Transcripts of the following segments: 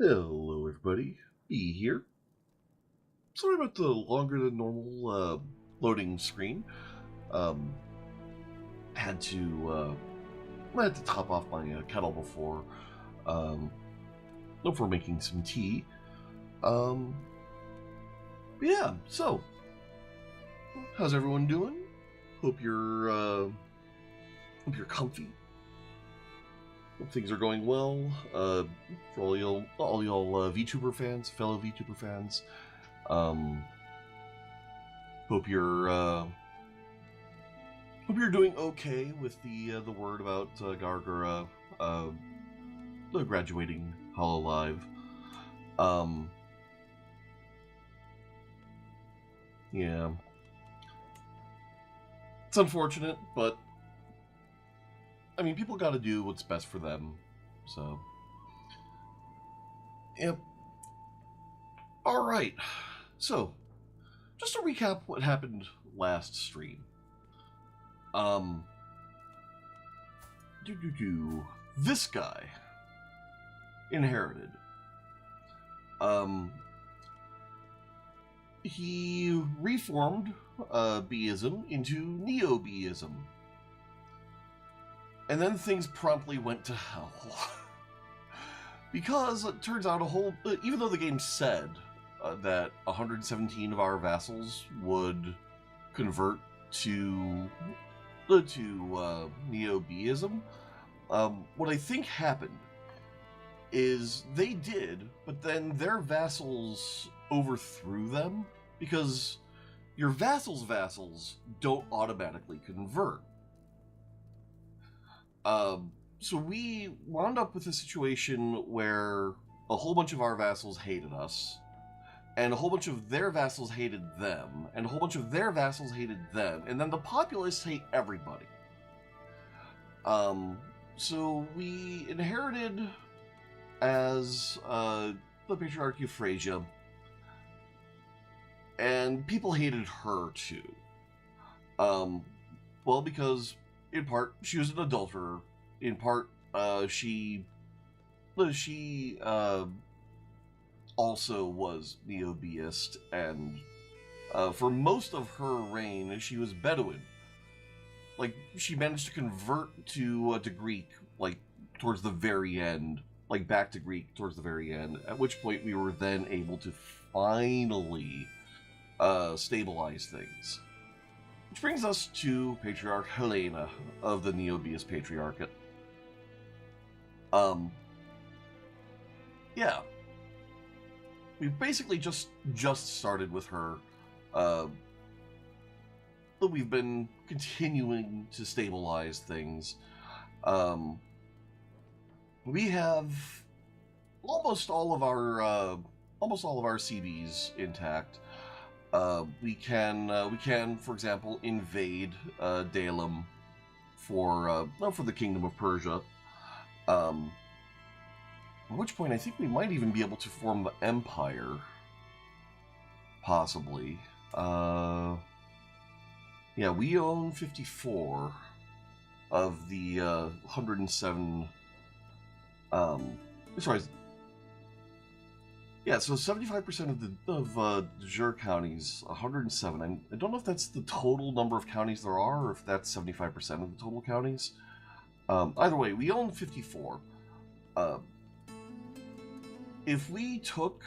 Hello, everybody. B here. Sorry about the longer than normal loading screen. Um, had to I had to top off my kettle um, before making some tea. Yeah. So, how's everyone doing? Hope you're comfy. Hope things are going well. For all y'all VTuber fans, fellow VTuber fans. Um, hope you're doing okay with the word about Gargura graduating Hololive. Yeah, it's unfortunate, but I mean, people got to do what's best for them. So, yep. All right. So, just to recap what happened last stream. Um, This guy inherited. He reformed Beism into Neo-Beism. And then things promptly went to hell. Because it turns out even though the game said that 117 of our vassals would convert to Neo-Beism, what I think happened is they did, but then their vassals overthrew them, because your vassals don't automatically convert. So we wound up with a situation where a whole bunch of our vassals hated us, and a whole bunch of their vassals hated them, and a whole bunch of their vassals hated them, and then the populace hate everybody. So we inherited as the Patriarch Euphrasia, and people hated her too. Well, because in part she was an adulterer, in part she also was Neo-Beist, and for most of her reign she was Bedouin. Like, she managed to convert to Greek, like, towards the very end, like, back to Greek towards the very end, at which point we were then able to finally stabilize things. Which brings us to Patriarch Helena of the Neo-Beist Patriarchate. Yeah. We basically just started with her. But we've been continuing to stabilize things. We have almost all of our CBs intact. We can, for example, invade Dalem for the Kingdom of Persia. At which point, I think we might even be able to form the Empire, possibly. Yeah, we own 54 of the 107. Sorry. Yeah, so 75% of the Jur counties, 107. I don't know if that's the total number of counties there are, or if that's 75% of the total counties. Either way, we own 54. If we took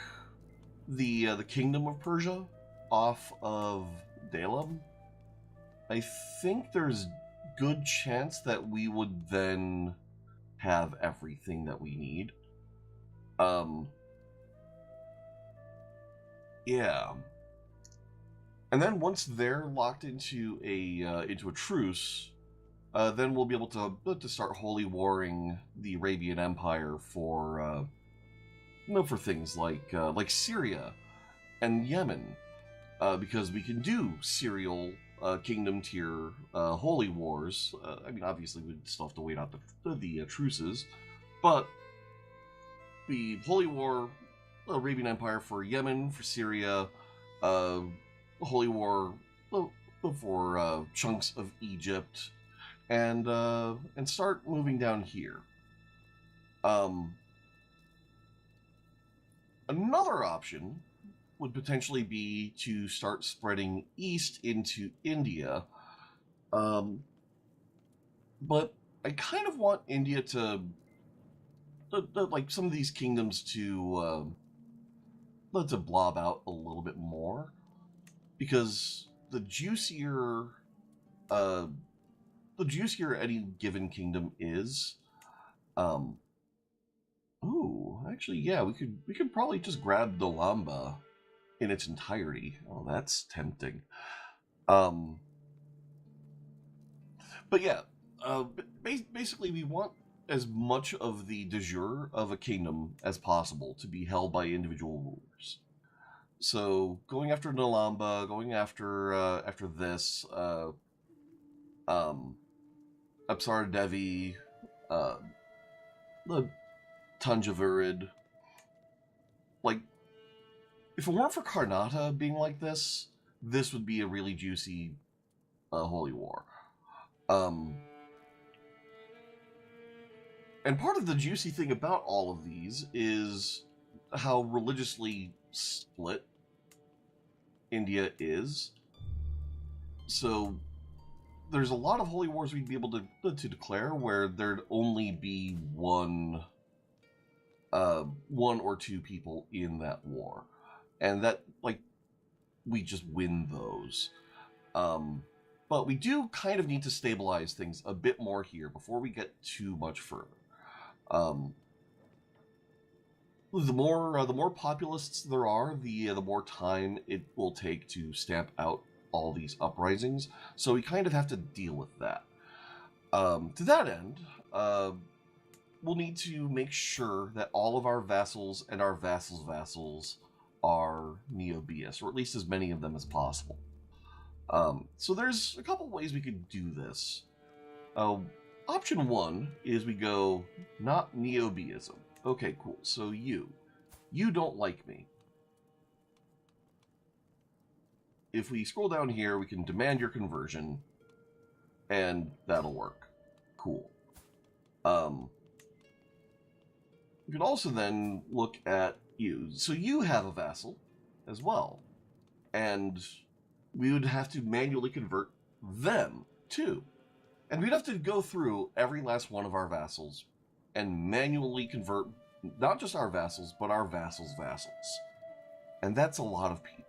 the Kingdom of Persia off of Dalem, I think there's good chance that we would then have everything that we need. Yeah. And then once they're locked into a truce, then we'll be able to start holy warring the Arabian Empire for things like Syria and Yemen, because we can do serial kingdom tier holy wars. I mean, obviously we'd still have to wait out the truces, but the holy war, Arabian Empire for Yemen, for Syria, holy war for chunks of Egypt, and start moving down here. Another option would potentially be to start spreading east into India. But I kind of want India to, like some of these kingdoms to blob out a little bit more, because uh, the juicier any given kingdom is. Um, ooh, actually, yeah, we could probably just grab Dolamba in its entirety. Oh, that's tempting. Um, but yeah, uh, basically, we want as much of the de jure of a kingdom as possible to be held by individual rulers. So going after Nalamba, going after this, um, Apsara Devi, uh, the Tanjavurid, like if it weren't for Karnata being like this would be a really juicy holy war. Um, and part of the juicy thing about all of these is how religiously split India is. So there's a lot of holy wars we'd be able to declare where there'd only be one or two people in that war, and that like we just win those. But we do kind of need to stabilize things a bit more here before we get too much further. The more populists there are, the more time it will take to stamp out all these uprisings. So we kind of have to deal with that. To that end, we'll need to make sure that all of our vassals and our vassals' vassals are Neo-Bias, or at least as many of them as possible. So there's a couple ways we could do this. Option one is we go not Neo-Biism. Okay, cool. So you don't like me. If we scroll down here, we can demand your conversion, and that'll work. Cool. We can also then look at you. So you have a vassal as well, and we would have to manually convert them too. And we'd have to go through every last one of our vassals and manually convert not just our vassals, but our vassals' vassals. And that's a lot of people.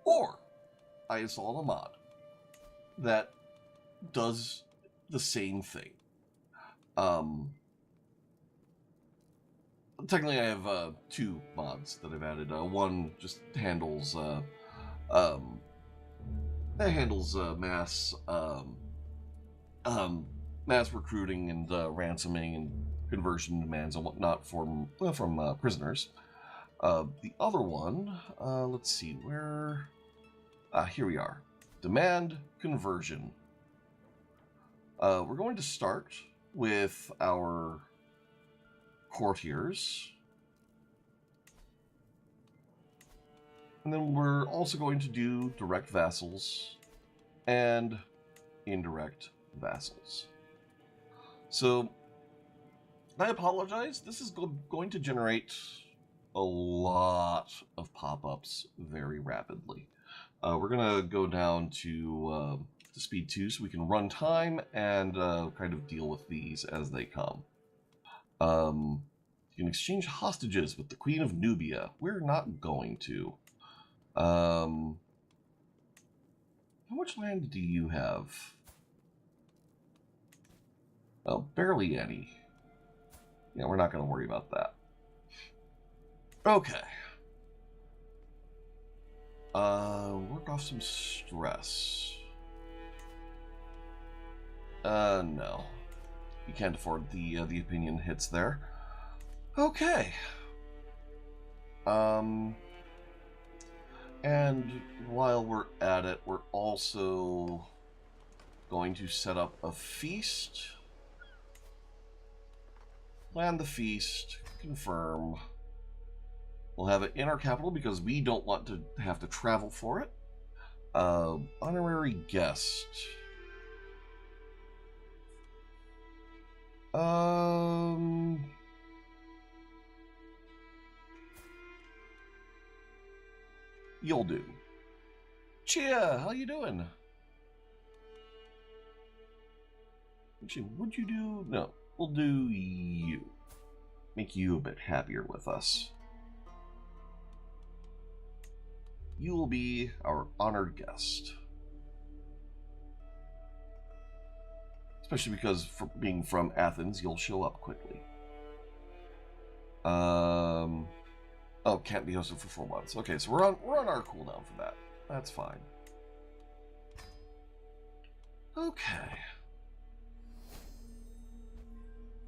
Or I install a mod that does the same thing. Technically, I have two mods that I've added. One just handles mass recruiting and ransoming and conversion demands and whatnot from prisoners. The other one, let's see where. Here we are. Demand conversion. We're going to start with our courtiers. And then we're also going to do direct vassals and indirect vassals. So, I apologize. This is going to generate a lot of pop-ups very rapidly. We're going to go down to speed 2 so we can run time and kind of deal with these as they come. You can exchange hostages with the Queen of Nubia. We're not going to. How much land do you have? Oh, barely any. Yeah, we're not going to worry about that. Okay. Work off some stress. No. You can't afford the opinion hits there. Okay. And while we're at it, we're also going to set up a feast. Plan the feast. Confirm. We'll have it in our capital because we don't want to have to travel for it. Honorary guest. You'll do. Chia, how you doing? Actually, would you do... No, we'll do you. Make you a bit happier with us. You will be our honored guest. Especially because, being from Athens, you'll show up quickly. Oh, can't be hosted for 4 months. Okay, so we're on our cooldown for that. That's fine. Okay.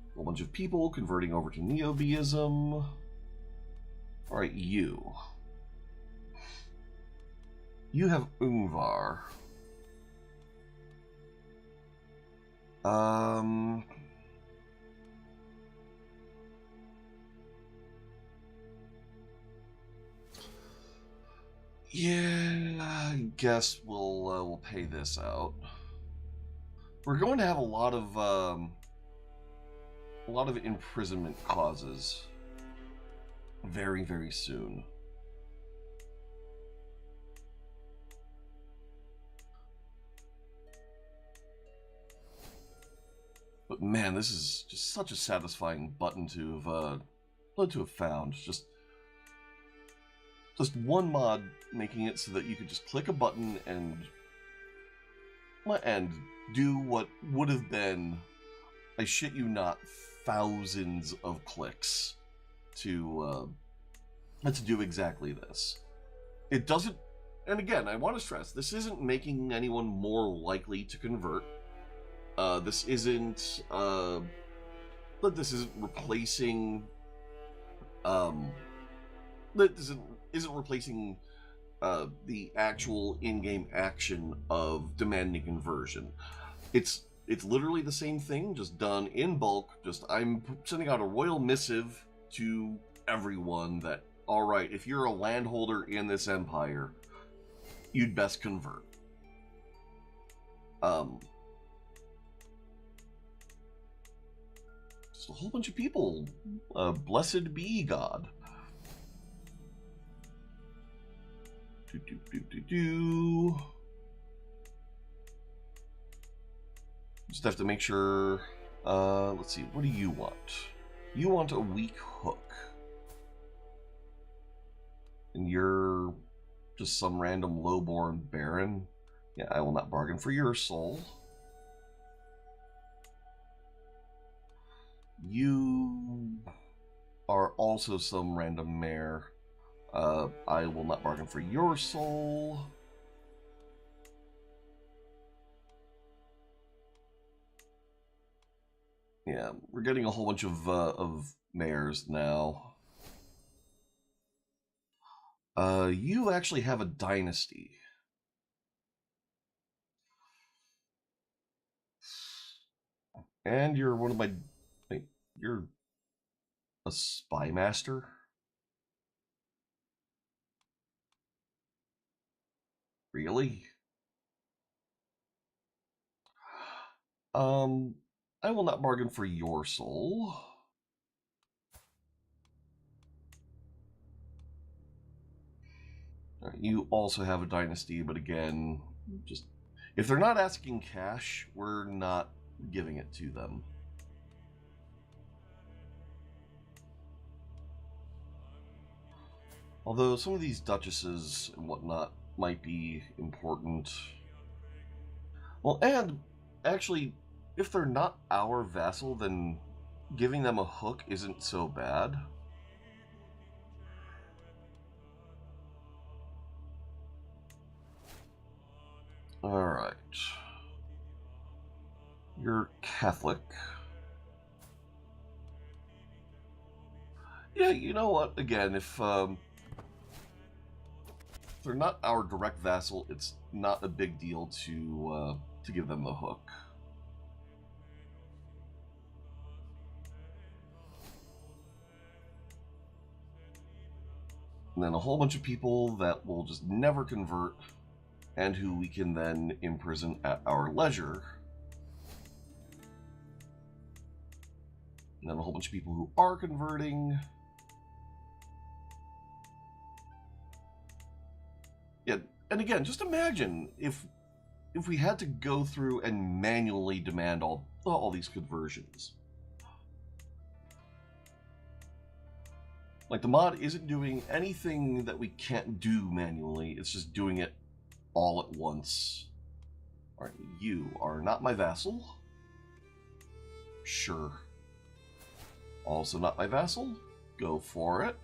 A whole bunch of people converting over to Neobeism. Alright, you. You have Ungvar. Yeah, I guess we'll pay this out. We're going to have a lot of imprisonment clauses very, very soon. But man, this is just such a satisfying button to have found. Just one mod making it so that you could just click a button and do what would have been, I shit you not, thousands of clicks to do exactly this. It doesn't, and again, I want to stress, this isn't making anyone more likely to convert. This isn't replacing, isn't replacing the actual in-game action of demanding conversion. It's literally the same thing, just done in bulk. Just I'm sending out a royal missive to everyone that, all right, if you're a landholder in this empire, you'd best convert. Just a whole bunch of people. Blessed be God. Just have to make sure. Let's see. What do you want? You want a weak hook, and you're just some random lowborn baron. Yeah, I will not bargain for your soul. You are also some random mare. I will not bargain for your soul. Yeah, we're getting a whole bunch of mares now. You actually have a dynasty. And you're one of my... Wait, you're a spy master? Really? I will not bargain for your soul. You also have a dynasty, but again, just if they're not asking cash, we're not giving it to them. Although some of these duchesses and whatnot might be important. Well, and actually, if they're not our vassal, then giving them a hook isn't so bad. Alright. You're Catholic. Yeah, you know what? Again, if they're not our direct vassal, it's not a big deal to give them the hook. And then a whole bunch of people that will just never convert, and who we can then imprison at our leisure. And then a whole bunch of people who are converting. And again, just imagine if we had to go through and manually demand all these conversions. Like, the mod isn't doing anything that we can't do manually, it's just doing it all at once. Alright, you are not my vassal. Sure. Also not my vassal. Go for it.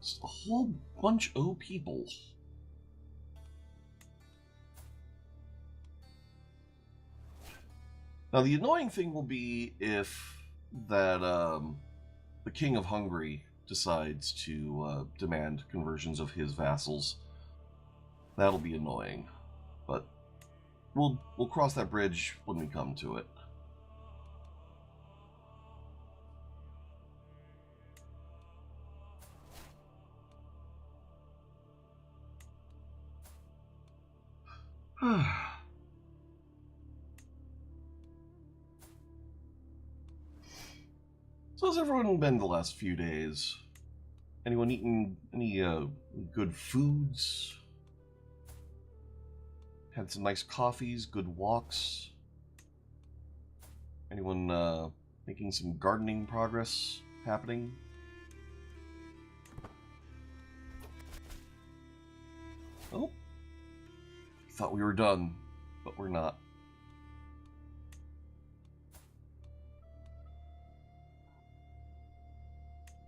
It's a whole bunch of people. Now, the annoying thing will be if that the King of Hungary decides to demand conversions of his vassals. That'll be annoying, but we'll cross that bridge when we come to it. So how's everyone been the last few days? Anyone eaten any good foods? Had some nice coffees, good walks? Anyone making some gardening progress happening? Oh, thought we were done, but we're not.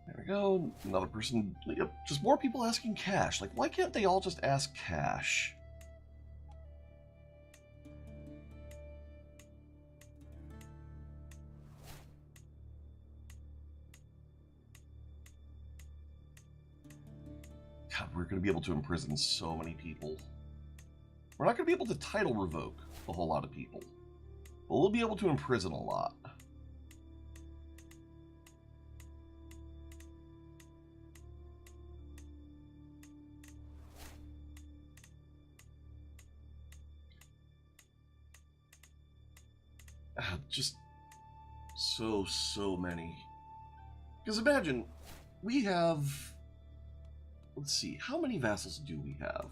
There we go. Another person. Yep, just more people asking cash. Like, why can't they all just ask cash? God, we're going to be able to imprison so many people. We're not going to be able to title revoke a whole lot of people, but we'll be able to imprison a lot. Just so many. Because imagine, we have... Let's see, how many vassals do we have?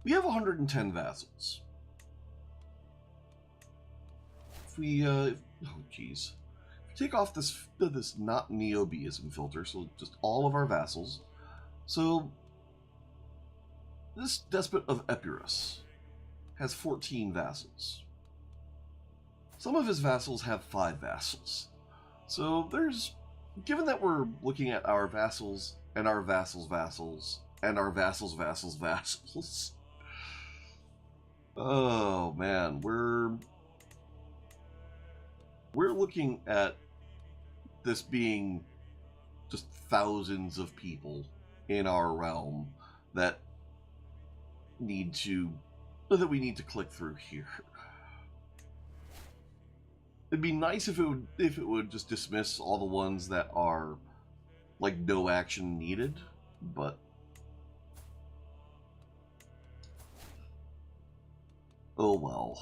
We have 110 vassals. If we, oh geez. If we take off this not neobiism filter, so just all of our vassals. So, this despot of Epirus has 14 vassals. Some of his vassals have 5 vassals. So there's, given that we're looking at our vassals and our vassals' vassals and our vassals' vassals' vassals. Oh man, we're looking at this being just thousands of people in our realm that we need to click through here. It'd be nice if it would just dismiss all the ones that are like no action needed, but oh well.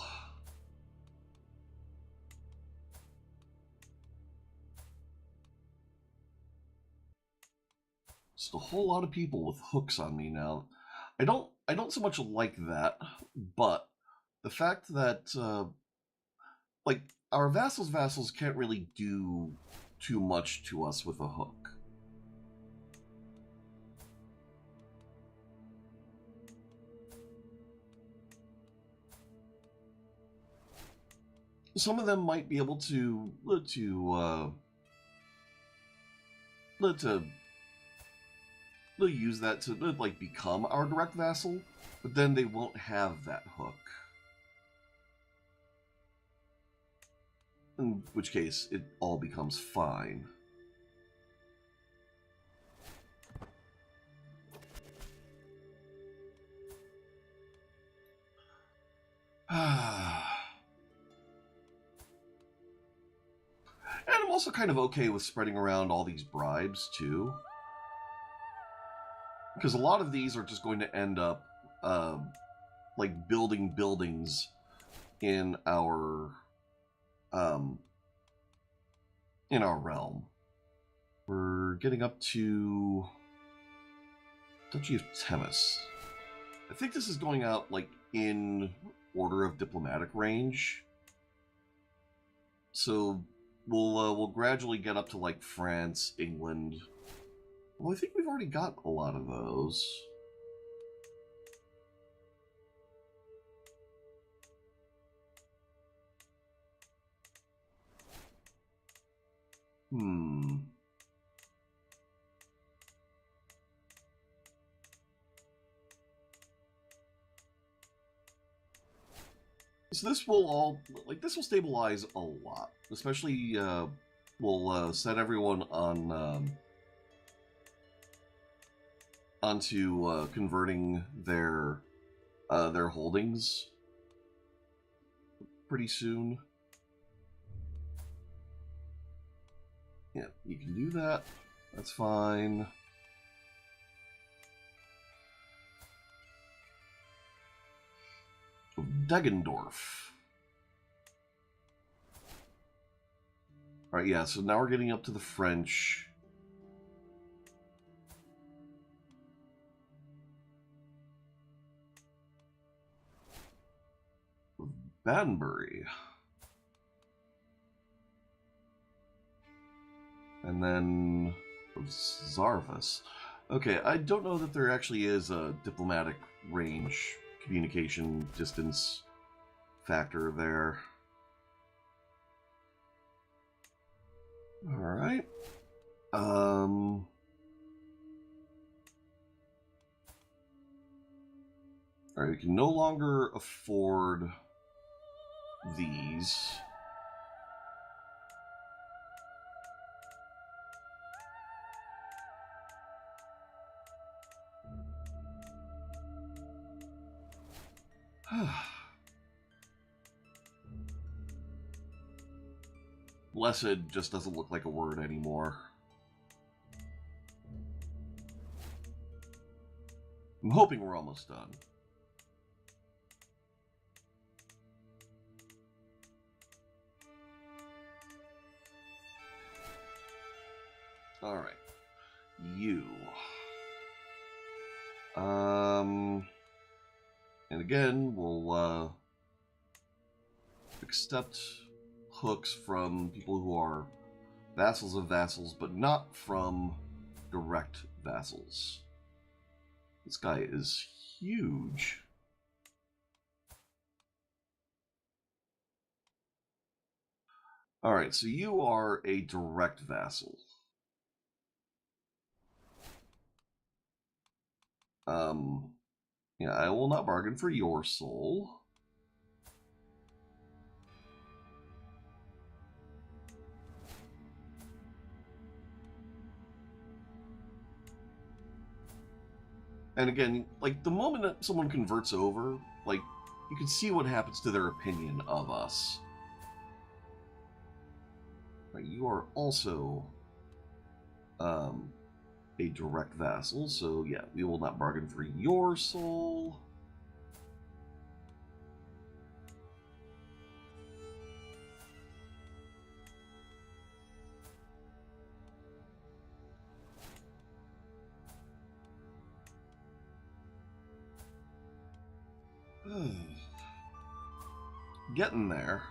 Just a whole lot of people with hooks on me now. I don't so much like that, but the fact that like our vassals can't really do too much to us with a hook. Some of them might be able to they'll use that to like become our direct vassal, but then they won't have that hook. In which case, it all becomes fine. also kind of okay with spreading around all these bribes, too. Because a lot of these are just going to end up, like, building buildings in our realm. We're getting up to Duchy of Themis. I think this is going out, like, in order of diplomatic range. So we'll gradually get up to, like, France, England. Well, I think we've already got a lot of those. So this will this will stabilize a lot. Especially, we'll set everyone on, onto, converting their holdings pretty soon. Yeah, you can do that. That's fine. Deggendorf. Alright, yeah, so now we're getting up to the French. Banbury. And then Zarvas. Okay, I don't know that there actually is a diplomatic range communication distance factor there. Alright. Alright, we can no longer afford these. Blessed just doesn't look like a word anymore. I'm hoping we're almost done. Alright. You. And again, we'll accept hooks from people who are vassals of vassals, but not from direct vassals. This guy is huge. Alright, so you are a direct vassal. Yeah, I will not bargain for your soul. And again, like, the moment that someone converts over, like, you can see what happens to their opinion of us. Right, you are also a direct vassal, so yeah, we will not bargain for your soul. Getting there.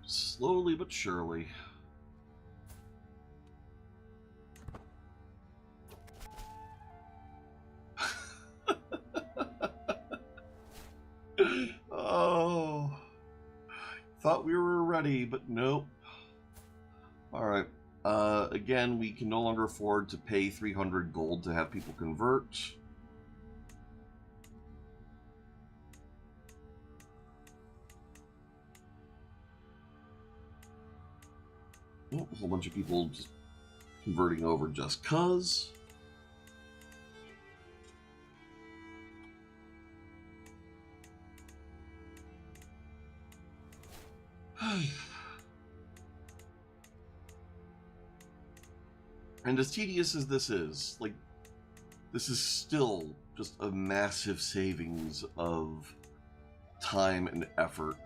Slowly but surely. Oh, thought we were ready, but nope. Alright, again, we can no longer afford to pay 300 gold to have people convert. Oh, a whole bunch of people just converting over just cuz. And as tedious as this is, like, this is still just a massive savings of time and effort.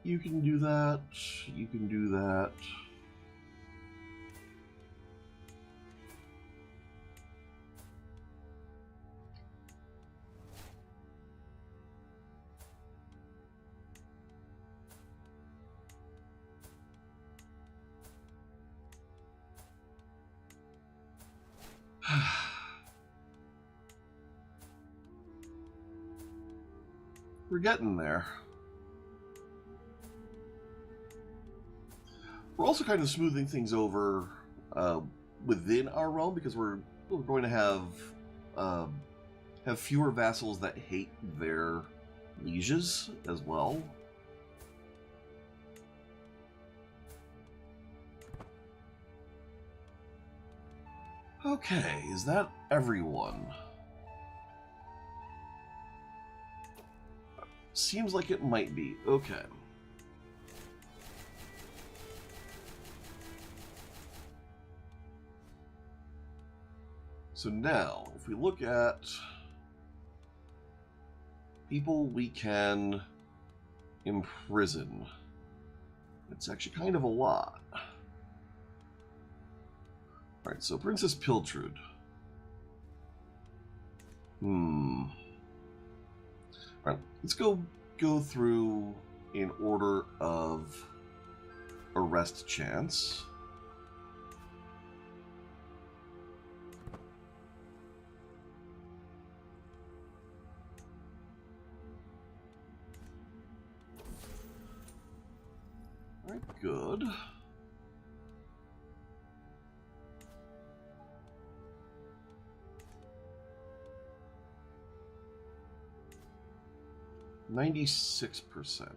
You can do that. You can do that. We're getting there. We're also kind of smoothing things over within our realm because we're going to have fewer vassals that hate their lieges as well. Okay, is that everyone? Seems like it might be. Okay. So now, if we look at people we can imprison, it's actually kind of a lot. Alright, so Princess Piltrude. Alright, let's go through in order of arrest chance. Alright, good. %96%.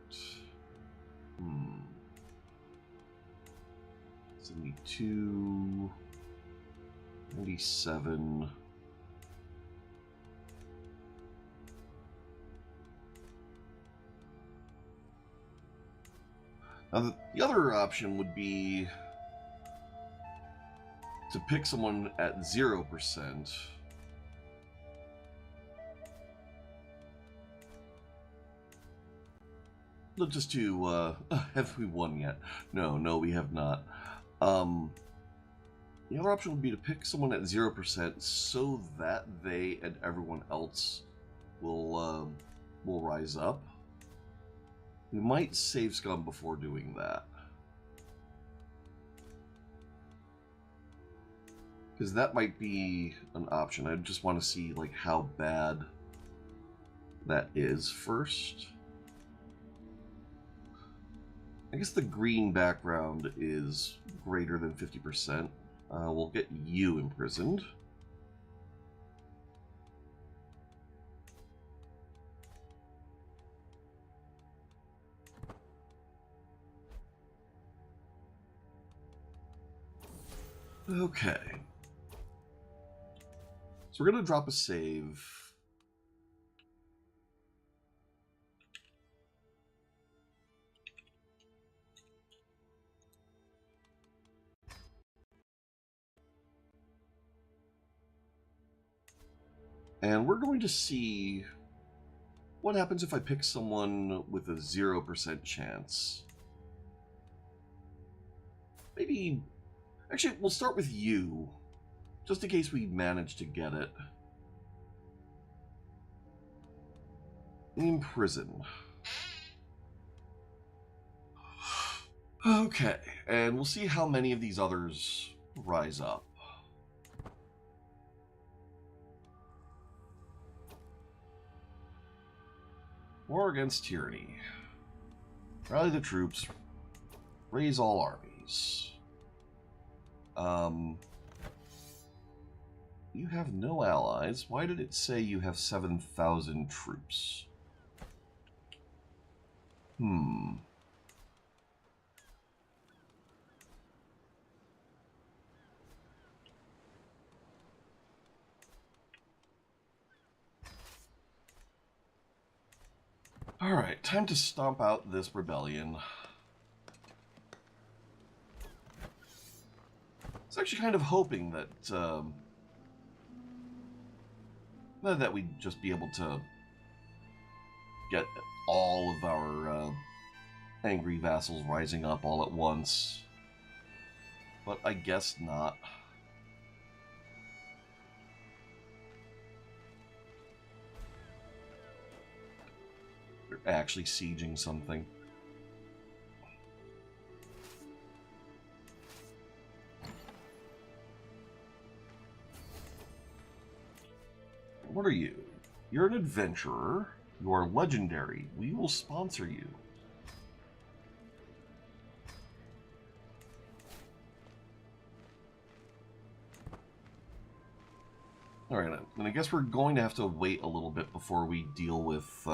72. 97. Now, the other option would be to pick someone at 0%. Just to, have we won yet? No, we have not. The other option would be to pick someone at 0% so that they and everyone else will rise up. We might save scum before doing that, because that might be an option. I just want to see like how bad that is first. I guess the green background is greater than 50%. We'll get you imprisoned. Okay. So we're going to drop a save. And we're going to see what happens if I pick someone with a 0% chance. Maybe... Actually, we'll start with you, just in case we manage to get it. Imprison. Okay, and we'll see how many of these others rise up. War against tyranny. Rally the troops. Raise all armies. You have no allies. Why did it say you have 7,000 troops? Hmm. Alright, time to stomp out this rebellion. I was actually kind of hoping that that we'd just be able to get all of our angry vassals rising up all at once. But I guess not. They're actually sieging something. What are you? You're an adventurer. You are legendary. We will sponsor you. Alright, and I guess we're going to have to wait a little bit before we deal with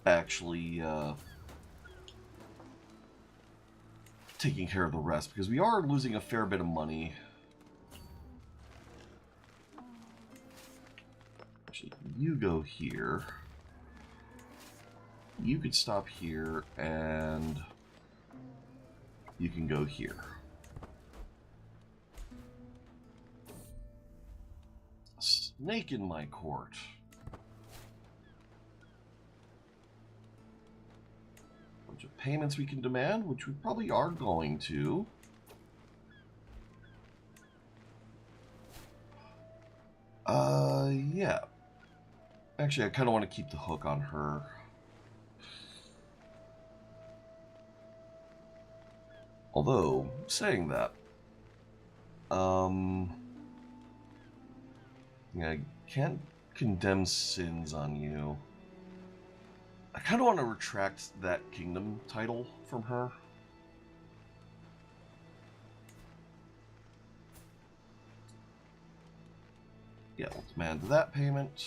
actually taking care of the rest, because we are losing a fair bit of money. Actually, you go here. You could stop here, and you can go here. A snake in my court. Bunch of payments we can demand, which we probably are going to. Yeah. Actually, I kind of want to keep the hook on her. Although, saying that, yeah, I can't condemn sins on you. I kind of want to retract that kingdom title from her. Yeah, we'll demand that payment.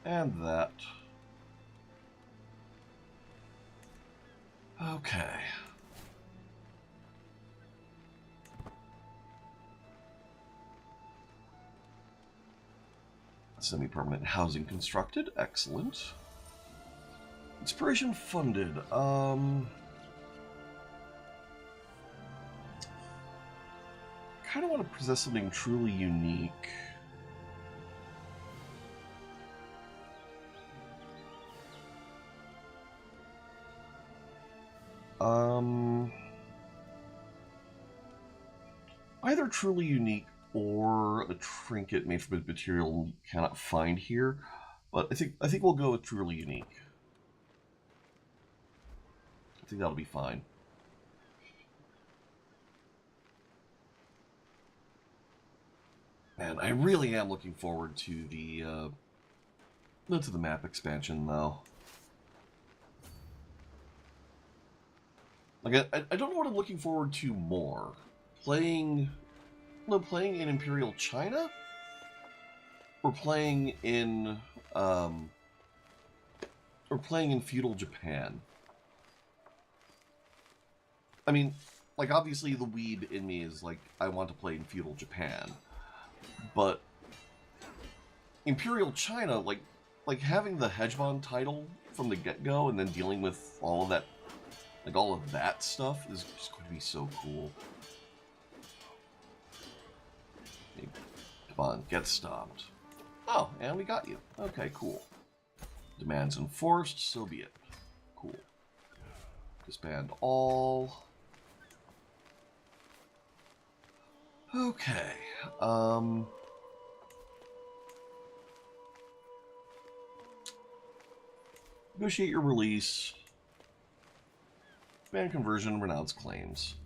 And that. Okay. Semi-permanent housing constructed. Excellent. Inspiration funded. Kind of want to possess something truly unique. Either truly unique or a trinket made from a material we cannot find here, but I think we'll go with truly unique. I think that'll be fine. Man, I really am looking forward to the map expansion, though. Like, I don't know what I'm looking forward to more. Playing in Imperial China? Or playing in feudal Japan? I mean, like, obviously the weeb in me is like, I want to play in feudal Japan. But Imperial China, like having the Hegemon title from the get-go and then dealing with all of that, like all of that stuff is just going to be so cool. Hey, come on, get stopped. Oh, and we got you. Okay, cool. Demands enforced, so be it. Cool. Disband all. Okay. Negotiate your release. Ban conversion, renounce claims.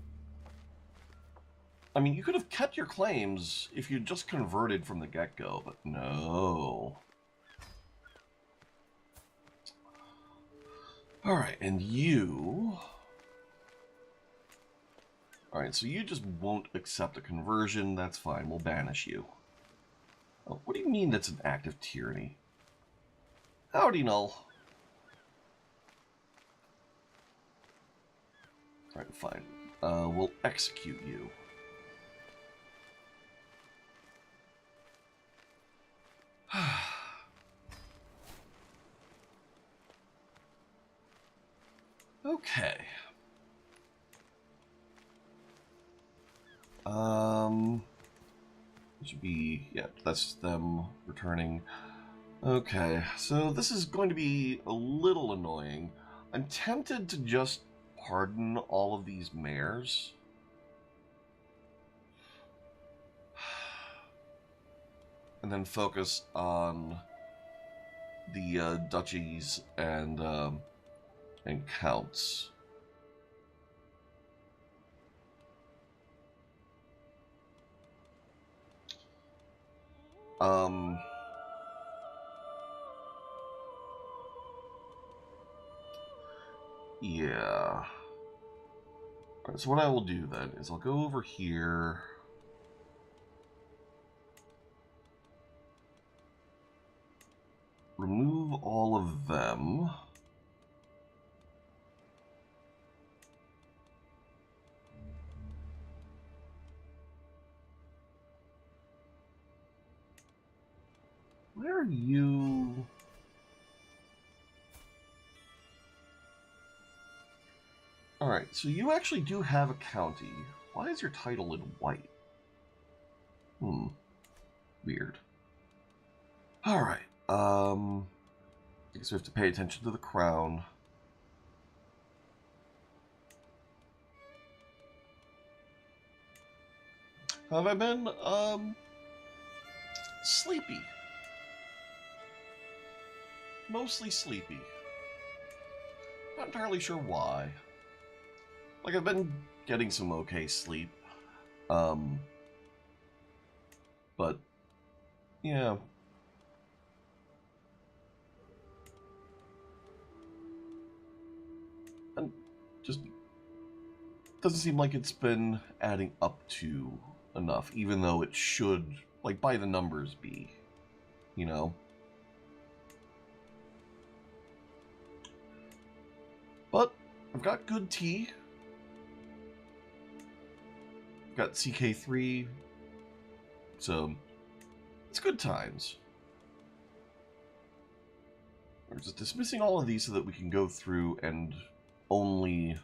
I mean, you could have kept your claims if you just converted from the get-go, but no. Alright, and you... Alright, so you just won't accept a conversion. That's fine. We'll banish you. Oh, what do you mean that's an act of tyranny? Howdy, Null. Alright, fine. We'll execute you. Okay. It should be, yeah, that's them returning. Okay, so this is going to be a little annoying. I'm tempted to just pardon all of these mayors. And then focus on the duchies and counts. Yeah. Alright, so what I will do then is I'll go over here. Remove all of them. Where are you? Alright, so you actually do have a county. Why is your title in white? Weird. Alright, I guess we have to pay attention to the crown. How have I been? Sleepy. Mostly sleepy. Not entirely sure why. Like, I've been getting some okay sleep. But, yeah. And just doesn't seem like it's been adding up to enough, even though it should, like, by the numbers be, you know? But I've got good tea. I've got CK3, so it's good times. We're just dismissing all of these so that we can go through and only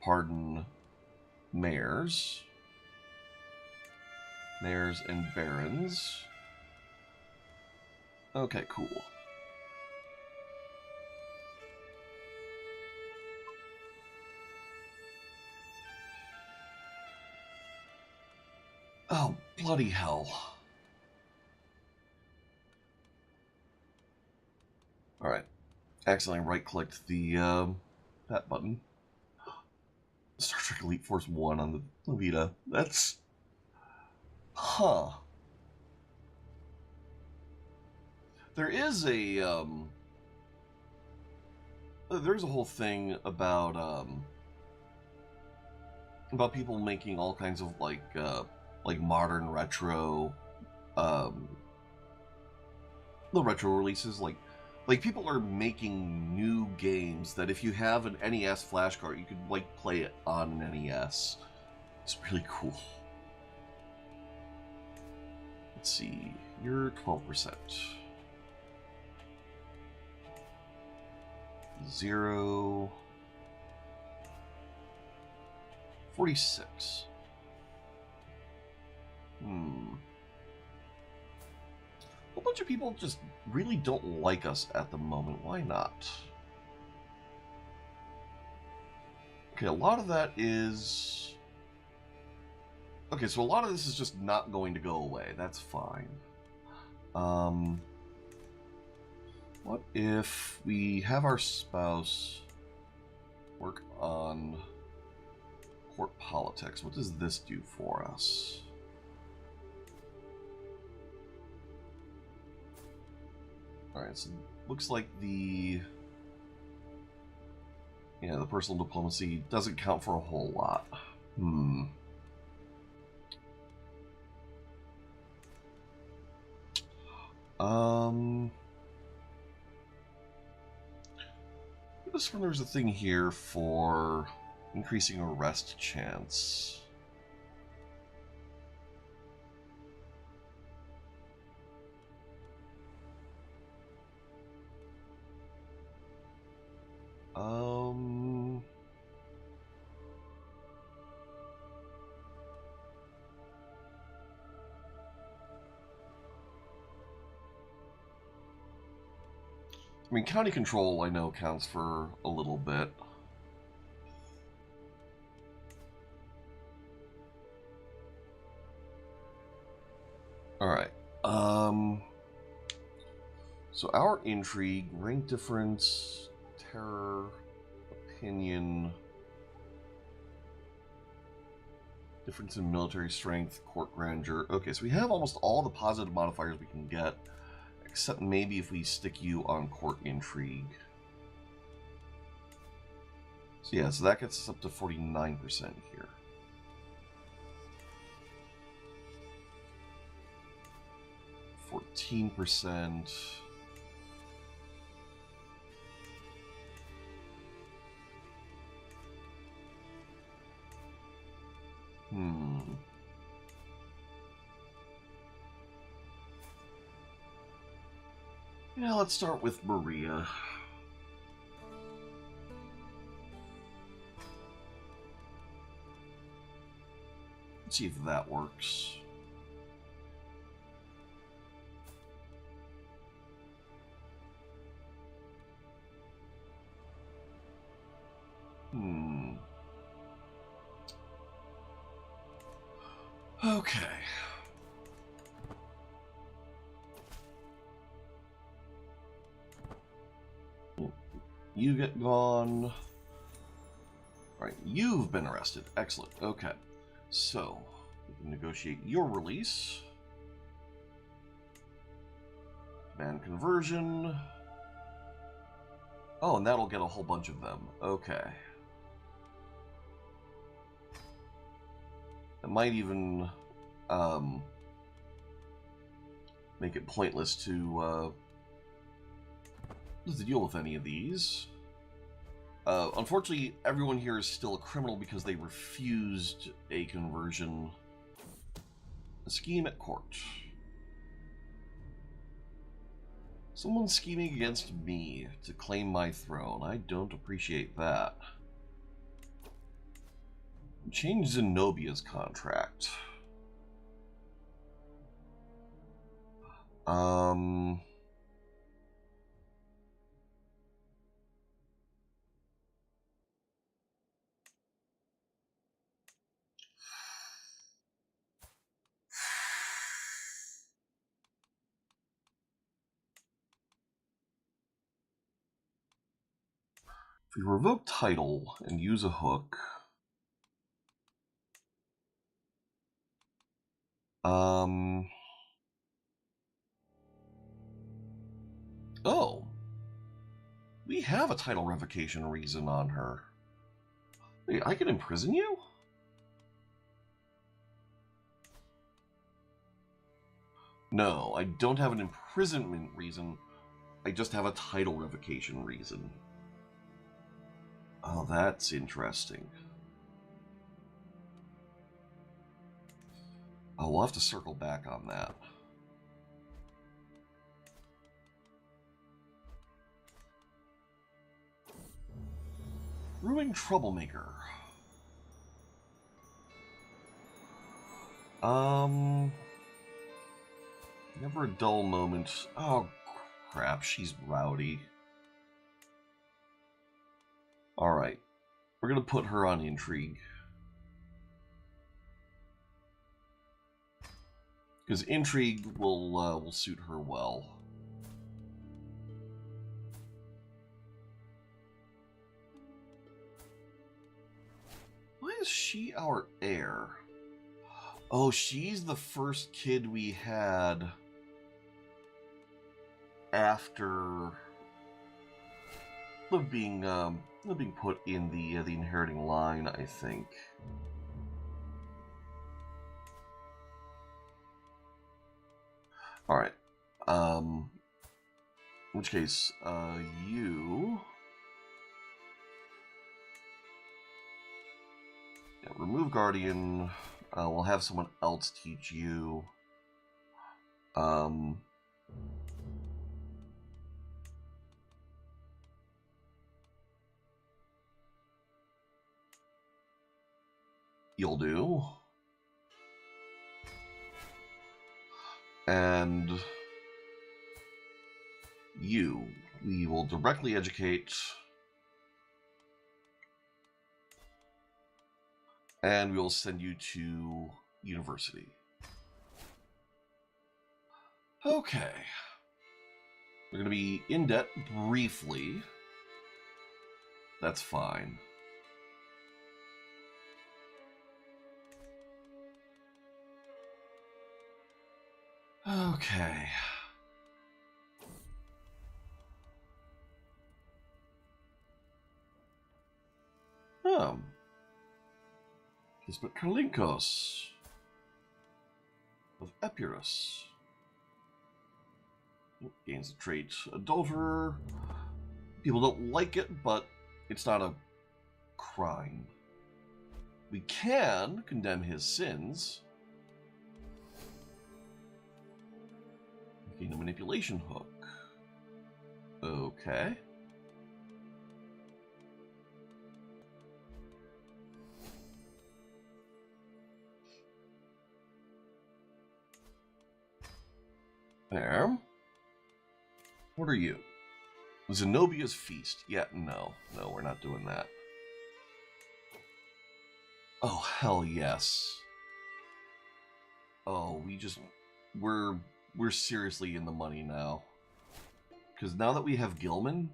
pardon mayors. Mayors and barons. Okay, cool. Oh, bloody hell. Alright. Accidentally right-clicked the, that button. Star Trek Elite Force 1 on the Vita. That's... Huh. There is a, there's a whole thing about people making all kinds of, like modern retro, the retro releases, like people are making new games that if you have an NES flash card, you could, like, play it on an NES. It's really cool. Let's see, you're 12%. 0... 46. A whole bunch of people just really don't like us at the moment. Why not? Okay, a lot of that is... Okay, so a lot of this is just not going to go away. That's fine. What if we have our spouse work on court politics? What does this do for us? Alright, so looks like the personal diplomacy doesn't count for a whole lot. This one, there's a thing here for increasing arrest chance. I mean, county control, I know, counts for a little bit. Alright. So our intrigue, rank difference, terror, opinion, difference in military strength, court grandeur. Okay, so we have almost all the positive modifiers we can get, except maybe if we stick you on court intrigue. So yeah, so that gets us up to 49% here. %. Yeah, let's start with Maria. Let's see if that works. Okay. You get gone. Alright, you've been arrested. Excellent. Okay. So, we can negotiate your release. Demand conversion. Oh, and that'll get a whole bunch of them. Okay. It might even make it pointless to deal with any of these. Unfortunately, everyone here is still a criminal because they refused a conversion. A scheme at court. Someone's scheming against me to claim my throne. I don't appreciate that. Change Zenobia's contract. If we revoke title and use a hook, oh, we have a title revocation reason on her. Wait, I can imprison you? No, I don't have an imprisonment reason. I just have a title revocation reason. Oh, that's interesting. Oh, we'll have to circle back on that. Brewing Troublemaker. Never a dull moment. Oh, crap, she's rowdy. Alright, we're gonna put her on intrigue. Because intrigue will suit her well. Why is she our heir? Oh, she's the first kid we had after being put in the inheriting line, I think. All right. In which case, you... Yeah, remove Guardian. We'll have someone else teach you. You'll do. And you, we will directly educate, and we will send you to university. Okay. We're going to be in debt briefly. That's fine. Okay. But Kalinkos of Epirus gains the trait Adulterer. People don't like it, but it's not a crime. We can condemn his sins. Gain a manipulation hook. Okay. There. What are you? Zenobia's Feast. Yeah, no, we're not doing that. Oh, hell yes. Oh, we're seriously in the money now. Because now that we have Gilman,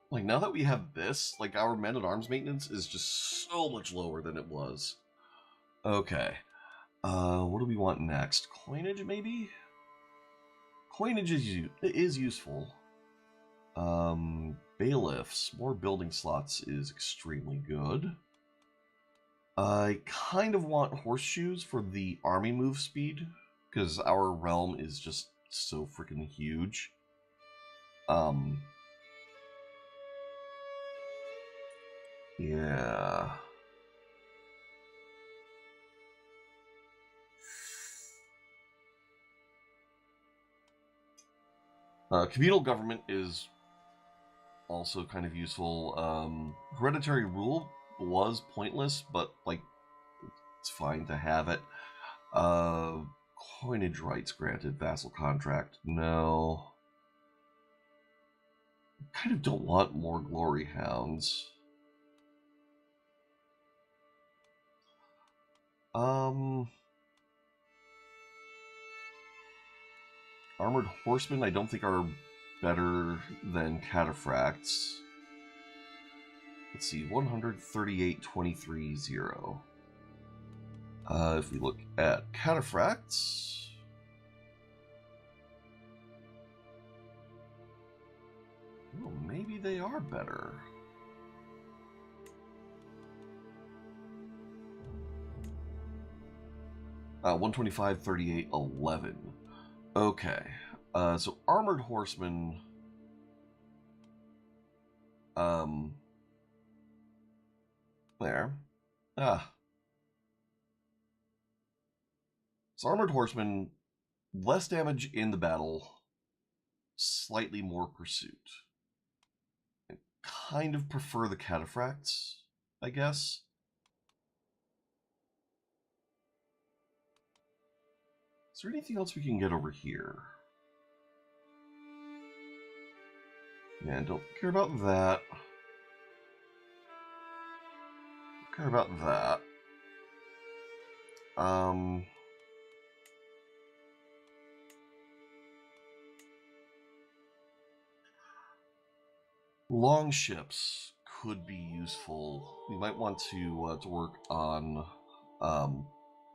like, now that we have this, like, our men-at-arms maintenance is just so much lower than it was. Okay. What do we want next? Coinage, maybe? Coinage is useful. Bailiffs, more building slots is extremely good. I kind of want horseshoes for the army move speed, because our realm is just so freaking huge. Yeah. Communal government is also kind of useful. Hereditary rule was pointless, but, like, it's fine to have it. Coinage rights granted, vassal contract, no. I kind of don't want more glory hounds. Armored horsemen I don't think are better than cataphracts. Let's see, 138.23.0. If we look at cataphracts, oh, maybe they are better. Uh, 125.38.11. Okay, so armored horsemen. There. So armored horsemen, less damage in the battle, slightly more pursuit. I kind of prefer the cataphracts, I guess. Is there anything else we can get over here? Yeah, don't care about that. Don't care about that. Long ships could be useful. We might want to work on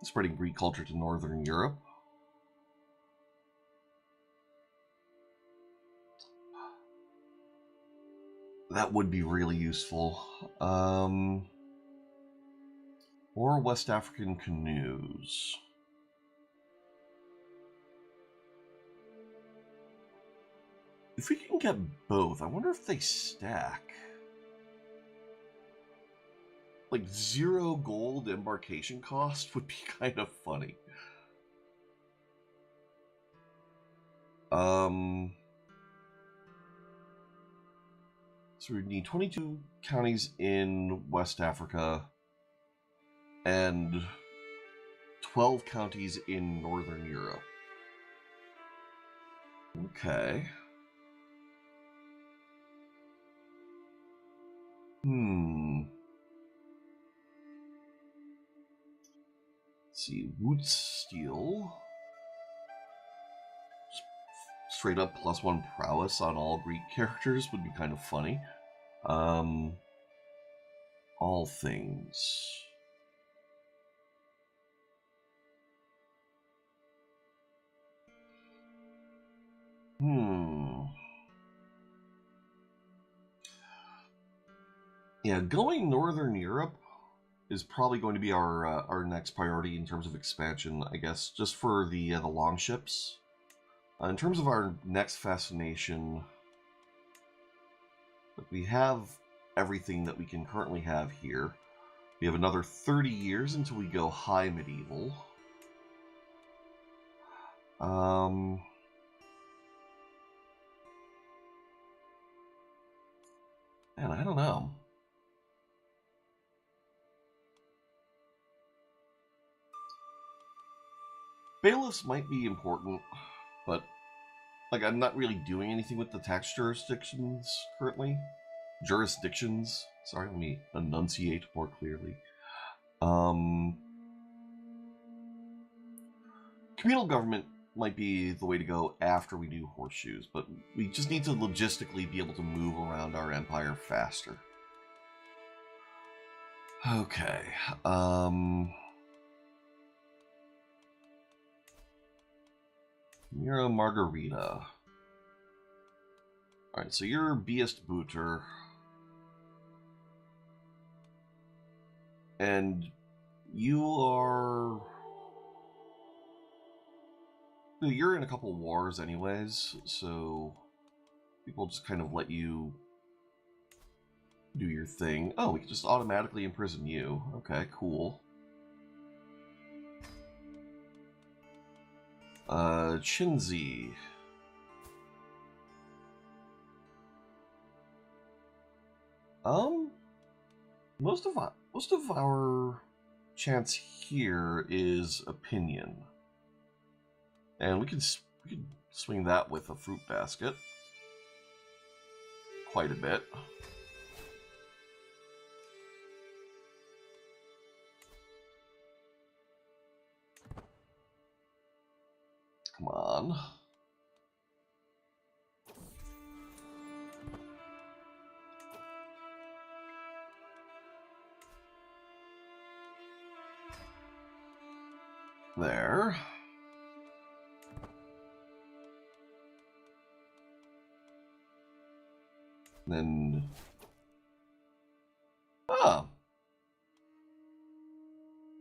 spreading Greek culture to Northern Europe. That would be really useful. Or West African canoes. If we can get both, I wonder if they stack. Like 0 gold embarkation cost would be kind of funny. So we need 22 counties in West Africa and 12 counties in Northern Europe. Okay. Let's see, Woot Steel. Straight up +1 prowess on all Greek characters would be kind of funny. All things. Yeah, going Northern Europe is probably going to be our next priority in terms of expansion, I guess, just for the long ships. In terms of our next fascination, we have everything that we can currently have here. We have another 30 years until we go high medieval. And I don't know. Bailiffs might be important, but like I'm not really doing anything with the tax jurisdictions currently. Sorry, let me enunciate more clearly. Communal government might be the way to go after we do horseshoes, but we just need to logistically be able to move around our empire faster. Okay. You're a Margarita. Alright, so you're Beast Booter. And you are... You're in a couple wars anyways, so people just kind of let you do your thing. Oh, we can just automatically imprison you. Okay, cool. Chinzi. Most of our chance here is opinion, and we could swing that with a fruit basket quite a bit. Come on. There. Then... Ah.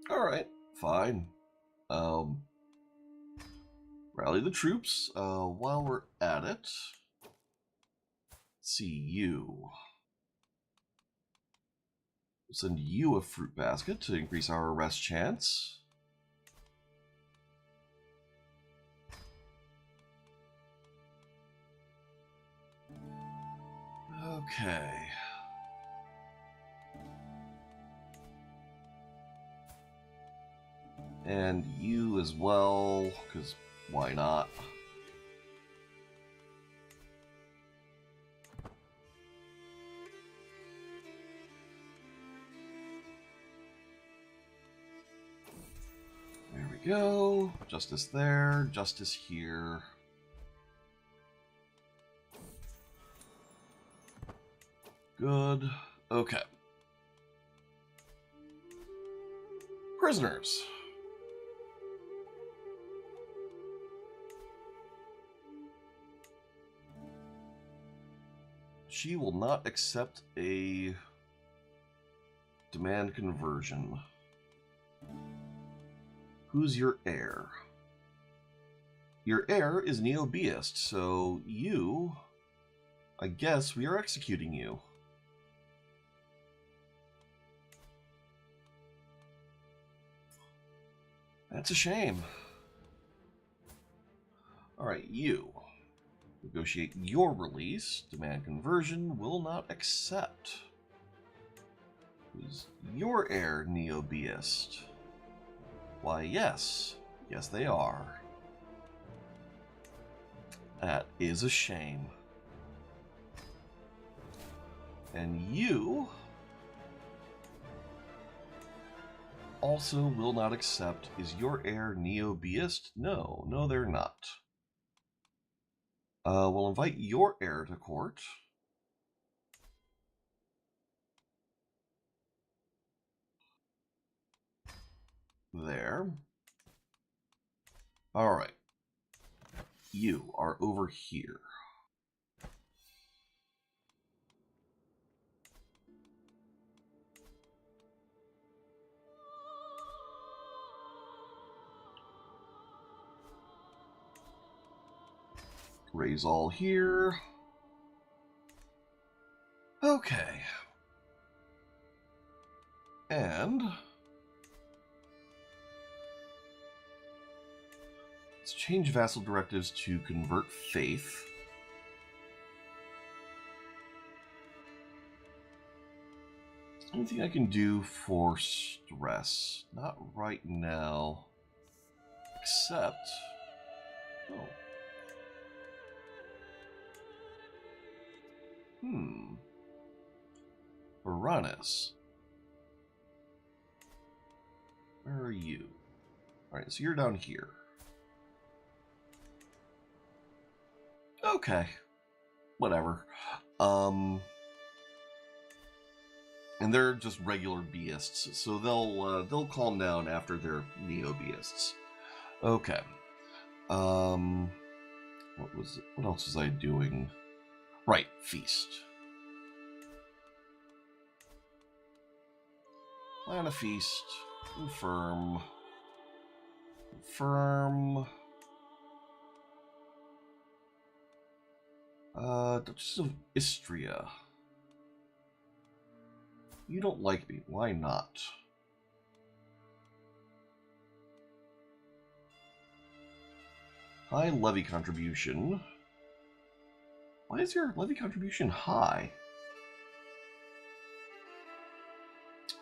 Alright, fine. Rally the troops. While we're at it... See you. Send you a fruit basket to increase our arrest chance. Okay. And you as well, because why not? There we go. Justice there, justice here. Good. Okay. Prisoners. She will not accept a demand conversion. Who's your heir? Your heir is Neo-Beist, so you I guess we are executing you. That's a shame. Alright, you. Negotiate your release. Demand conversion. Will not accept. Who's your heir, Neo-Beist? Why, yes. Yes, they are. That is a shame. And you also will not accept. Is your heir Neo-Beist? No, no, they're not. We'll invite your heir to court. There. Alright. You are over here. Raise all here. Okay. And let's change vassal directives to convert faith. Anything I can do for stress? Not right now. Except... Oh. Uranus. Where are you? Alright, so you're down here. Okay. Whatever. And they're just regular Beists, so they'll calm down after they're Neo-Beists. Okay. What else was I doing? Right, feast. Plan a feast. Confirm. Confirm. Duchess of Istria. You don't like me. Why not? High levy contribution. Why is your levy contribution high?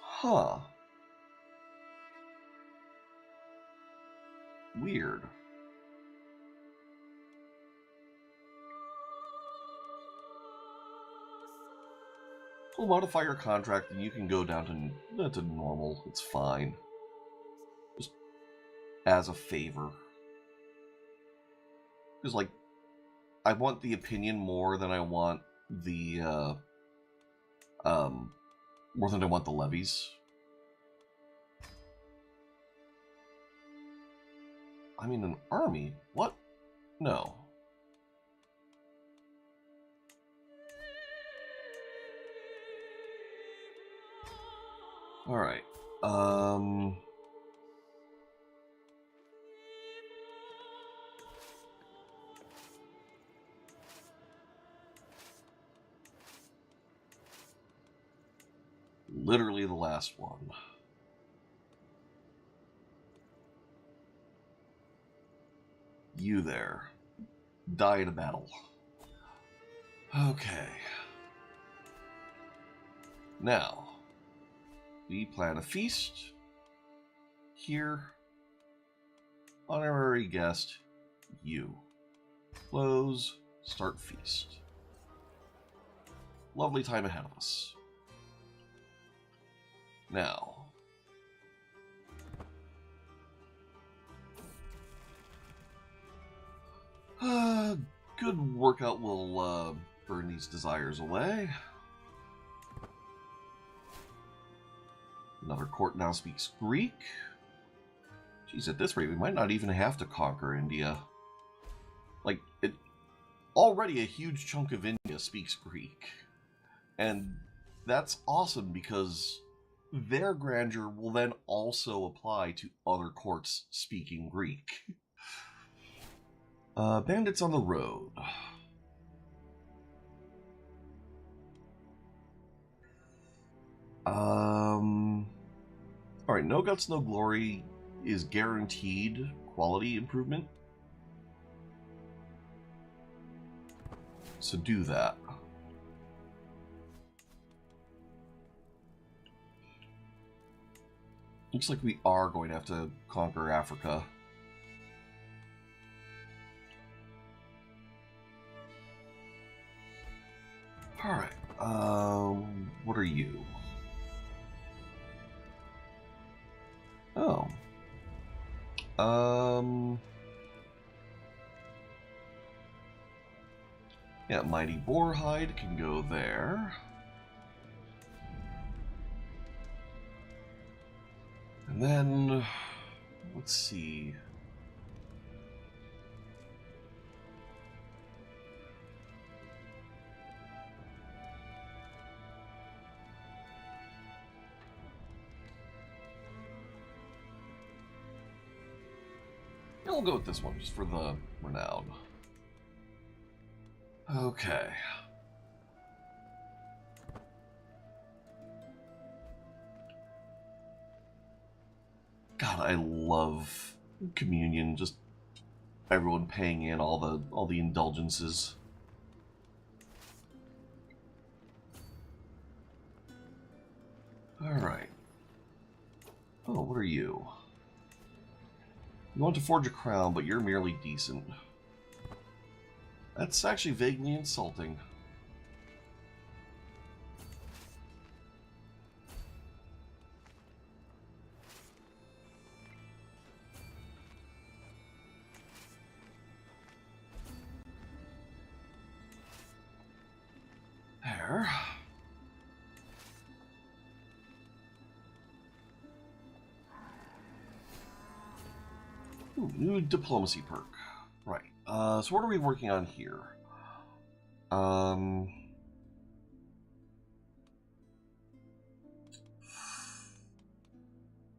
Huh. Weird. We'll modify your contract and you can go down to normal. It's fine. Just as a favor. Because, like, I want the opinion more than I want the, more than I want the levies. I mean, an army? What? No. Alright. Literally the last one. You there. Die in a battle. Okay. Now, we plan a feast. Here. Honorary guest. You. Close. Start feast. Lovely time ahead of us. Now. Good workout will burn these desires away. Another court now speaks Greek. Geez, at this rate, we might not even have to conquer India. Like, already a huge chunk of India speaks Greek. And that's awesome because their grandeur will then also apply to other courts speaking Greek. Bandits on the road. Alright, No Guts, No Glory is guaranteed quality improvement. So do that. Looks like we are going to have to conquer Africa. Alright, what are you? Oh. Yeah, Mighty Boarhide can go there. And then, let's see. Yeah, we'll go with this one, just for the renown. Okay. God, I love communion. Just everyone paying in all the indulgences. All right. Oh, what are you? You want to forge a crown, but you're merely decent. That's actually vaguely insulting. There. Ooh, new diplomacy perk. Right. So what are we working on here?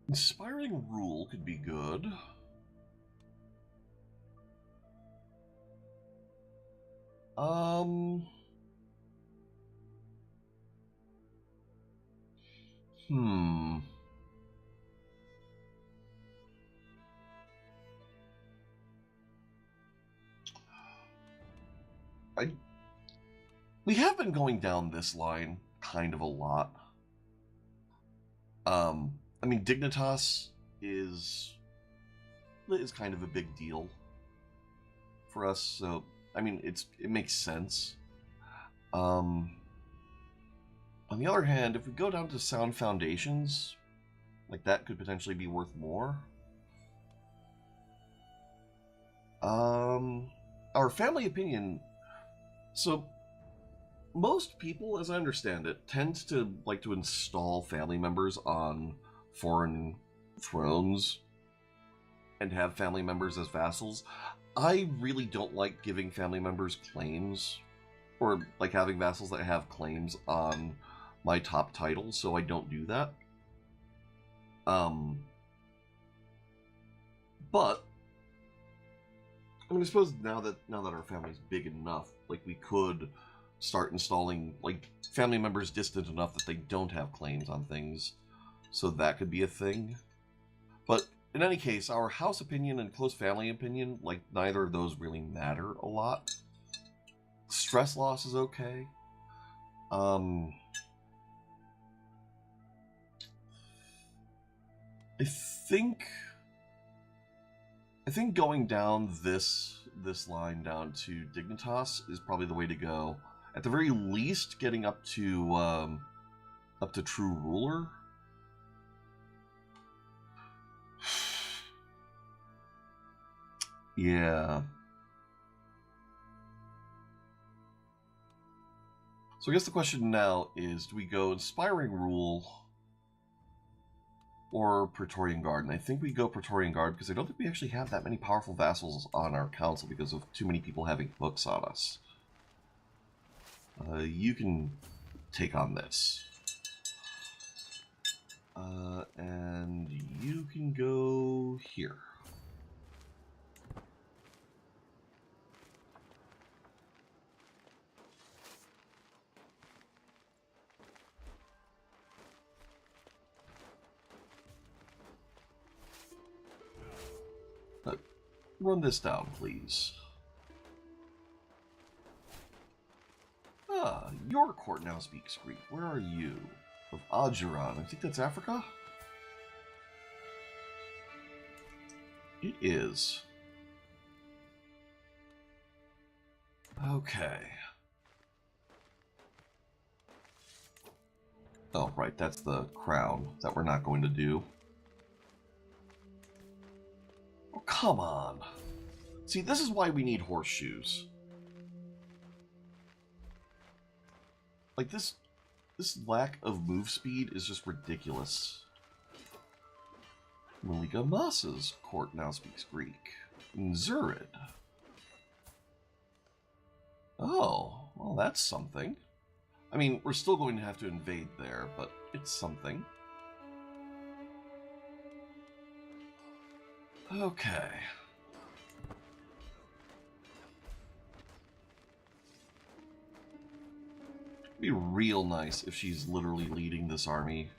Inspiring rule could be good. Hmm. We have been going down this line kind of a lot. I mean, Dignitas is kind of a big deal for us, so I mean, it makes sense. On the other hand, if we go down to sound foundations, like that could potentially be worth more. Our family opinion. So most people, as I understand it, tend to like to install family members on foreign thrones and have family members as vassals. I really don't like giving family members claims, or like having vassals that have claims on my top title, so I don't do that. But I mean, I suppose now that our family's big enough, like we could start installing like family members distant enough that they don't have claims on things, so that could be a thing. But in any case, our house opinion and close family opinion, like neither of those really matter a lot. Stress loss is okay. I think going down this line down to Dignitas is probably the way to go. At the very least, getting up to True Ruler. Yeah. So I guess the question now is, do we go Inspiring Rule or Praetorian Guard? And I think we go Praetorian Guard because I don't think we actually have that many powerful vassals on our council because of too many people having books on us. You can take on this. And you can go here. Run this down, please. Ah, your court now speaks Greek. Where are you? Of Ajuran. I think that's Africa? It is. Okay. Oh, right, that's the crown that we're not going to do. Oh, come on. See, this is why we need horseshoes. Like, this lack of move speed is just ridiculous. Malika Massa's court now speaks Greek. Zurid. Oh, well, that's something. I mean, we're still going to have to invade there, but it's something. Okay. It'd be real nice if she's literally leading this army.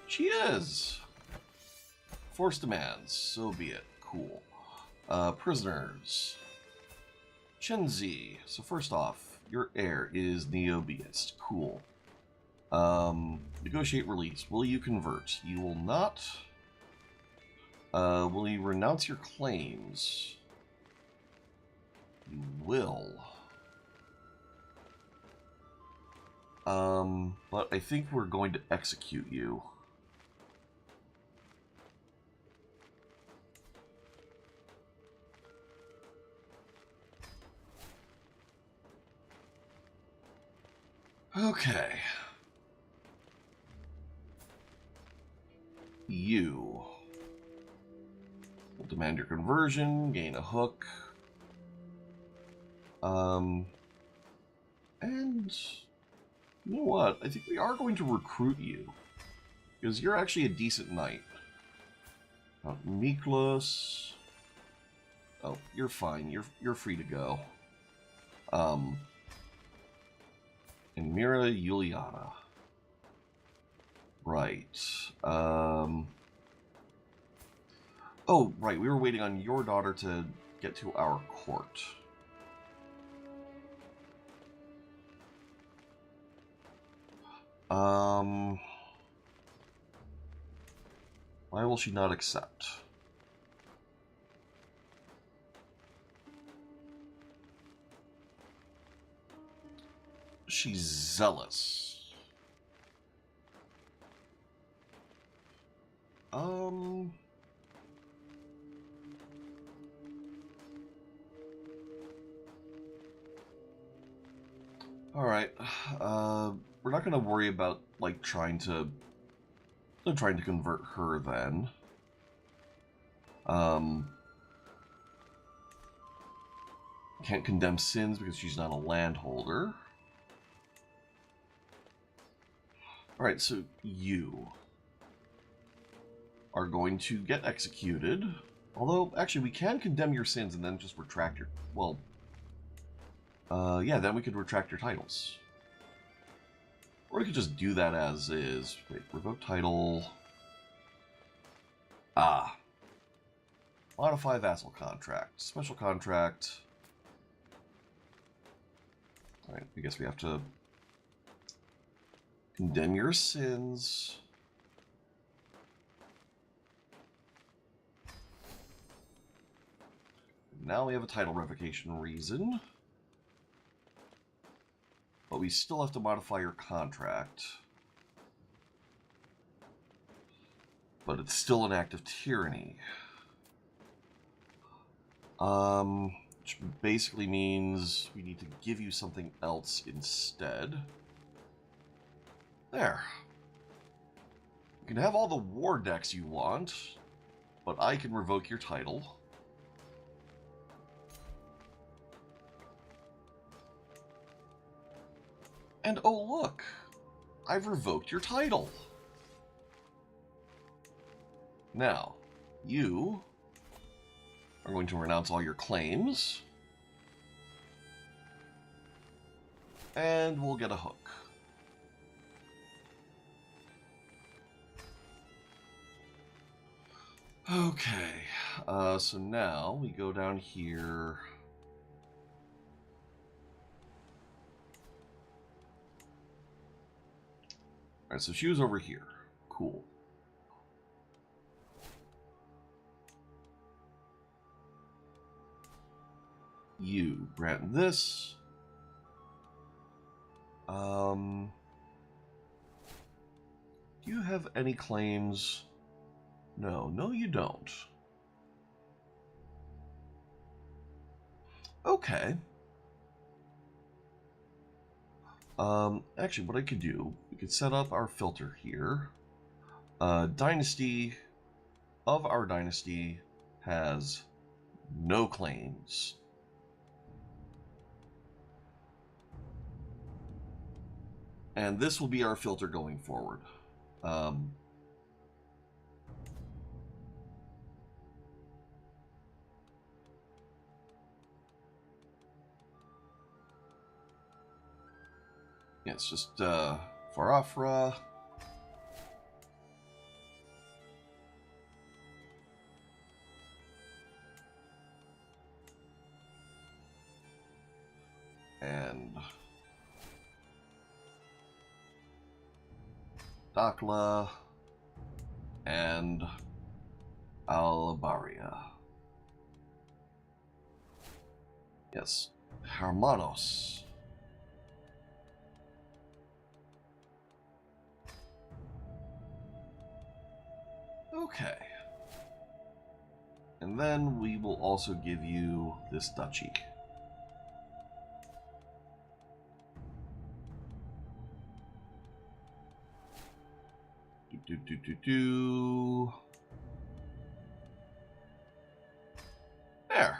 She is! Force demands, so be it. Cool. Prisoners. Chenzi. So first off, your heir is Neobiist. Cool. Negotiate release. Will you convert? You will not. Will you renounce your claims? You will. But I think we're going to execute you. Okay. You will demand your conversion, gain a hook. And you know what? I think we are going to recruit you. Because you're actually a decent knight. Miklos. Oh, you're fine. You're free to go. And Mira Juliana. Right. Oh, right. We were waiting on your daughter to get to our court. Why will she not accept? She's zealous. Alright. We're not gonna worry about, like, trying to convert her then. Can't condemn sins because she's not a landholder. Alright, so you are going to get executed. Although, actually, we can condemn your sins and then just retract your... Well, yeah, then we could retract your titles. Or we could just do that as is. Wait, revoke title. Ah. Modify vassal contract. Special contract. Alright, I guess we have to condemn your sins. Now we have a title revocation reason. But we still have to modify your contract. But it's still an act of tyranny. Which basically means we need to give you something else instead. There. You can have all the war decks you want, but I can revoke your title. And oh look, I've revoked your title. Now, you are going to renounce all your claims, and we'll get a hook. Okay, so now we go down here. Alright, so she was over here. Cool. You grant this. Do you have any claims? No, you don't. Okay. Actually, what I could do, we could set up our filter here. Dynasty of our dynasty has no claims. And this will be our filter going forward. Yeah, it's just Farafra. And Dakla and Albaria. Yes, Hermanos. Okay. And then we will also give you this duchy. There.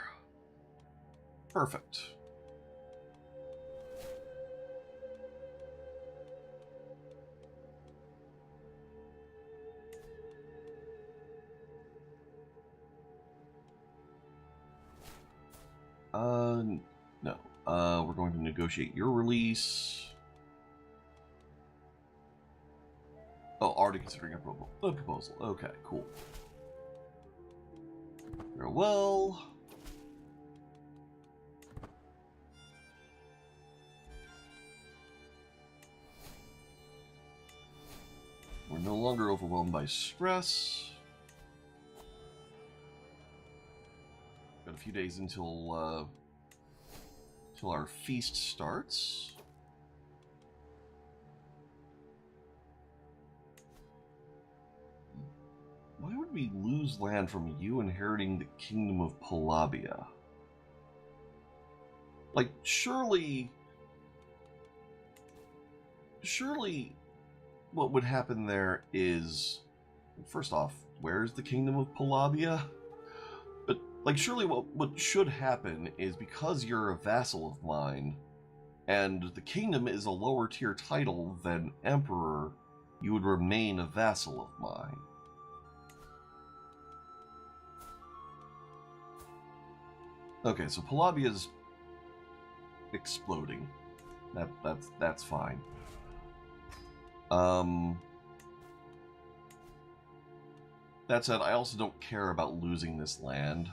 Perfect. No. We're going to negotiate your release. Oh, already considering a proposal. Okay, cool. Very well. We're no longer overwhelmed by stress. Got a few days until our feast starts. Why would we lose land from you inheriting the kingdom of Palabia? Like, surely what would happen there is, first off, where's the kingdom of Palabia? But, like, surely what should happen is, because you're a vassal of mine, and the kingdom is a lower tier title than emperor, you would remain a vassal of mine. Okay, so Palabia's exploding. That's fine. That said, I also don't care about losing this land.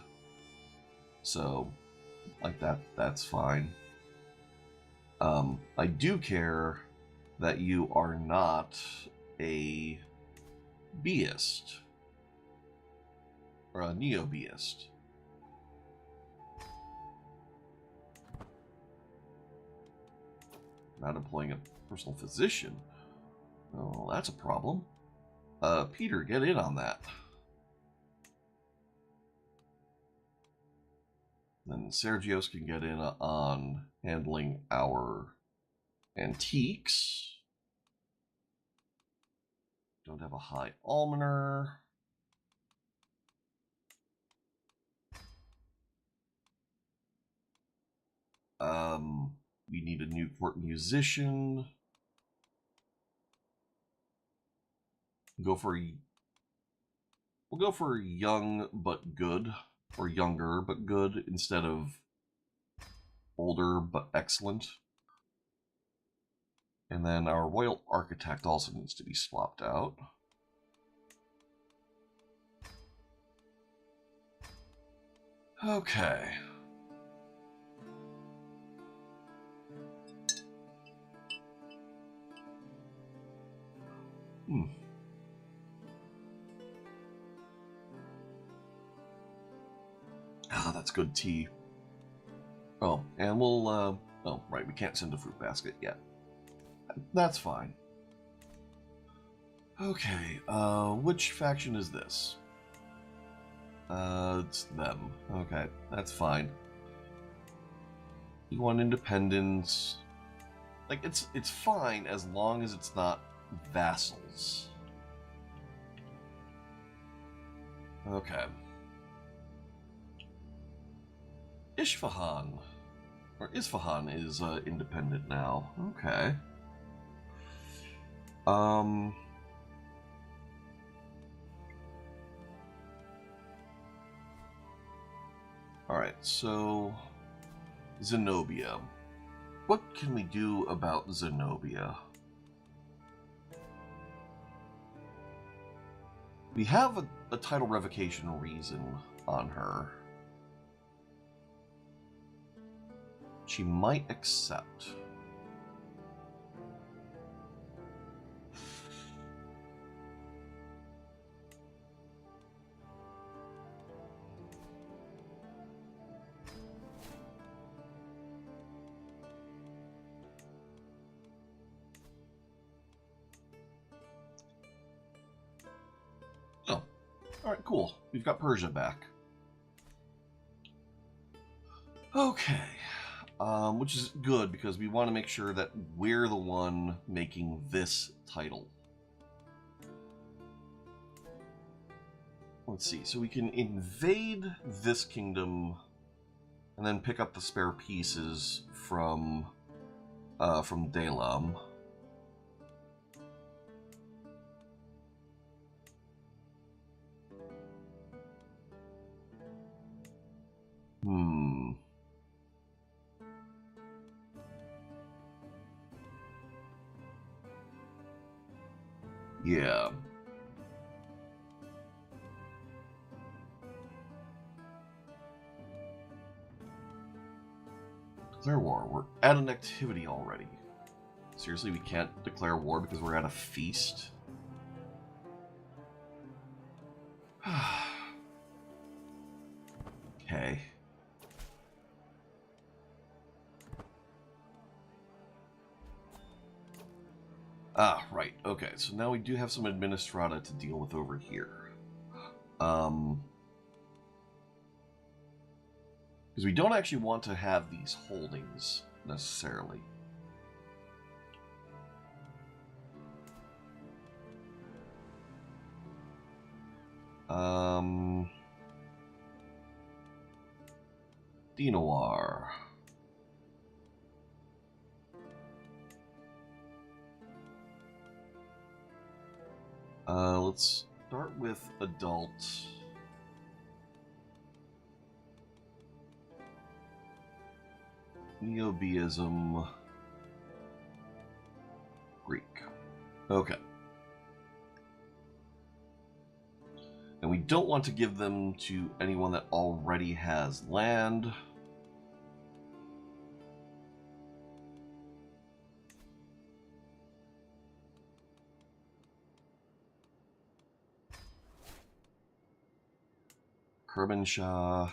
So, like, that's fine. I do care that you are not a beist. Or a neo-beist. Not employing a personal physician. Oh, that's a problem. Peter, get in on that. Then Sergios can get in on handling our antiques. Don't have a high almoner. We need a new court musician. We'll go for young but good, or younger but good, instead of older but excellent. And then our royal architect also needs to be swapped out. Okay. Hmm. Ah, that's good tea. Oh, and we'll, oh, right, we can't send a fruit basket yet. That's fine. Okay, which faction is this? It's them. Okay, that's fine. You want independence. Like, it's fine as long as it's not vassals. Okay. Isfahan. Or Isfahan is independent now. Okay. Alright, so Zenobia. What can we do about Zenobia? We have a title revocation reason on her. She might accept. Oh, alright, cool. We've got Persia back. Okay. Which is good because we want to make sure that we're the one making this title. Let's see, so we can invade this kingdom and then pick up the spare pieces from Dalam. Yeah. Declare war. We're at an activity already. Seriously, we can't declare war because we're at a feast? Okay. Ah, right. Okay, so now we do have some administrata to deal with over here. Because we don't actually want to have these holdings, necessarily. Dinoir. Let's start with adult. Neobiism. Greek. Okay. And we don't want to give them to anyone that already has land. Kermanshah.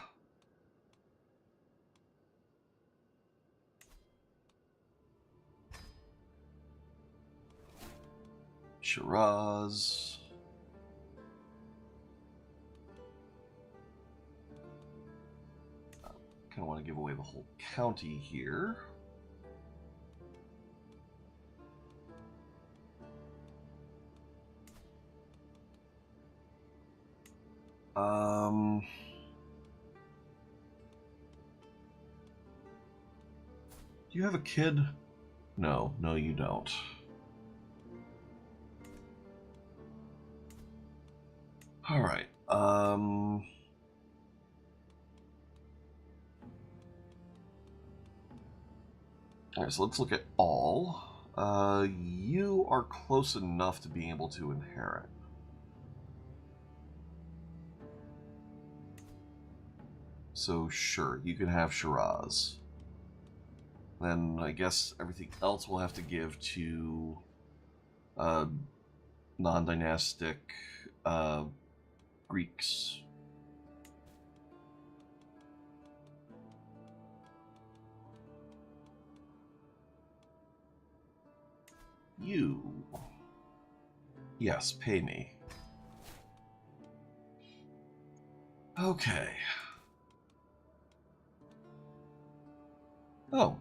Shiraz. Kind of want to give away the whole county here. Do you have a kid? No, you don't. All right. All right, so let's look at all. You are close enough to being able to inherit. So sure, you can have Shiraz. Then I guess everything else we'll have to give to non-dynastic Greeks. You. Yes, pay me. Okay. Oh.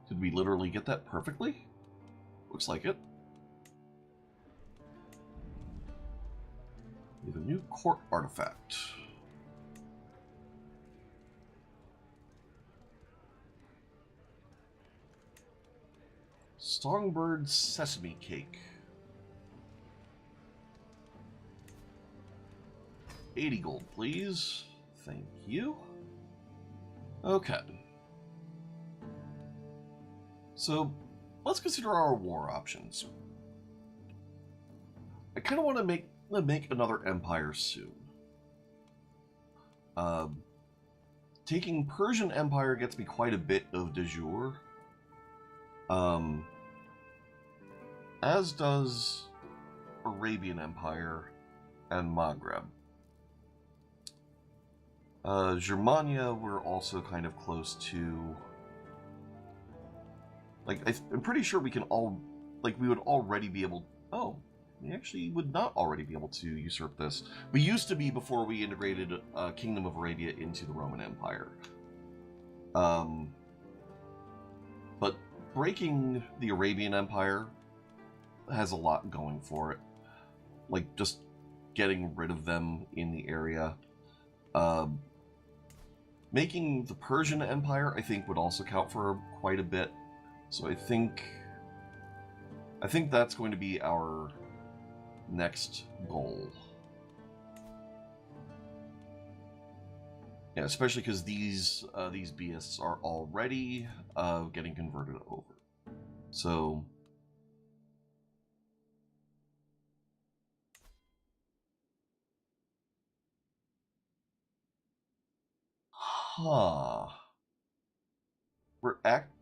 Did we literally get that perfectly? Looks like it. We have a new court artifact. Songbird sesame cake. 80 gold, please. Thank you. Okay. So, let's consider our war options. I kind of want to make another empire soon. Taking Persian Empire gets me quite a bit of de jure. As does Arabian Empire and Maghreb. Germania, we're also kind of close to. Like, I'm pretty sure we can all. Like, we would already be able. Oh, we actually would not already be able to usurp this. We used to be before we integrated Kingdom of Arabia into the Roman Empire. But breaking the Arabian Empire has a lot going for it. Like, just getting rid of them in the area. Making the Persian Empire, I think, would also count for quite a bit. So I think that's going to be our next goal. Yeah, especially because these beists are already getting converted over. So. Huh.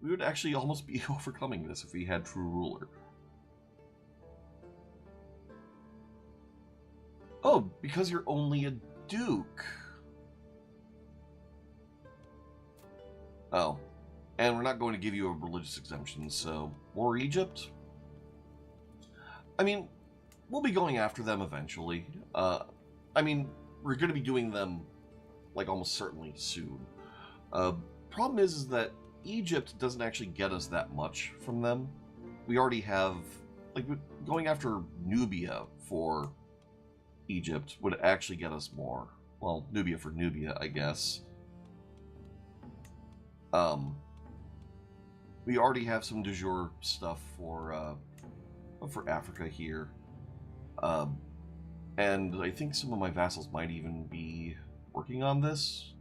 We would actually almost be overcoming this if we had True Ruler. Oh, because you're only a duke. Oh. And we're not going to give you a religious exemption, so... War Egypt? I mean, we'll be going after them eventually. I mean, we're going to be doing them, like, almost certainly soon. Problem is that Egypt doesn't actually get us that much from them. We already have... Like, going after Nubia for Egypt would actually get us more. Well, Nubia for Nubia, I guess. We already have some de jure stuff for Africa here. And I think some of my vassals might even be working on this.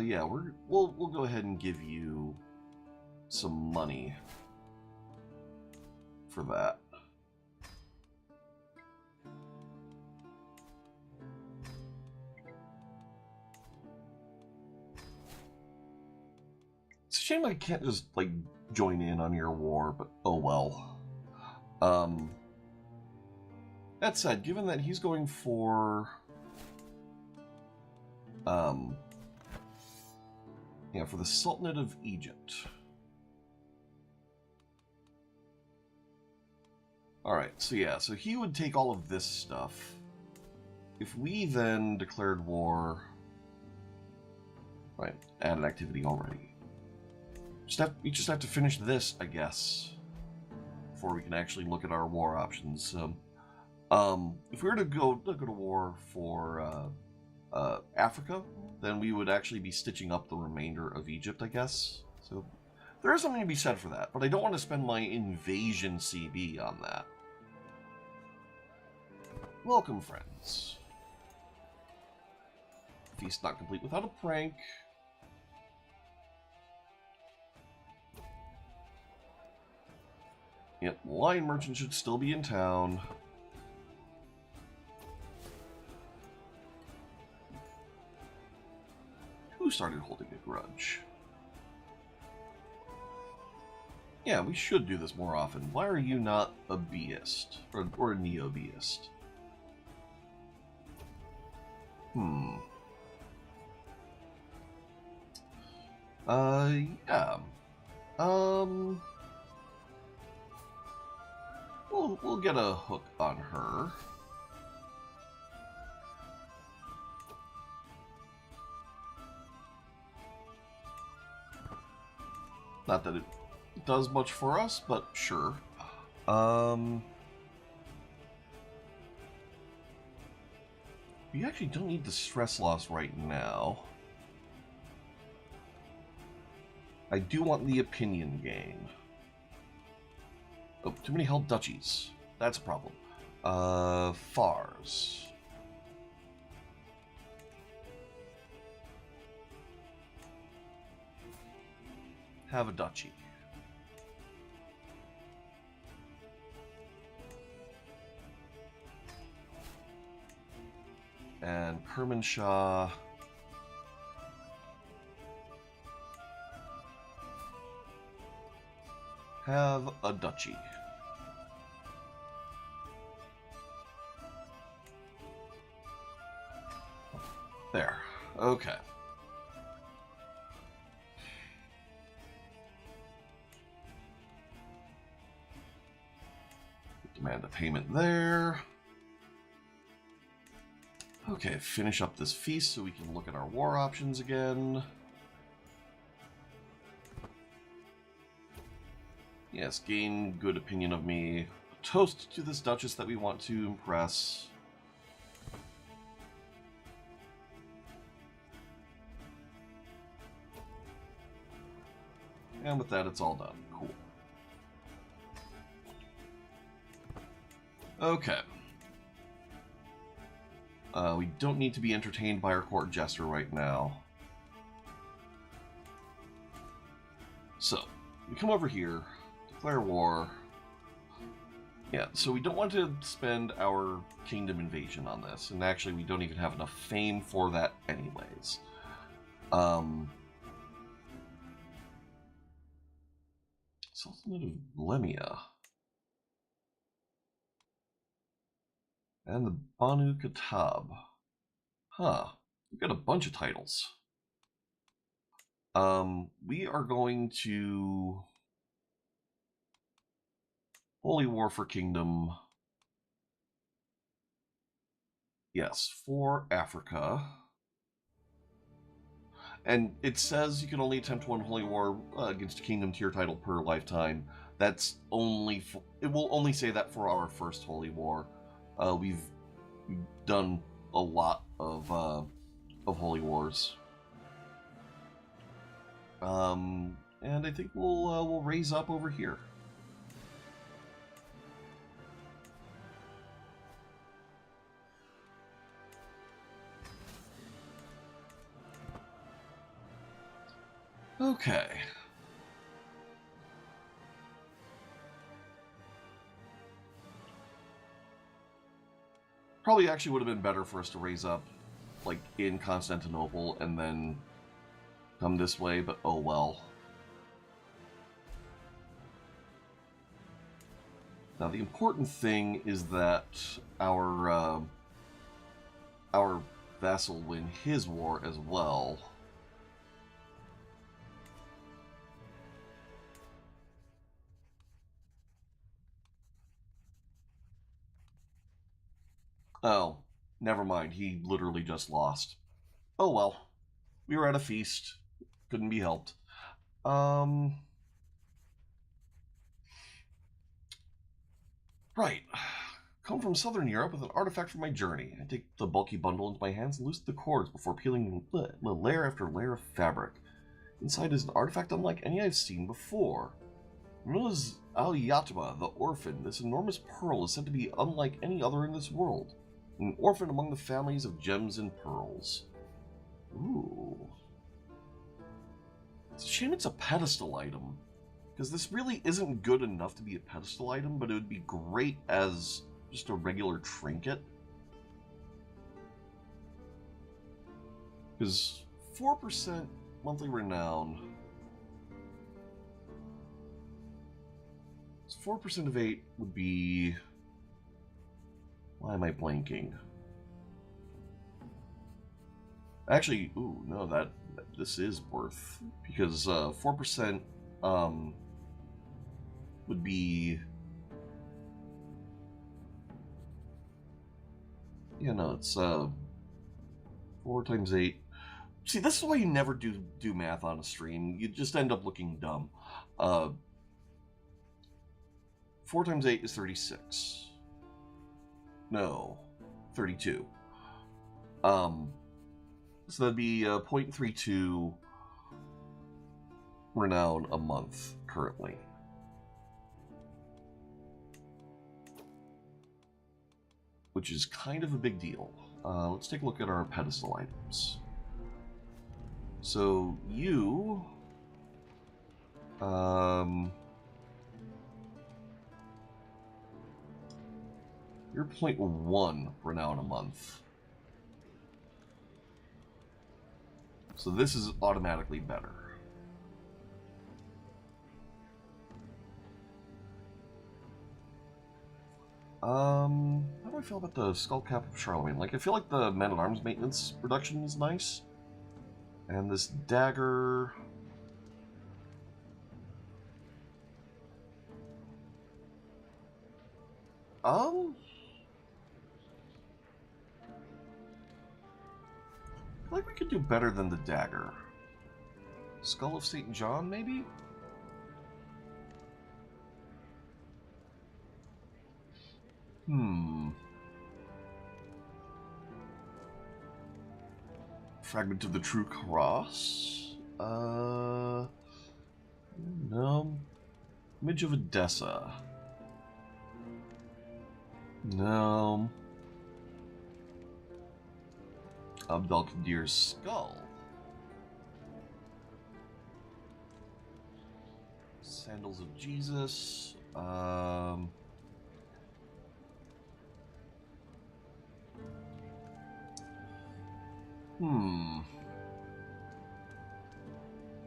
Yeah, we'll go ahead and give you some money for that. It's a shame I can't just, like, join in on your war, but oh well. That said, given that he's going for... yeah, for the Sultanate of Egypt. Alright, so yeah, so he would take all of this stuff. If we then declared war... Right, added activity already. We just have to finish this, I guess, before we can actually look at our war options. If we were to go to war for Africa, then we would actually be stitching up the remainder of Egypt, I guess. So there is something to be said for that, but I don't want to spend my invasion CB on that. Welcome, friends. Feast not complete without a prank. Yep, Lion Merchant should still be in town. Who started holding a grudge? Yeah, we should do this more often. Why are you not a beist? Or a neo-beist? Yeah. We'll get a hook on her. Not that it does much for us, but sure. We actually don't need the stress loss right now. I do want the opinion gain. Oh, too many held duchies. That's a problem. Fars. Have a duchy. And Kermanshaw. Have a duchy. There. Okay. Demand a payment there. Okay, finish up this feast so we can look at our war options again. Yes, gain good opinion of me. A toast to this Duchess that we want to impress. And with that, it's all done. Cool. Okay. We don't need to be entertained by our court jester right now. So, we come over here, declare war. Yeah, so we don't want to spend our kingdom invasion on this, and actually we don't even have enough fame for that anyways. Sultanate of Lemia. And the Banu Kitab. Huh. We've got a bunch of titles. We are going to Holy War for Kingdom. Yes, for Africa. And it says you can only attempt one Holy War against a kingdom tier title per lifetime. That's only it will only say that for our first Holy War. We've done a lot of Holy Wars. And I think we'll raise up over here. Okay. Probably actually would have been better for us to raise up, like, in Constantinople and then come this way, but oh well. Now, the important thing is that our vassal win his war as well. Oh, never mind. He literally just lost. Oh well. We were at a feast. Couldn't be helped. Right. Come from southern Europe with an artifact for my journey. I take the bulky bundle into my hands and loosen the cords before peeling layer after layer of fabric. Inside is an artifact unlike any I've seen before. Known as Al Yatma, the orphan, this enormous pearl is said to be unlike any other in this world. An orphan among the families of gems and pearls. Ooh. It's a shame it's a pedestal item, Because this really isn't good enough to be a pedestal item, but it would be great as just a regular trinket. Because 4% monthly renown. 4% of 8 would be... Why am I blanking? Actually, ooh, no, this is worth, because 4% would be... Yeah, no, it's 4 times 8. See, this is why you never do math on a stream. You just end up looking dumb. 4 times 8 is 36. No, 32. So that'd be 0.32 renown a month currently. Which is kind of a big deal. Let's take a look at our pedestal items. So you... you're 0.1 renown a month. So this is automatically better. How do I feel about the skull cap of Charlemagne? Like, I feel like the man-at-arms maintenance reduction is nice. And this dagger... I feel like we could do better than the dagger. Skull of St. John, maybe? Fragment of the True Cross? No. Image of Edessa? No. Abdalkadir's skull? Sandals of Jesus?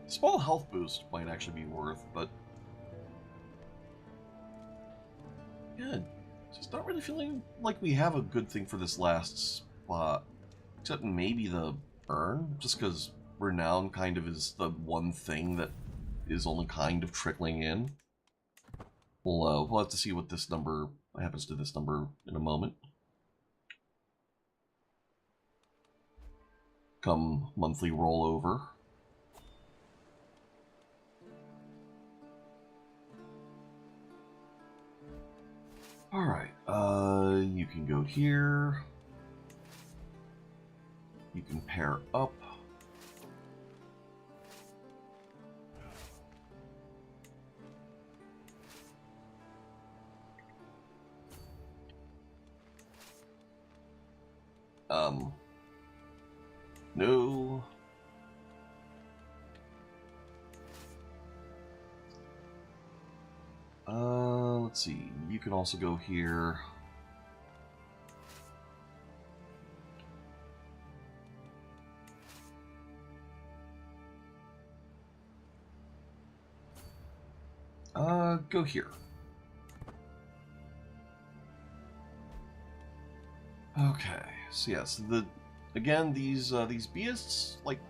Small health boost might actually be worth, but... yeah, just not really feeling like we have a good thing for this last spot. Except maybe the urn, just because renown kind of is the one thing that is only kind of trickling in. We'll have to see what this number happens to this number in a moment. Come monthly rollover. Alright, you can go here. You can pair up. No. Let's see. You can also go here. Go here. Okay. So yes, again these beasts, like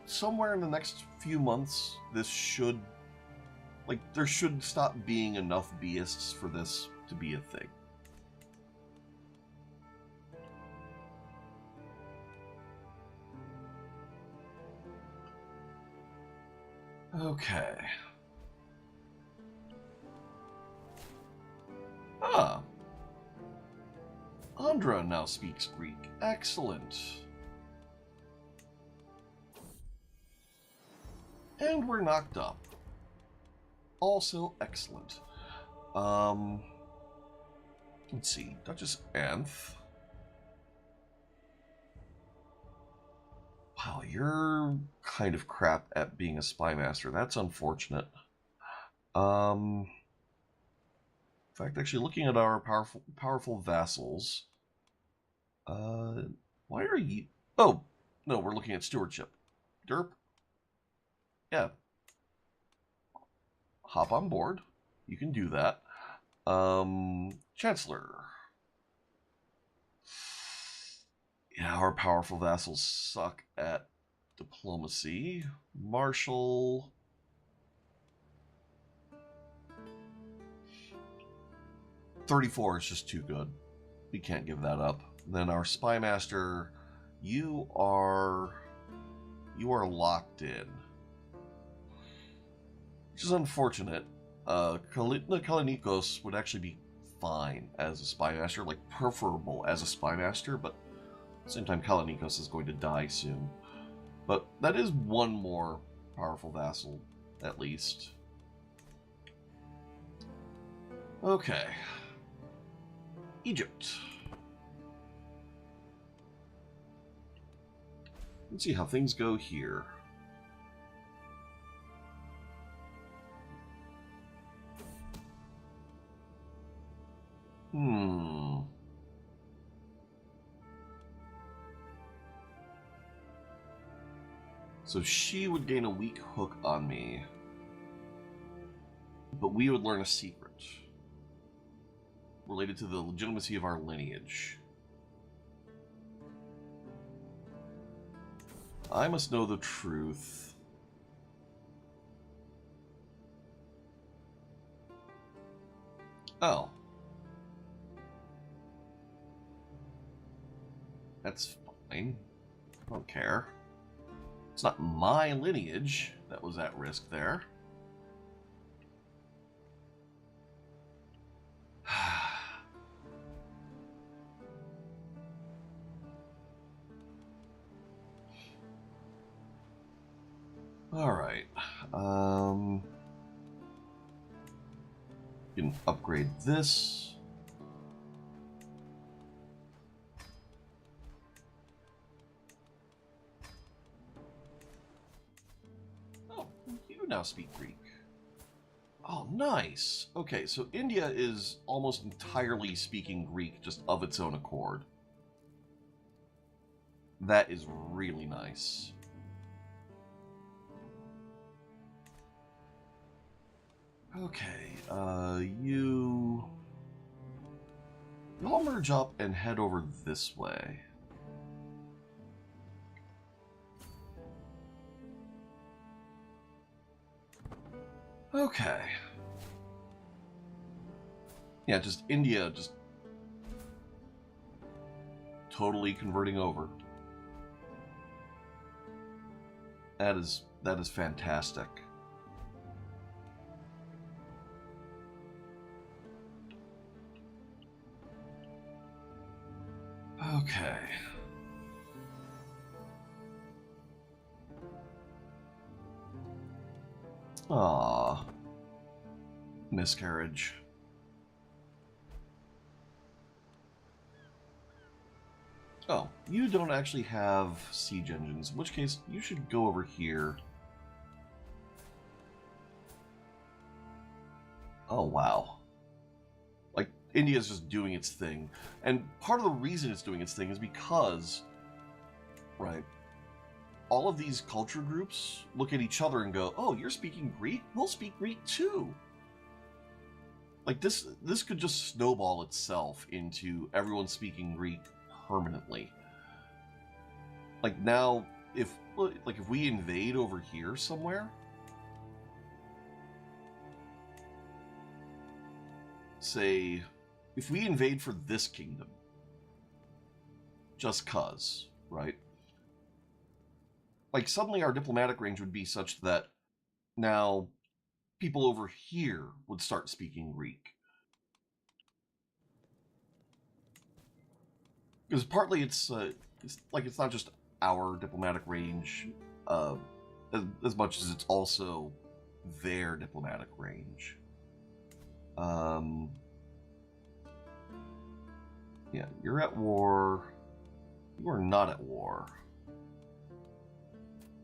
somewhere in the next few months, this should, like, there should stop being enough beasts for this to be a thing. Okay. Ah. Andra now speaks Greek. Excellent. And we're knocked up. Also excellent. Let's see. Duchess Anth. Wow, you're kind of crap at being a spy master. That's unfortunate. In fact, actually, looking at our powerful vassals, why are you? Oh, no, we're looking at stewardship. Derp. Yeah. Hop on board. You can do that. Chancellor. Yeah, our powerful vassals suck at diplomacy. Marshal. 34 is just too good. We can't give that up. Then our spy master, you are locked in, which is unfortunate. Kalinikos would actually be fine as a spy master, like preferable as a spy master, but at the same time, Kalinikos is going to die soon. But that is one more powerful vassal, at least. Okay. Egypt. Let's see how things go here. So she would gain a weak hook on me, but we would learn a secret related to the legitimacy of our lineage. I must know the truth. Oh. That's fine. I don't care. It's not my lineage that was at risk there. Alright. You can upgrade this. Oh, you now speak Greek. Oh, nice. Okay, so India is almost entirely speaking Greek just of its own accord. That is really nice. Okay, you all merge up and head over this way. Okay. Yeah, just India, just totally converting over. That is fantastic. Okay. Ah, miscarriage. Oh, you don't actually have siege engines, in which case you should go over here. Oh, wow. Like, India's just doing its thing. And part of the reason it's doing its thing is because, right, all of these culture groups look at each other and go, oh, you're speaking Greek? We'll speak Greek too. Like, this could just snowball itself into everyone speaking Greek permanently. Like, now, if we invade over here somewhere, say, if we invade for this kingdom, just cuz, right? Like, suddenly our diplomatic range would be such that now people over here would start speaking Greek. Because partly it's not just our diplomatic range as much as it's also their diplomatic range. Yeah, you're at war. You are not at war.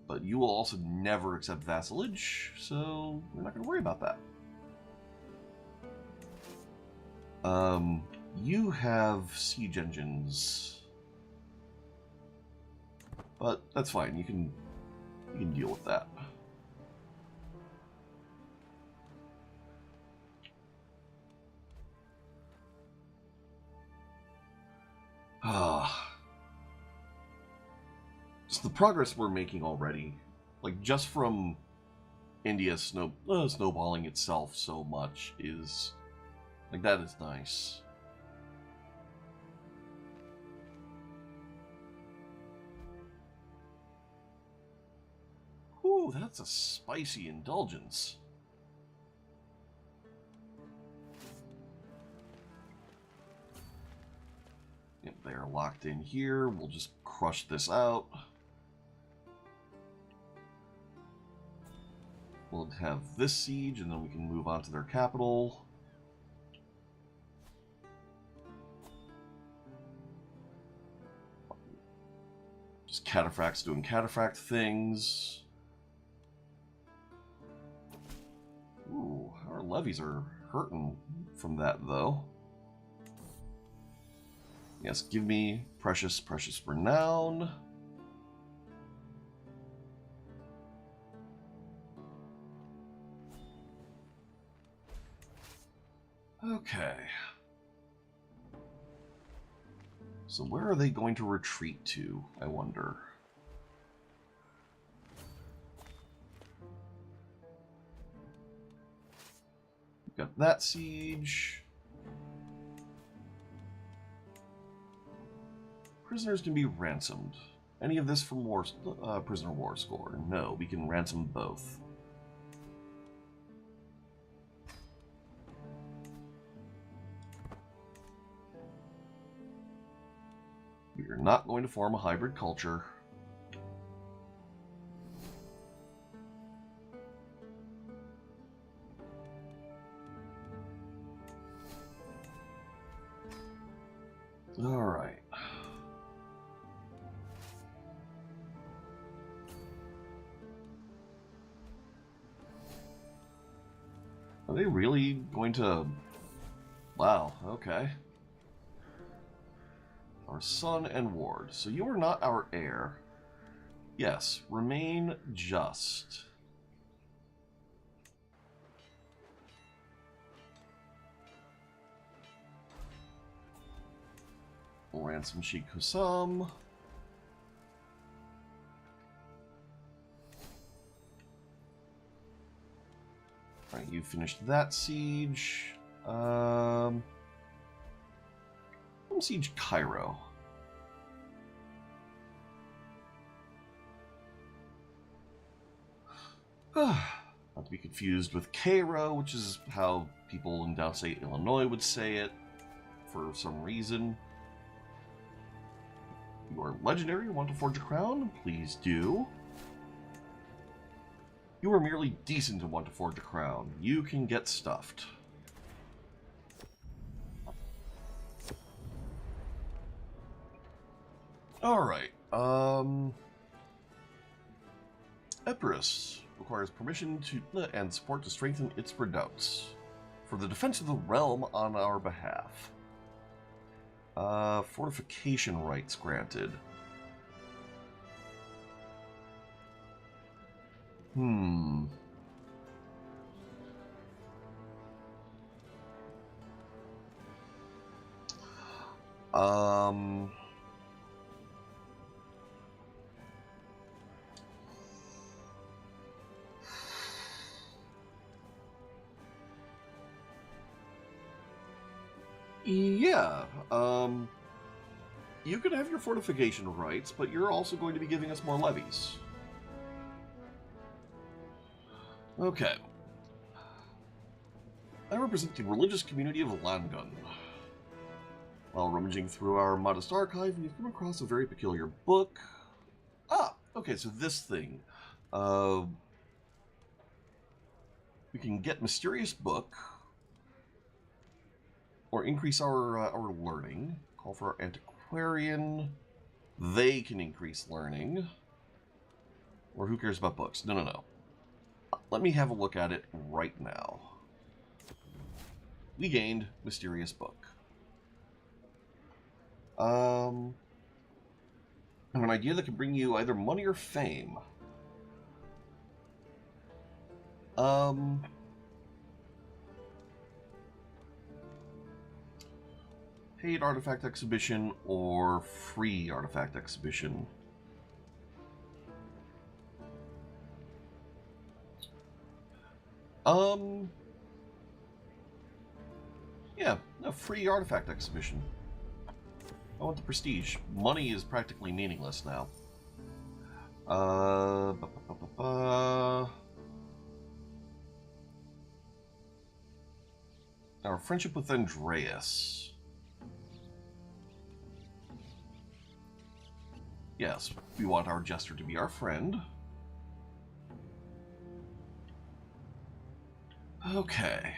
But you will also never accept vassalage, so we're not going to worry about that. You have siege engines, but that's fine. You can deal with that. Just the progress we're making already, like just from India snowballing itself so much is like that is nice. Ooh, that's a spicy indulgence. Yep, they're locked in here. We'll just crush this out. We'll have this siege, and then we can move on to their capital. Just cataphracts doing cataphract things. Ooh, our levies are hurting from that, though. Yes, give me precious renown. Okay. So where are they going to retreat to, I wonder? We've got that siege. Prisoners can be ransomed. Any of this from prisoner war score? No, we can ransom both. We are not going to form a hybrid culture. All right. Are they really going to... Wow, okay. Our son and ward. So you are not our heir. Yes, remain just. We'll ransom Sheikh Hussam. Alright, you finished that siege. Siege Cairo. Not to be confused with Cairo, which is how people in downstate Illinois would say it for some reason. You are legendary, want to forge a crown? Please do. You are merely decent and want to forge a crown. You can get stuffed. Alright, Epirus requires permission to and support to strengthen its redoubts for the defense of the realm on our behalf. Fortification rights granted. Yeah, you can have your fortification rights, but you're also going to be giving us more levies. Okay. I represent the religious community of Langun. While rummaging through our modest archive, you've come across a very peculiar book. Ah, okay, so this thing. We can get Mysterious Book, or increase our learning. Call for our Antiquarian. They can increase learning. Or who cares about books? No. Let me have a look at it right now. we gained Mysterious Book. I have an idea that can bring you either money or fame. Paid artifact exhibition or free artifact exhibition. Yeah, a free artifact exhibition. I want the prestige. Money is practically meaningless now. Our friendship with Andreas. Yes, we want our jester to be our friend. Okay.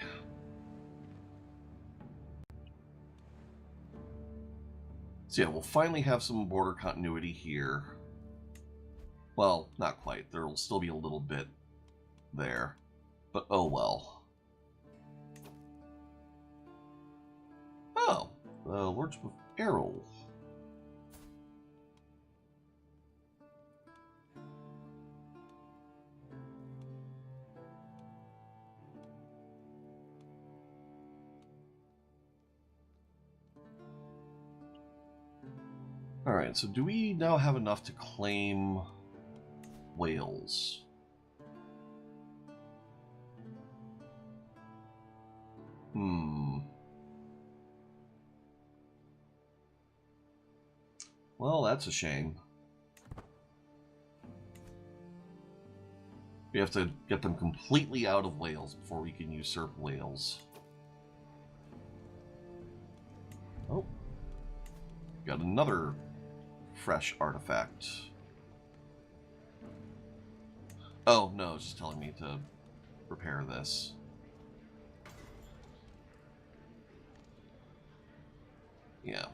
So yeah, we'll finally have some border continuity here. Well, not quite. There will still be a little bit there. But oh well. Oh, Lordship of Errol. Alright, so do we now have enough to claim Wales? Well, that's a shame. We have to get them completely out of Wales before we can usurp Wales. Oh. Got another fresh artifact. Oh, no, it's just telling me to repair this. Yeah.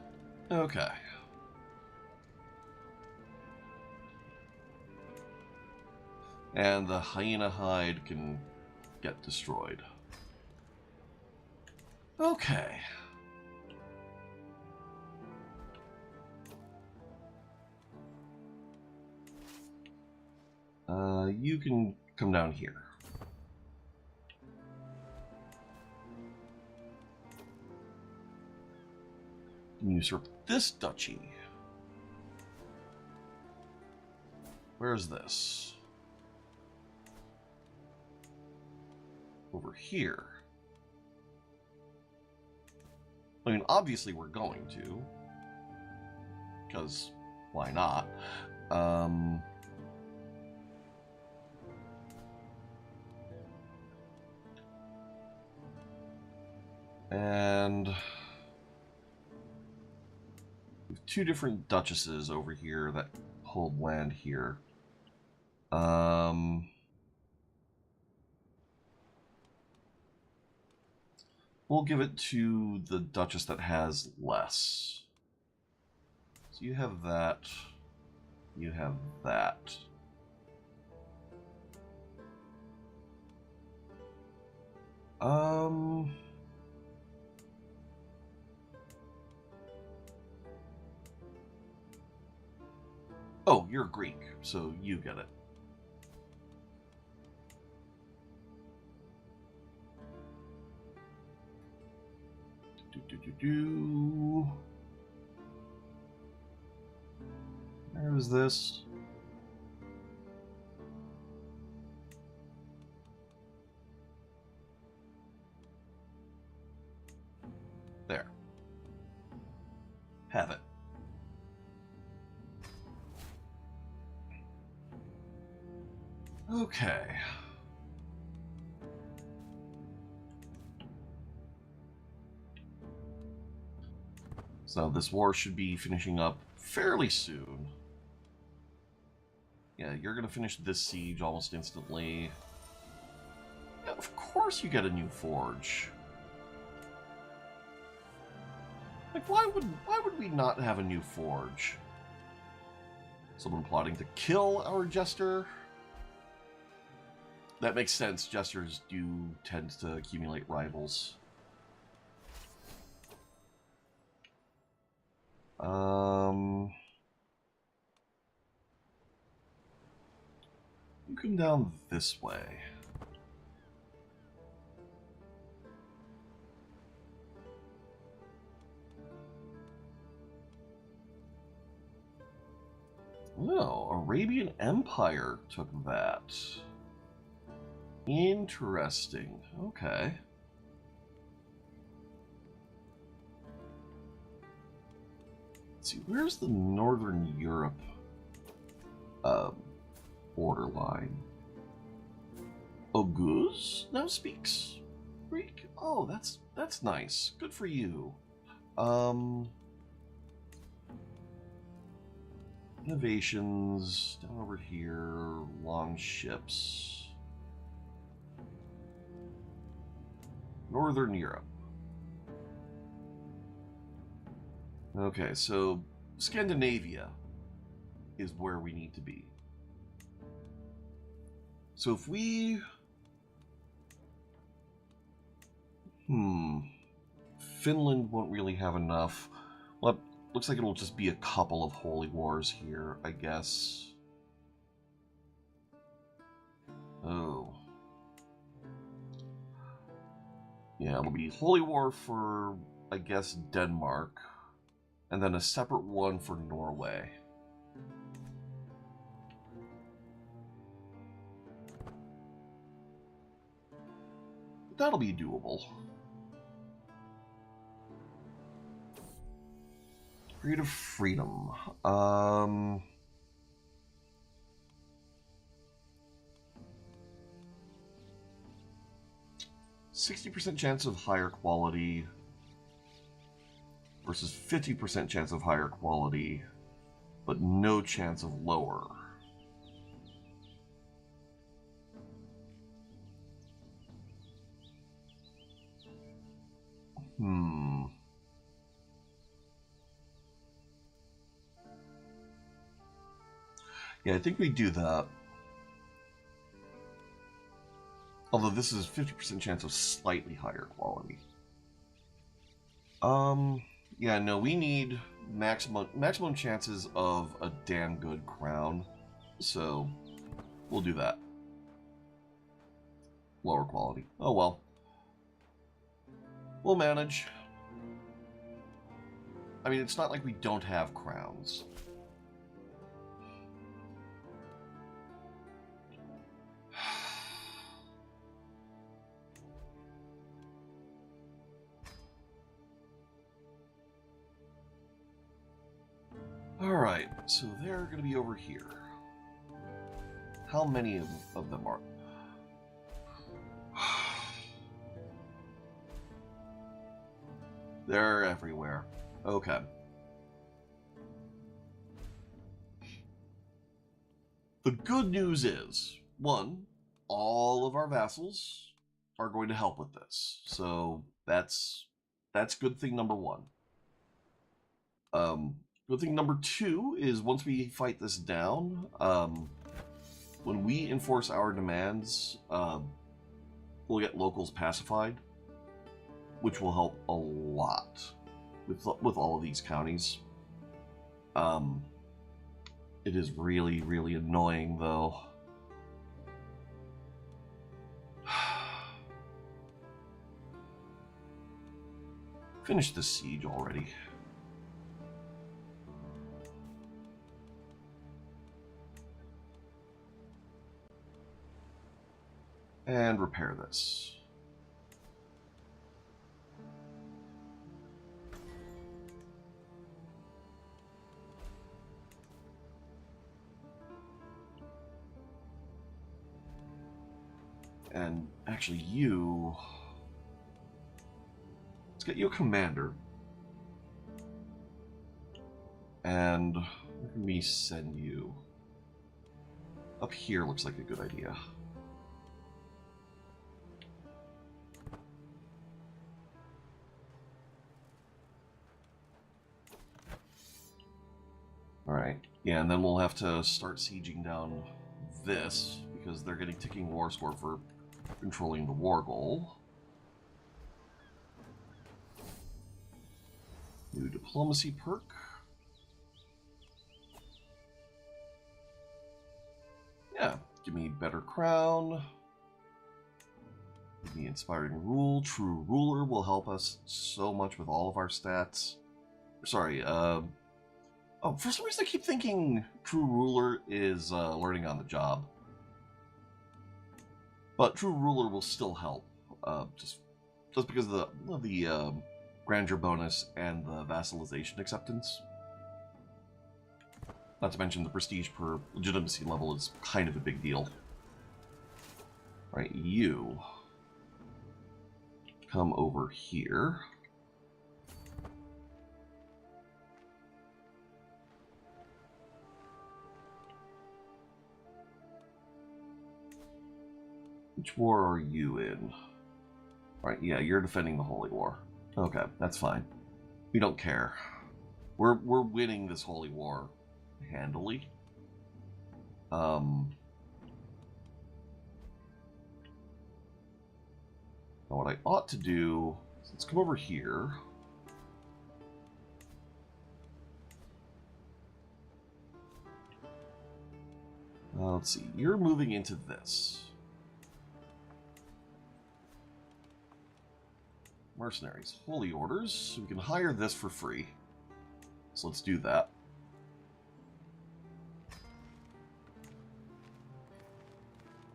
Okay. And the hyena hide can get destroyed. Okay. You can come down here. You usurp this duchy. Where's this? Over here. I mean, obviously we're going to. Because, why not? And we have two different duchesses over here that hold land here. We'll give it to the duchess that has less. So you have that. You have that. Oh, you're Greek, so you get it. Where is this? There. Have it. Okay. So this war should be finishing up fairly soon. Yeah, you're gonna finish this siege almost instantly. Yeah, of course you get a new forge. Like, why would we not have a new forge? Someone plotting to kill our jester? That makes sense. Jesters do tend to accumulate rivals. You come down this way. Oh, Arabian Empire took that. Interesting. Okay. Let's see, where's the Northern Europe borderline? Oguz now speaks Greek. Oh, that's nice. Good for you. Innovations down over here. Long ships. Northern Europe. Okay, so Scandinavia is where we need to be. So if we... Finland won't really have enough. Well, looks like it'll just be a couple of holy wars here, I guess. Oh. Yeah, it'll be holy war for, I guess, Denmark. And then a separate one for Norway. That'll be doable. Creative freedom. 60% chance of higher quality versus 50% chance of higher quality, but no chance of lower. Yeah, I think we do that. Although this is 50% chance of slightly higher quality. Yeah, no, we need maximum chances of a damn good crown. So, we'll do that. Lower quality. Oh well. We'll manage. I mean, it's not like we don't have crowns. Alright, so they're going to be over here. How many of them are... They're everywhere. Okay. The good news is, one, all of our vassals are going to help with this. So that's good thing number one. Good thing number two is once we fight this down, when we enforce our demands, we'll get locals pacified, which will help a lot with all of these counties. It is really, really annoying, though. Finish the siege already. And repair this. And actually let's get you a commander. And let me send you up here. Looks like a good idea. Alright, yeah, and then we'll have to start sieging down this, because they're getting ticking war score for controlling the war goal. New diplomacy perk. Yeah, give me better crown. Give me inspiring rule. True ruler will help us so much with all of our stats. Sorry, oh, for some reason I keep thinking true ruler is learning on the job. But true ruler will still help, just because of the grandeur bonus and the vassalization acceptance. Not to mention the prestige per legitimacy level is kind of a big deal. Right, you come over here. Which war are you in? Right, yeah, you're defending the Holy War. Okay, that's fine. We don't care. We're winning this Holy War handily. Now what I ought to do is let's come over here. Let's see, you're moving into this. Mercenaries, holy orders, so we can hire this for free. So let's do that.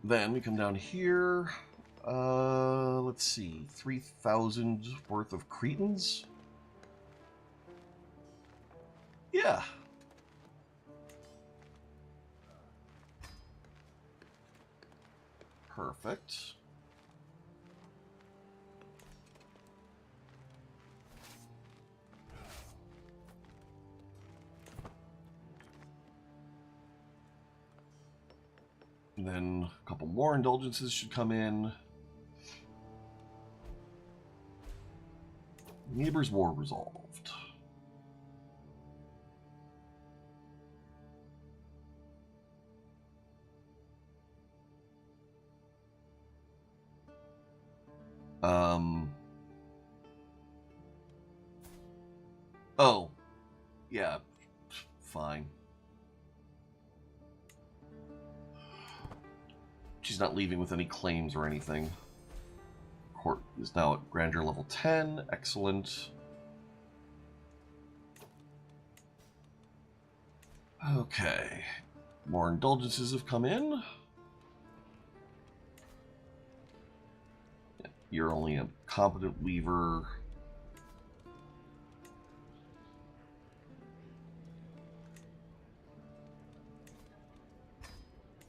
Then we come down here. Let's see, 3,000 worth of Cretans? Yeah. Perfect. And then a couple more indulgences should come in. Neighbors' war resolved. Oh. Yeah. Fine. She's not leaving with any claims or anything. Court is now at grandeur level 10. Excellent. Okay. More indulgences have come in. You're only a competent weaver.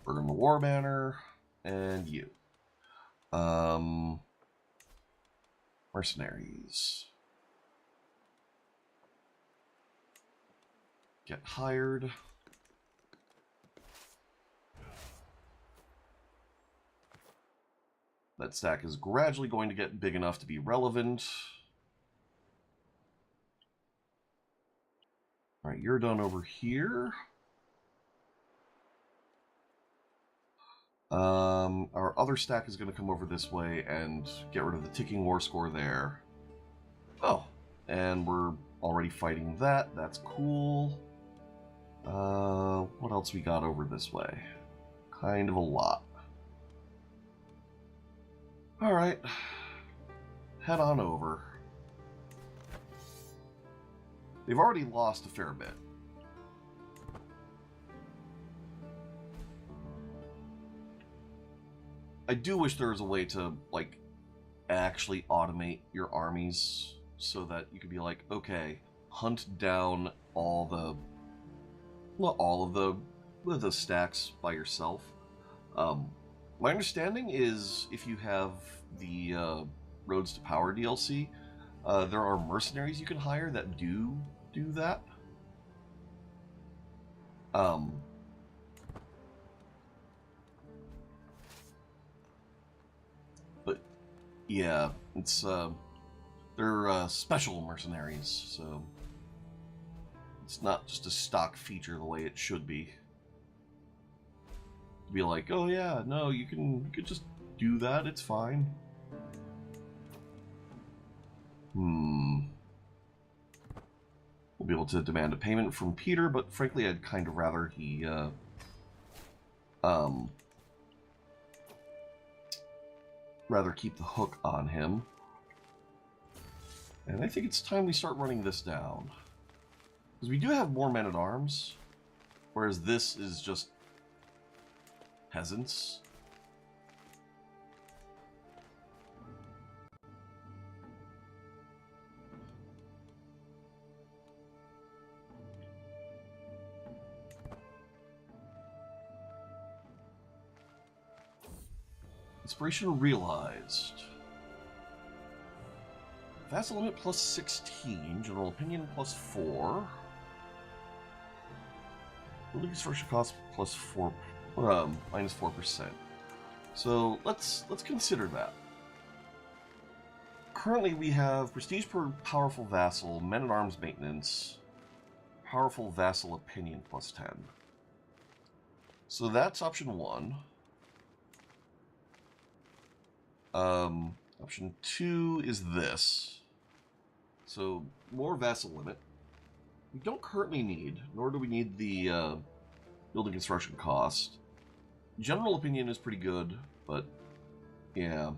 Burn the war banner. And you. Mercenaries. Get hired. That stack is gradually going to get big enough to be relevant. Alright, you're done over here. Our other stack is going to come over this way and get rid of the ticking war score there. Oh, and we're already fighting that. That's cool. What else we got over this way? Kind of a lot. Alright. Head on over. They've already lost a fair bit. I do wish there was a way to, like, actually automate your armies so that you could be like, okay, hunt down all the, well, all of the stacks by yourself. My understanding is if you have the Roads to Power DLC, there are mercenaries you can hire that do that. But yeah, it's they're special mercenaries, so it's not just a stock feature the way it should be. To be like, oh yeah, no, you could just do that, it's fine. We'll be able to demand a payment from Peter, but frankly, I'd kind of rather he rather keep the hook on him. And I think it's time we start running this down. Because we do have more men-at-arms, whereas this is just peasants. Inspiration realized. Vassal limit plus 16. General opinion plus 4. Building construction cost plus 4, minus 4%. So let's consider that. Currently, we have prestige per powerful vassal, men-at-arms maintenance, powerful vassal opinion plus 10. So that's option 1. Option 2 is this. So more vassal limit. We don't currently need, nor do we need the building construction cost. General opinion is pretty good, but yeah.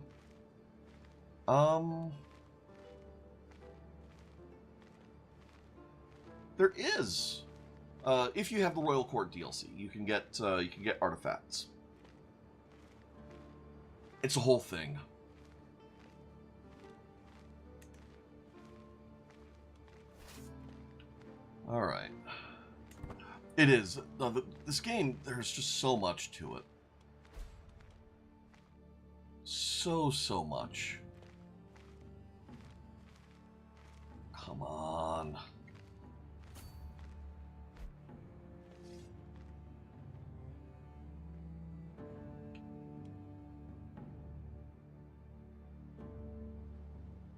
There is, if you have the Royal Court DLC, you can get artifacts. It's a whole thing. All right. It is. This game, there's just so much to it. So much. Come on.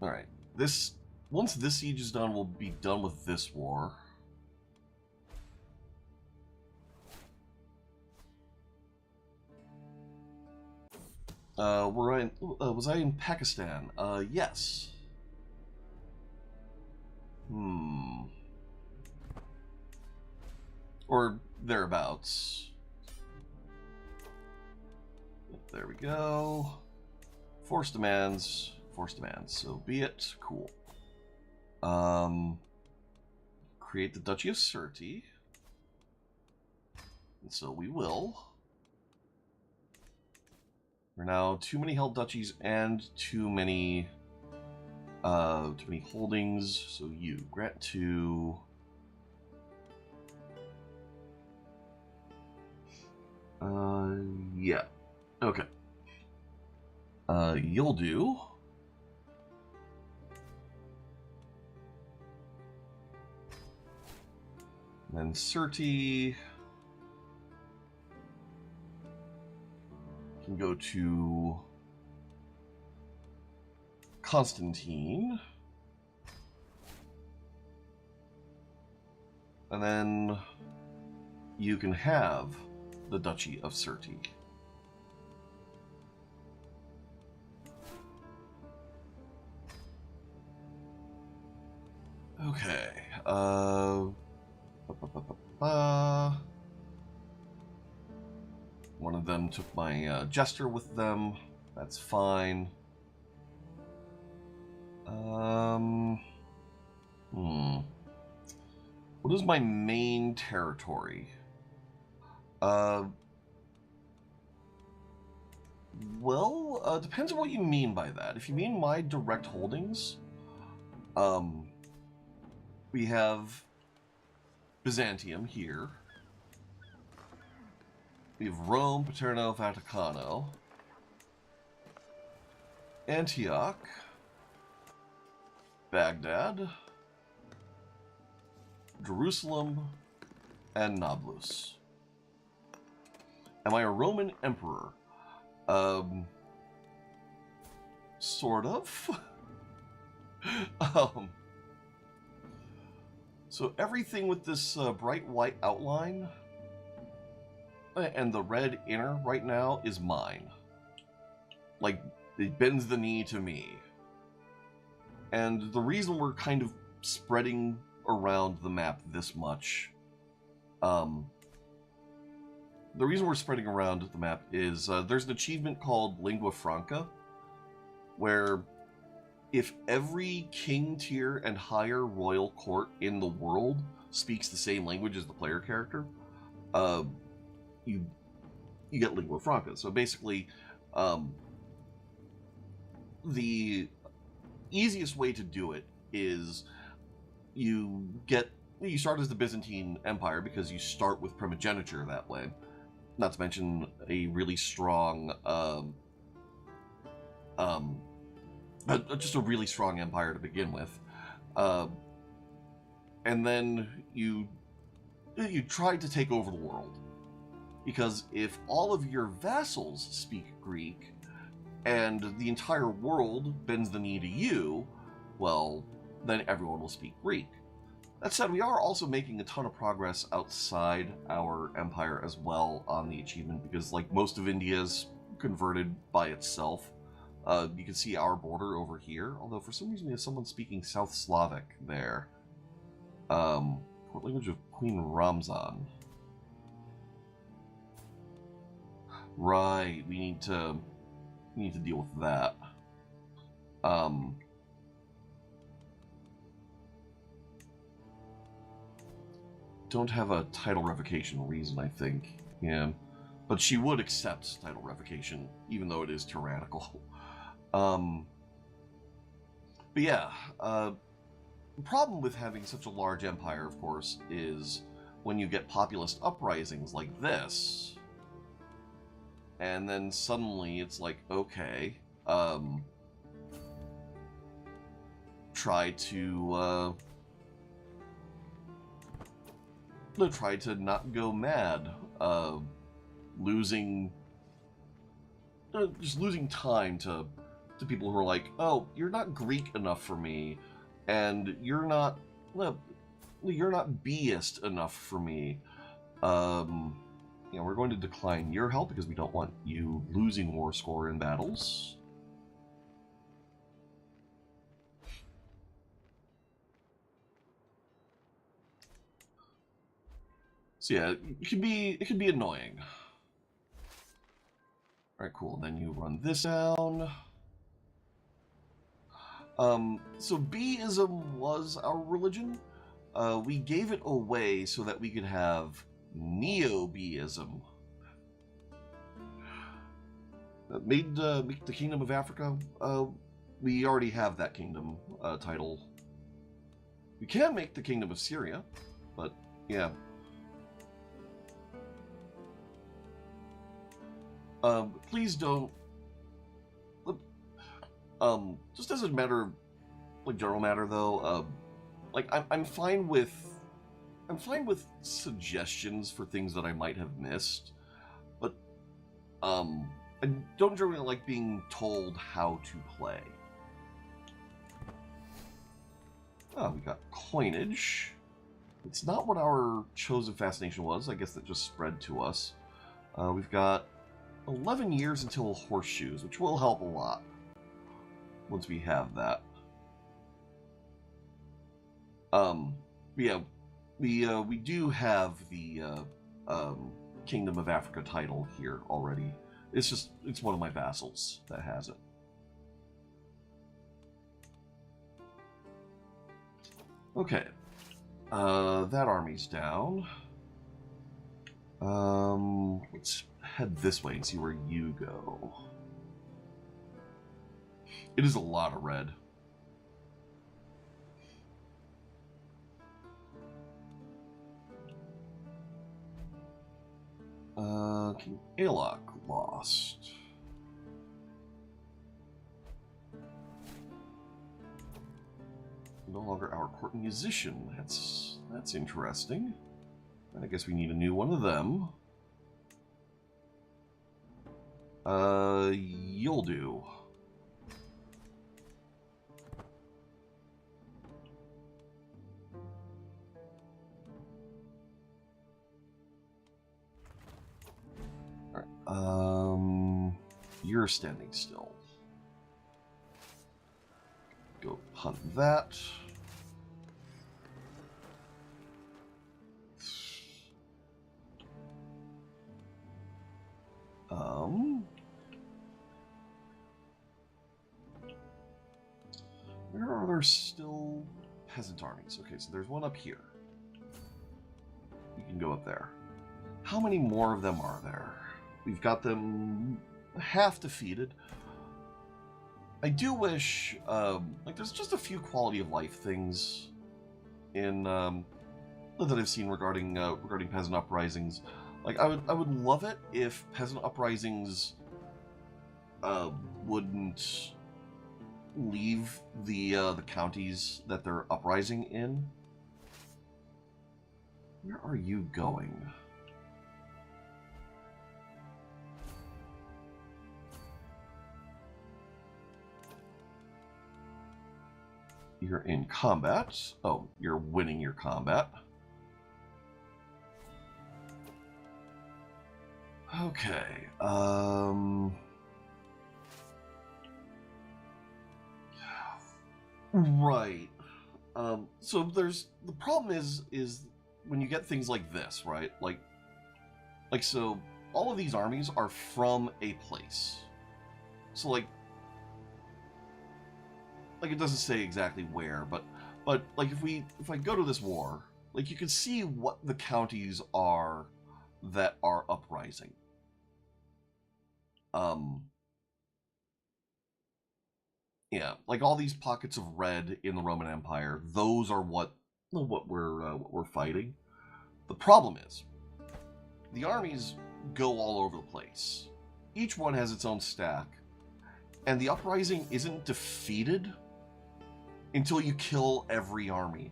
All right. Once this siege is done, we'll be done with this war. Was I in Pakistan? Yes. Or thereabouts. There we go. Force demands, so be it. Cool. Create the Duchy of Surti. And so we will. We're now too many held duchies and too many holdings. So you grant to yeah. Okay. You'll do. Then Surti can go to Constantine. And then you can have the Duchy of Surti. Okay. One of them took my jester with them. That's fine. What is my main territory? Well, depends on what you mean by that. If you mean my direct holdings, we have Byzantium here. We have Rome, Paterno, Vaticano, Antioch, Baghdad, Jerusalem, and Nablus. Am I a Roman emperor? Sort of. So everything with this bright white outline and the red inner right now is mine. Like, it bends the knee to me. And the reason we're kind of spreading around the map this much the reason we're spreading around the map is there's an achievement called Lingua Franca, where if every king tier and higher royal court in the world speaks the same language as the player character, you get Lingua Franca. So basically, the easiest way to do it is you start as the Byzantine Empire because you start with primogeniture that way. Not to mention a really strong, just a really strong empire to begin with, and then you try to take over the world. Because if all of your vassals speak Greek, and the entire world bends the knee to you, well, then everyone will speak Greek. That said, we are also making a ton of progress outside our empire as well on the achievement, because like most of India is converted by itself. You can see our border over here, although for some reason we have someone speaking South Slavic there. Court language of Queen Ramzan. Right, we need to deal with that. Don't have a title revocation reason, I think. Yeah, but she would accept title revocation, even though it is tyrannical. But yeah, the problem with having such a large empire, of course, is when you get populist uprisings like this, and then suddenly it's like, okay, try to not go mad, just losing time to people who are like, oh, you're not Greek enough for me, and you're not B'ist enough for me. We're going to decline your help because we don't want you losing war score in battles. So yeah, it can be annoying. All right, cool. Then you run this down. So B'ism was our religion. We gave it away so that we could have Neo-B'ism. Made the Kingdom of Africa. We already have that kingdom title. We can make the Kingdom of Syria, but yeah. Please don't. Just as a matter, like general matter though, like I'm fine with suggestions for things that I might have missed, but I don't generally like being told how to play. Oh, we got coinage. It's not what our chosen fascination was. I guess that just spread to us. We've got 11 years until horseshoes, which will help a lot once we have that. Yeah, we do have the Kingdom of Africa title here already. It's one of my vassals that has it. Okay, that army's down. Let's head this way and see where you go. It is a lot of red. King Alok lost. No longer our court musician. That's interesting. I guess we need a new one of them. You'll do. Alright, you're standing still. Go hunt that. Where are there still peasant armies? Okay, so there's one up here. You can go up there. How many more of them are there? We've got them half defeated. I do wish, like, there's just a few quality of life things in that I've seen regarding peasant uprisings. Like, I would love it if peasant uprisings wouldn't leave the counties that they're uprising in. Where are you going? You're in combat. Oh, you're winning your combat. Okay. Right. So there's the problem is when you get things like this, right? Like so all of these armies are from a place. So like it doesn't say exactly where, but like if I go to this war, like you can see what the counties are that are uprising. Yeah, like all these pockets of red in the Roman Empire, those are what we're fighting. The problem is, the armies go all over the place. Each one has its own stack, and the uprising isn't defeated until you kill every army.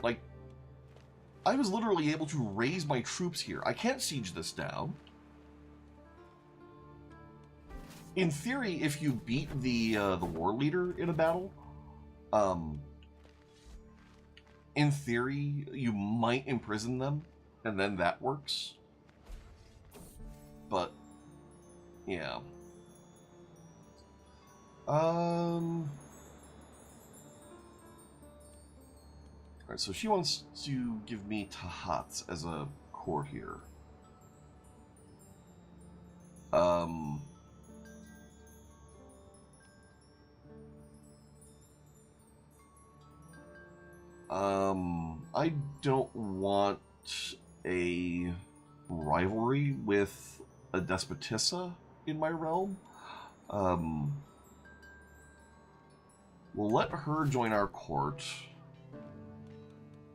Like, I was literally able to raise my troops here. I can't siege this down. In theory, if you beat the war leader in a battle, in theory, you might imprison them, and then that works. But, yeah. Alright, so she wants to give me Tahats as a core here. I don't want a rivalry with a despotissa in my realm. We'll let her join our court.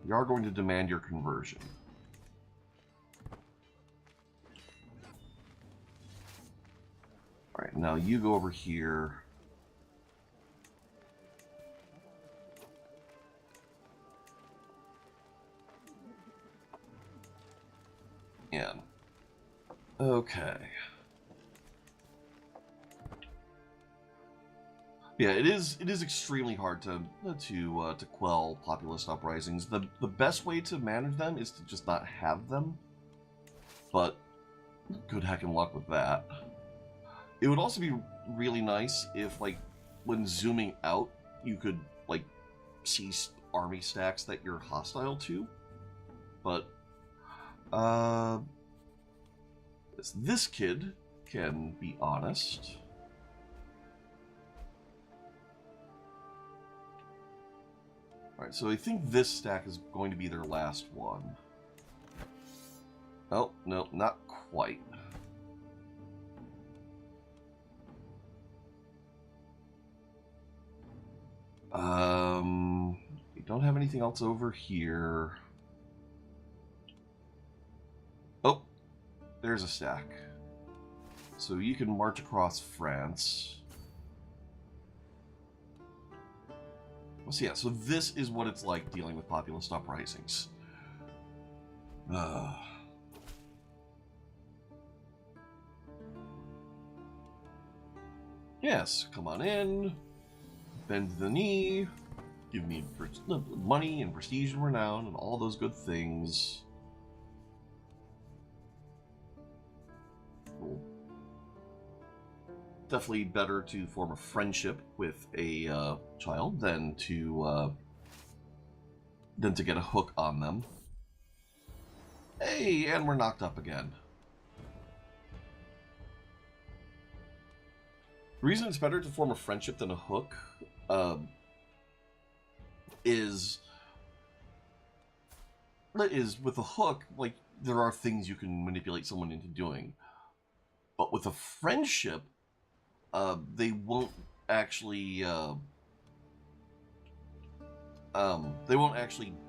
We are going to demand your conversion. Alright, now you go over here. In. Okay. Yeah, it is extremely hard to quell populist uprisings. The best way to manage them is to just not have them. But good heckin' luck with that. It would also be really nice if, like, when zooming out, you could, like, see army stacks that you're hostile to. But this kid can be honest. Alright, so I think this stack is going to be their last one. Oh, no, not quite. We don't have anything else over here. Oh, there's a stack. So you can march across France. So yeah, so this is what it's like dealing with populist uprisings. Yes, come on in. Bend the knee. Give me money and prestige and renown and all those good things. Cool. Definitely better to form a friendship with a child than to get a hook on them. Hey, and we're knocked up again. The reason it's better to form a friendship than a hook is with a hook, like, there are things you can manipulate someone into doing. But with a friendship, they won't actually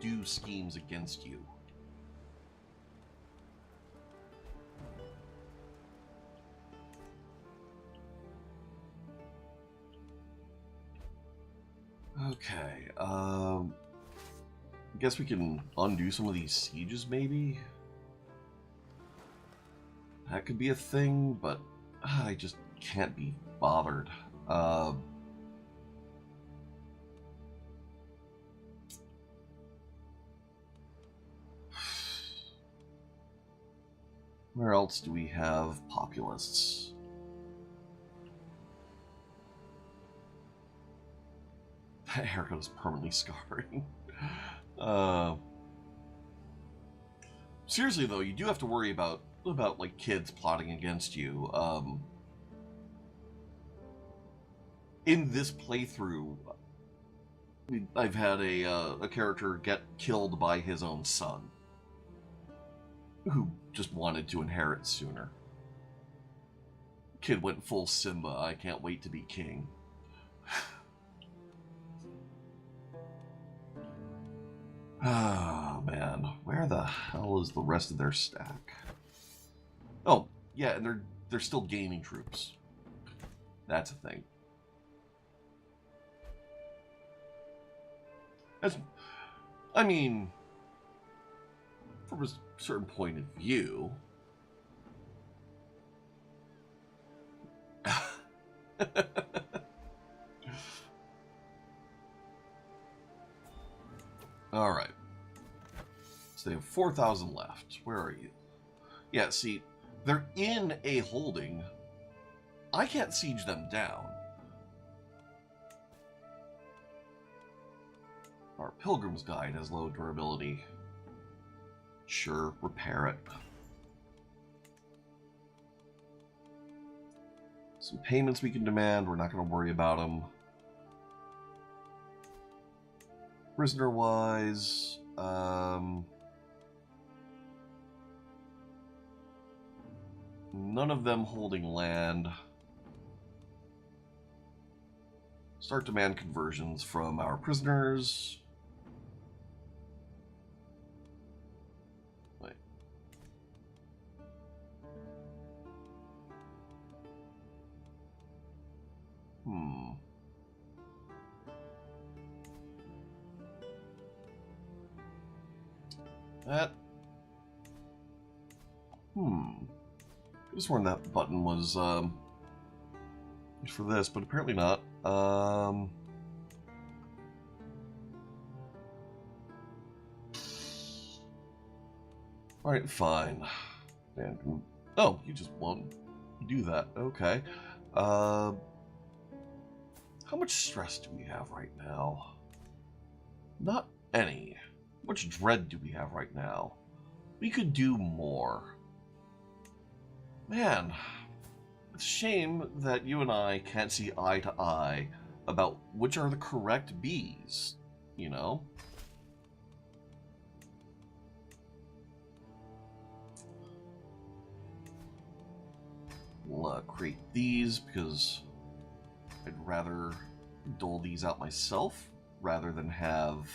do schemes against you. Okay, I guess we can undo some of these sieges, maybe? That could be a thing, but I just can't be bothered. Where else do we have populists? That haircut is permanently scarring. Seriously though, you do have to worry about like kids plotting against you. In this playthrough, I've had a character get killed by his own son, who just wanted to inherit sooner. Kid went full Simba. I can't wait to be king. Oh, man. Where the hell is the rest of their stack? Oh, yeah, and they're still gaining troops. That's a thing. I mean, from a certain point of view... Alright. So they have 4,000 left. Where are you? Yeah, see, they're in a holding. I can't siege them down. Our Pilgrim's Guide has low durability. Sure, repair it. Some payments we can demand. We're not going to worry about them. Prisoner-wise, none of them holding land. Start demand conversions from our prisoners. Wait. That... I just sworn that button was, for this, but apparently not. Alright, fine. And, oh, you just won't do that. Okay. How much stress do we have right now? Not any. How much dread do we have right now? We could do more. Man, it's a shame that you and I can't see eye to eye about which are the correct bees, you know? We'll create these because I'd rather dole these out myself rather than have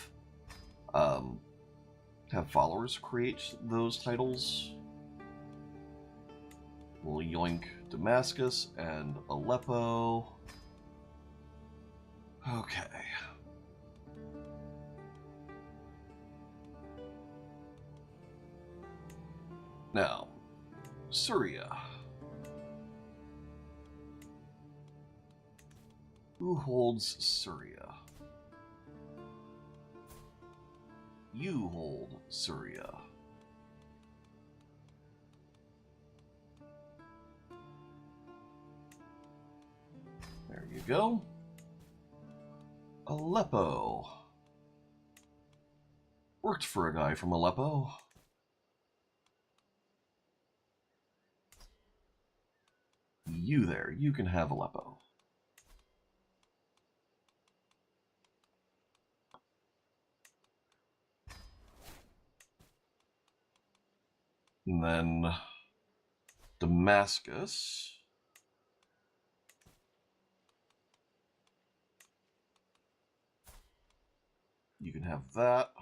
followers create those titles. We'll yoink Damascus and Aleppo. Okay. Now, Syria. Who holds Syria? You hold Syria. There you go. Aleppo. Worked for a guy from Aleppo. you there. You can have Aleppo. And then Damascus. You can have that.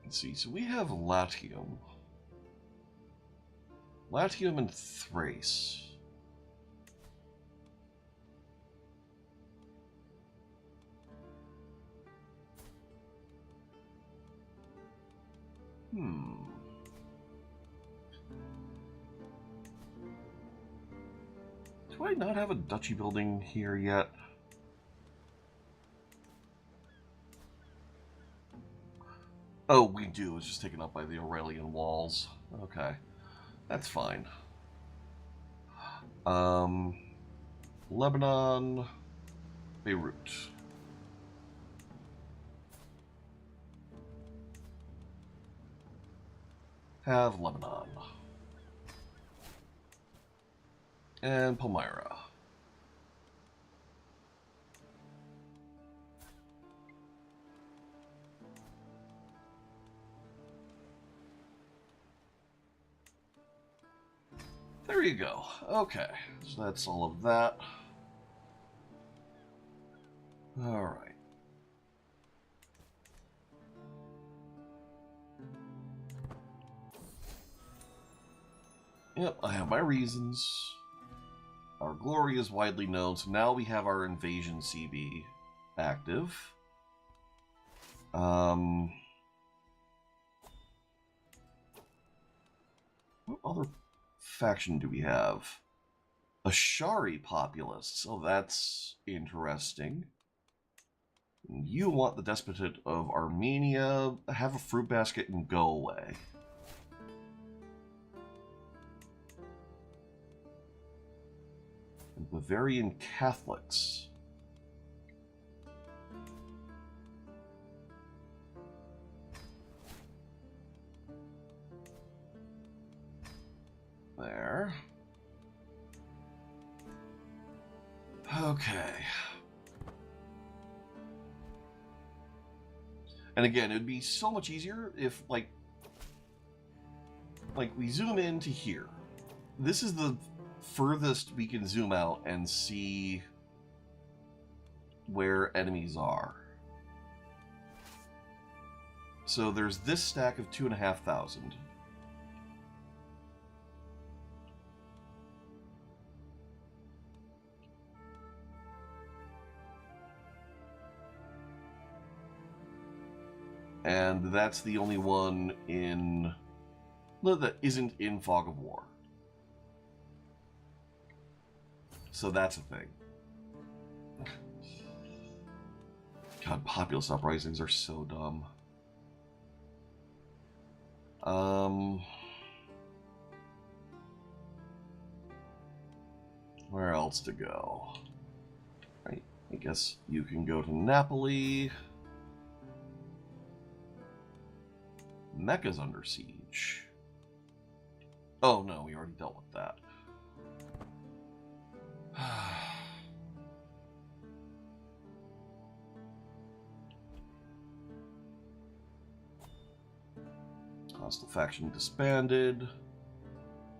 Let's see. So we have Latium. Latium and Thrace. Do I not have a duchy building here yet? Oh, we do. It's just taken up by the Aurelian walls. Okay. That's fine. Lebanon, Beirut. Have Lebanon. And Palmyra. There you go. Okay, so that's all of that. All right. Yep, I have my reasons. Our glory is widely known, so now we have our invasion CB active. What other faction do we have? Ashari populists. Oh, that's interesting. You want the Despotate of Armenia, have a fruit basket, and go away. And Bavarian Catholics. There. Okay. And again, it would be so much easier if, like we zoom into here. This is the furthest we can zoom out and see where enemies are. So there's this stack of 2,500. And that's the only one in that isn't in Fog of War. So that's a thing. God, populist uprisings are so dumb. Where else to go? Right, I guess you can go to Napoli. Mecca's under siege. Oh no, we already dealt with that. Hostile faction disbanded.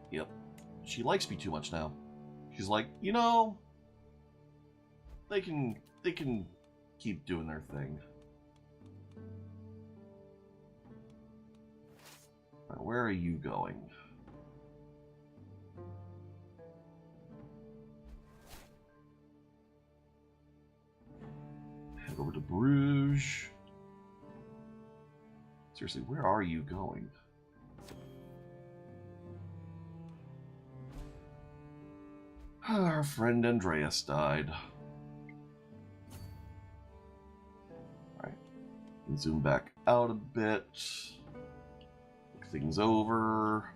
Yep. She likes me too much now. She's like, you know, they can keep doing their thing. Right, where are you going? Head over to Bruges. Seriously, where are you going? Our friend Andreas died. Alright. Zoom back out a bit. Look things over.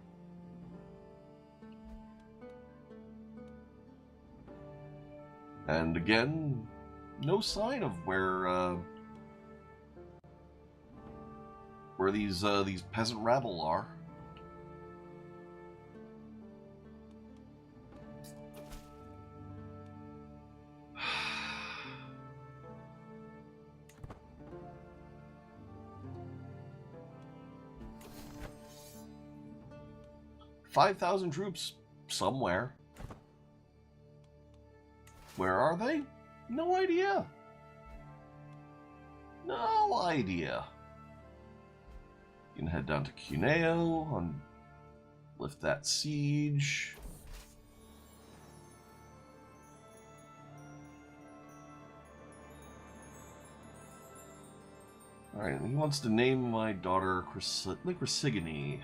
And again, no sign of where these peasant rabble are. $5,000 troops somewhere. Where are they? No idea. No idea. You can head down to Cuneo and lift that siege. Alright, he wants to name my daughter Chrysigone.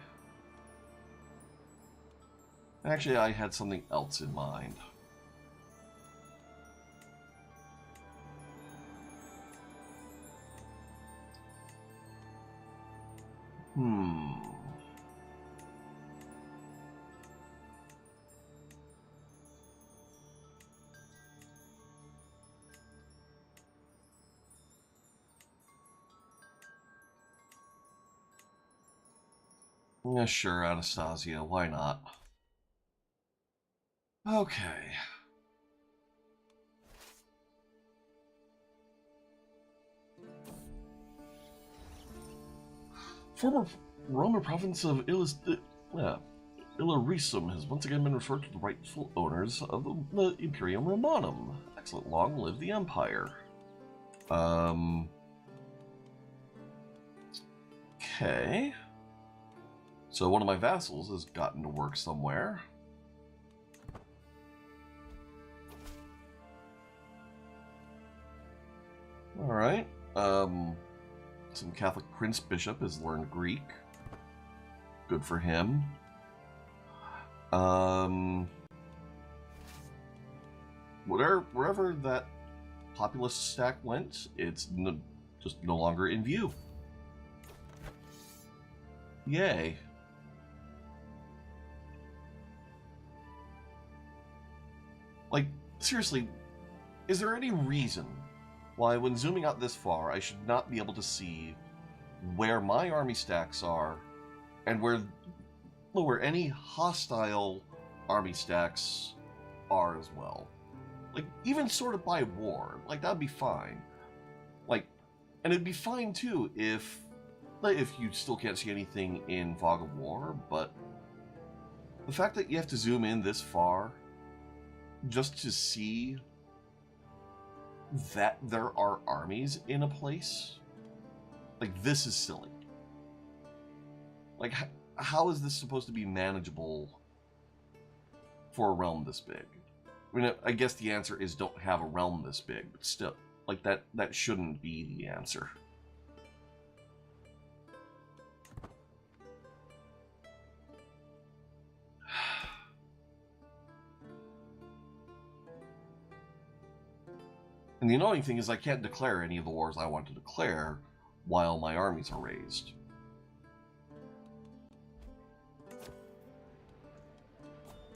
Actually, I had something else in mind. Yeah, sure, Anastasia, why not? Okay. Former Roman province of Illyricum has once again been referred to the rightful owners of the Imperium Romanum. Excellent, long live the Empire. Okay. So one of my vassals has gotten to work somewhere. Alright. Some Catholic Prince Bishop has learned Greek. Good for him. Wherever that populous stack went, it's just no longer in view. Yay. Like, seriously, is there any reason why, when zooming out this far, I should not be able to see where my army stacks are and where any hostile army stacks are as well? Like, even sorted by war, like, that'd be fine. Like, and it'd be fine too if you still can't see anything in Fog of War, but the fact that you have to zoom in this far just to see that there are armies in a place, like, this is silly. Like, how is this supposed to be manageable for a realm this big? I mean, I guess the answer is don't have a realm this big, but still, like, that shouldn't be the answer. And the annoying thing is I can't declare any of the wars I want to declare while my armies are raised.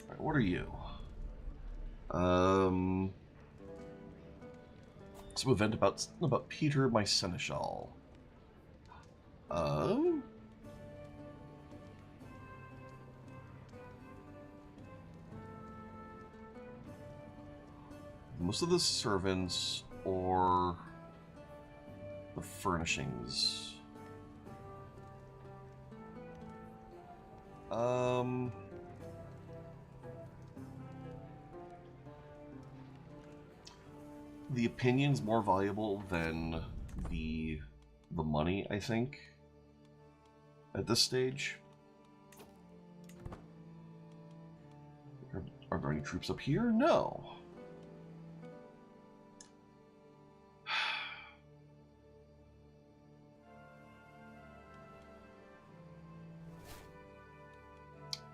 Alright, what are you? Some event about Peter, my seneschal. Most of the servants or the furnishings. The opinion's more valuable than the money, I think, at this stage. Are there any troops up here? No.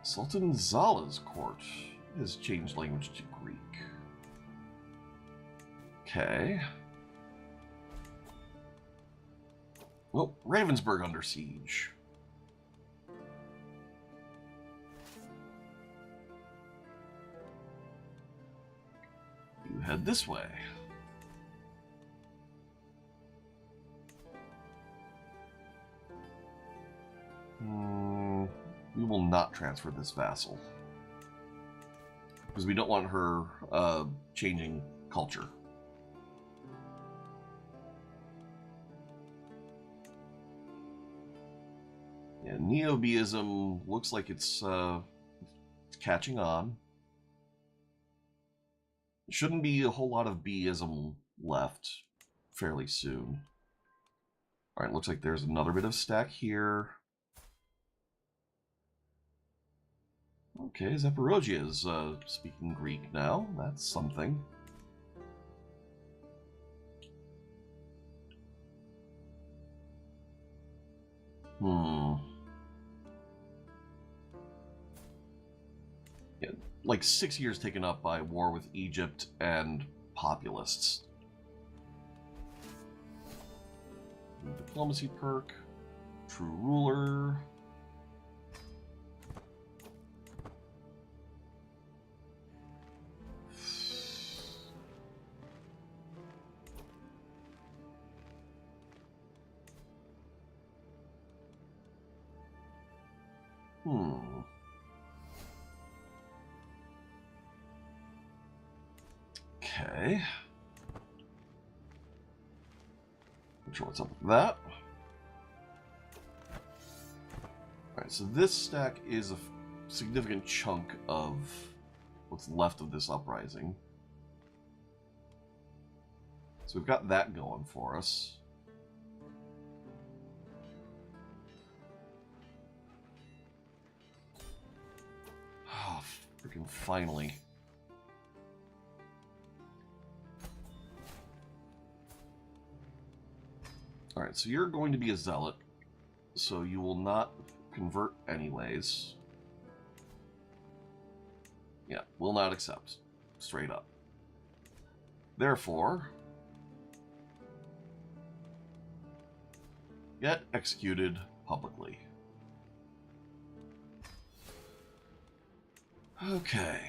Sultan Zala's court has changed language to Greek. Okay. Well, Ravensburg under siege. You head this way. will not transfer this vassal. Because we don't want her changing culture. Yeah, Neo-Beism looks like it's catching on. Shouldn't be a whole lot of Beism left fairly soon. Alright, looks like there's another bit of stack here. Okay, Zaporozhye is speaking Greek now. That's something. Yeah, like 6 years taken up by war with Egypt and populists. Diplomacy perk. True ruler. Okay. Not sure what's up with that. Alright, so this stack is a significant chunk of what's left of this uprising. So we've got that going for us. Oh, freaking finally. Alright, so you're going to be a zealot, so you will not convert anyways. Yeah, will not accept. Straight up. Therefore, get executed publicly. Okay.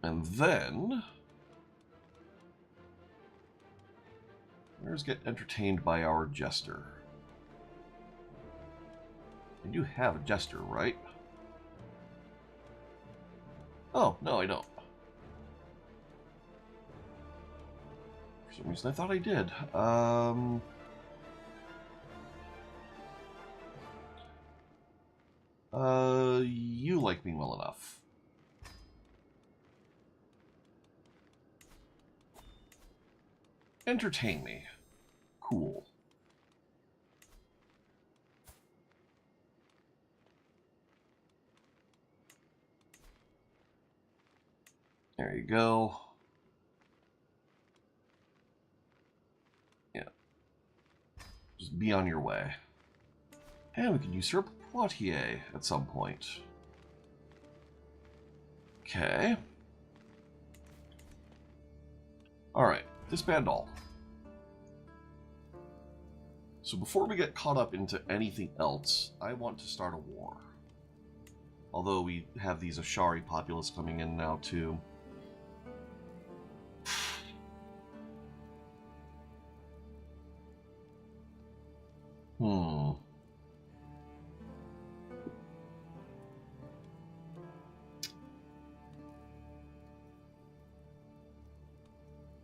And then... Where's get entertained by our jester? I do have a jester, right? Oh, no, I don't. For some reason, I thought I did. You like me well enough. Entertain me. Cool. There you go. Yeah. Just be on your way. And we can usurp Poitiers at some point. Okay. Alright, disband all. So before we get caught up into anything else, I want to start a war. Although we have these Ashari populists coming in now too.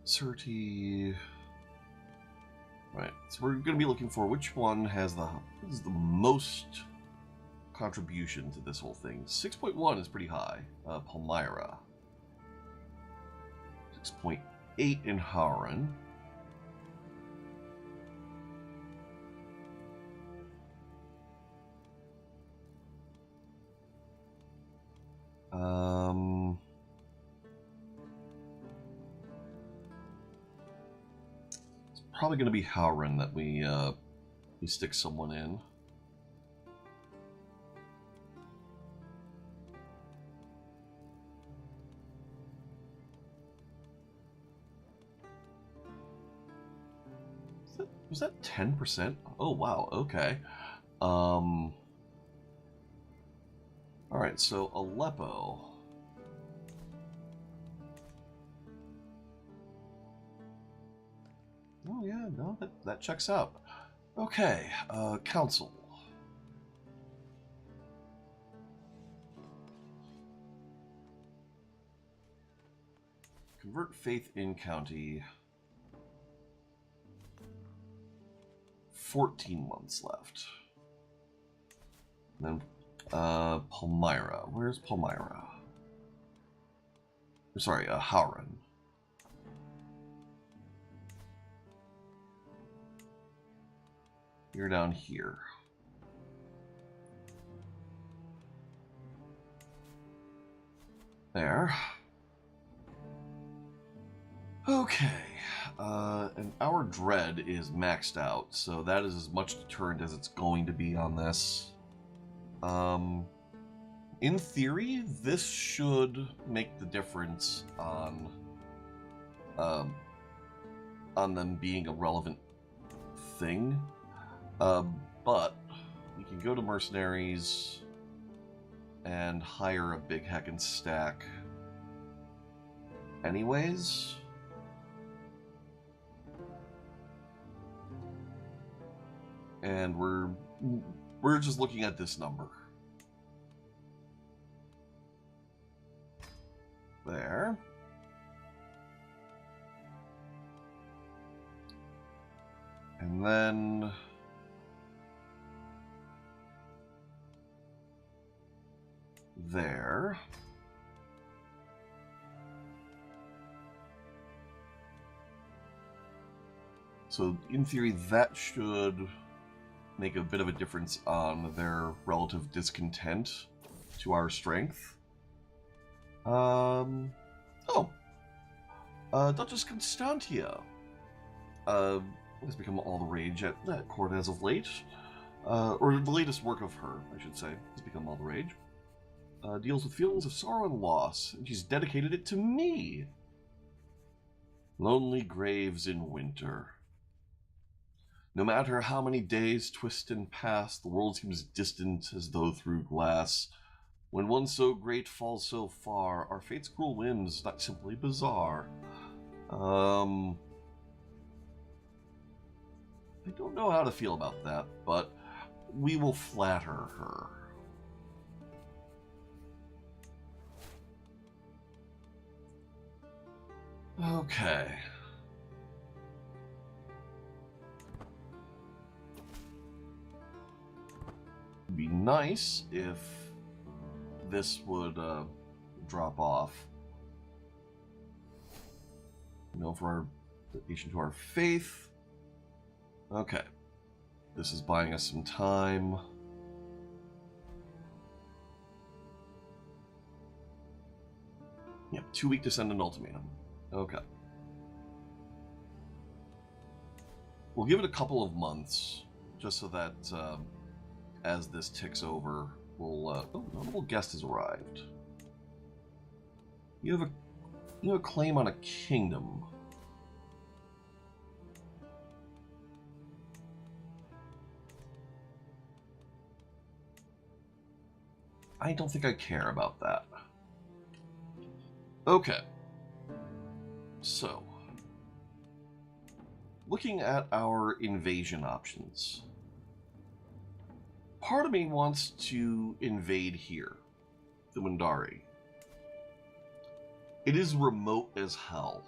Surti. Right, so we're going to be looking for which one has the most contribution to this whole thing. 6.1 is pretty high. Palmyra. 6.8 in Hauran. It's probably going to be Hauran that we stick someone in. Was that 10%? Oh wow, okay. Alright, so Aleppo. Oh yeah, no, that checks out. Okay, Council. convert faith in county. 14 months left. And then Palmyra. Where's Palmyra? Sorry, Howran. You're down here. There. Okay. And our dread is maxed out, so that is as much deterrent as it's going to be on this. In theory, this should make the difference on them being a relevant thing. But we can go to mercenaries and hire a big heckin' stack anyways. And we're just looking at this number. There. And then there. So in theory, that should make a bit of a difference on their relative discontent to our strength. Duchess Constantia has become all the rage at that court as of late. Or the latest work of her, I should say, has become all the rage. Deals with feelings of sorrow and loss, and she's dedicated it to me. Lonely graves in winter. No matter how many days twist and pass, the world seems distant as though through glass. When one so great falls so far, are fate's cruel whims not simply bizarre? I don't know how to feel about that, but we will flatter her. Okay. It'd be nice if this would drop off. You know, for our dedication to our faith. Okay. This is buying us some time. Yep, 2 weeks to send an ultimatum. Okay. We'll give it a couple of months, just so that as this ticks over, we'll... oh, notable guest has arrived. You have a claim on a kingdom. I don't think I care about that. Okay. So, looking at our invasion options, part of me wants to invade here, the Wendari. It is remote as hell,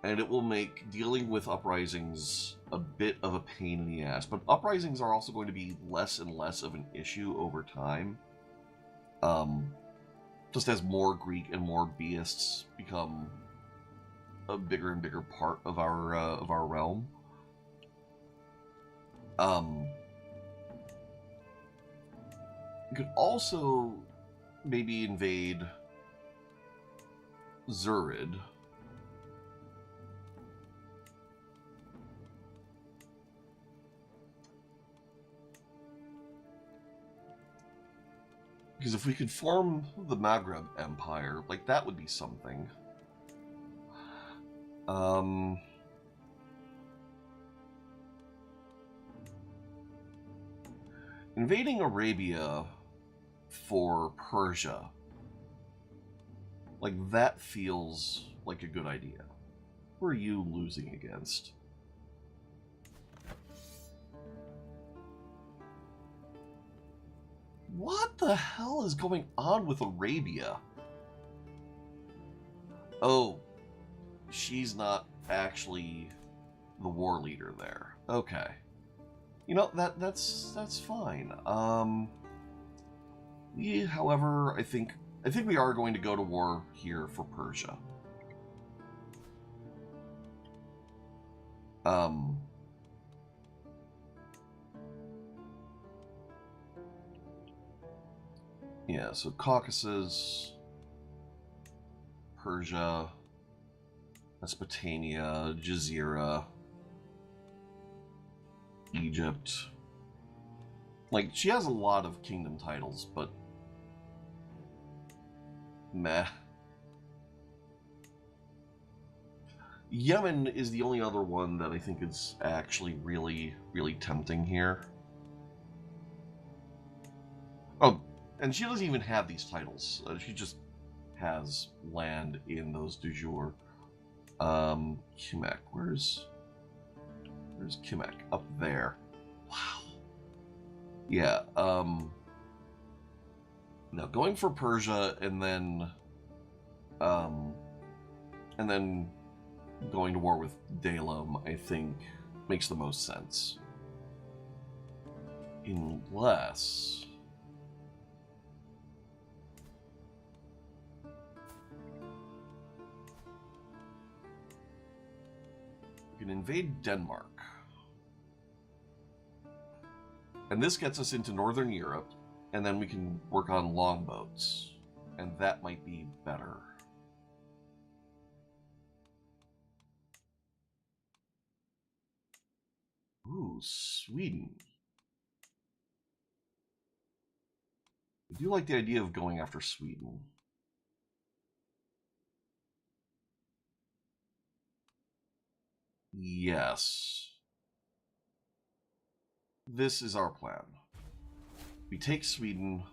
and it will make dealing with uprisings a bit of a pain in the ass, but uprisings are also going to be less and less of an issue over time. Just as more Greek and more Beists become a bigger and bigger part of our realm. You could also maybe invade Zurid. Because if we could form the Maghreb Empire, like, that would be something. Invading Arabia for Persia, like, that feels like a good idea. Who are you losing against? What the hell is going on with Arabia? Oh, she's not actually the war leader there. Okay. You know, that's fine. However, I think we are going to go to war here for Persia. Yeah, so Caucasus, Persia, Mesopotamia, Jazeera, Egypt. Like, she has a lot of kingdom titles, but meh. Yemen is the only other one that I think is actually really, really tempting here. Oh, and she doesn't even have these titles. She just has land in those du jour. Kimek. Where's Kimek? Up there. Wow. Yeah, now going for Persia and then going to war with Dalam, I think, makes the most sense. Unless... we can invade Denmark. And this gets us into Northern Europe, and then we can work on longboats. And that might be better. Ooh, Sweden. I do like the idea of going after Sweden. Yes. This is our plan. We take Sweden,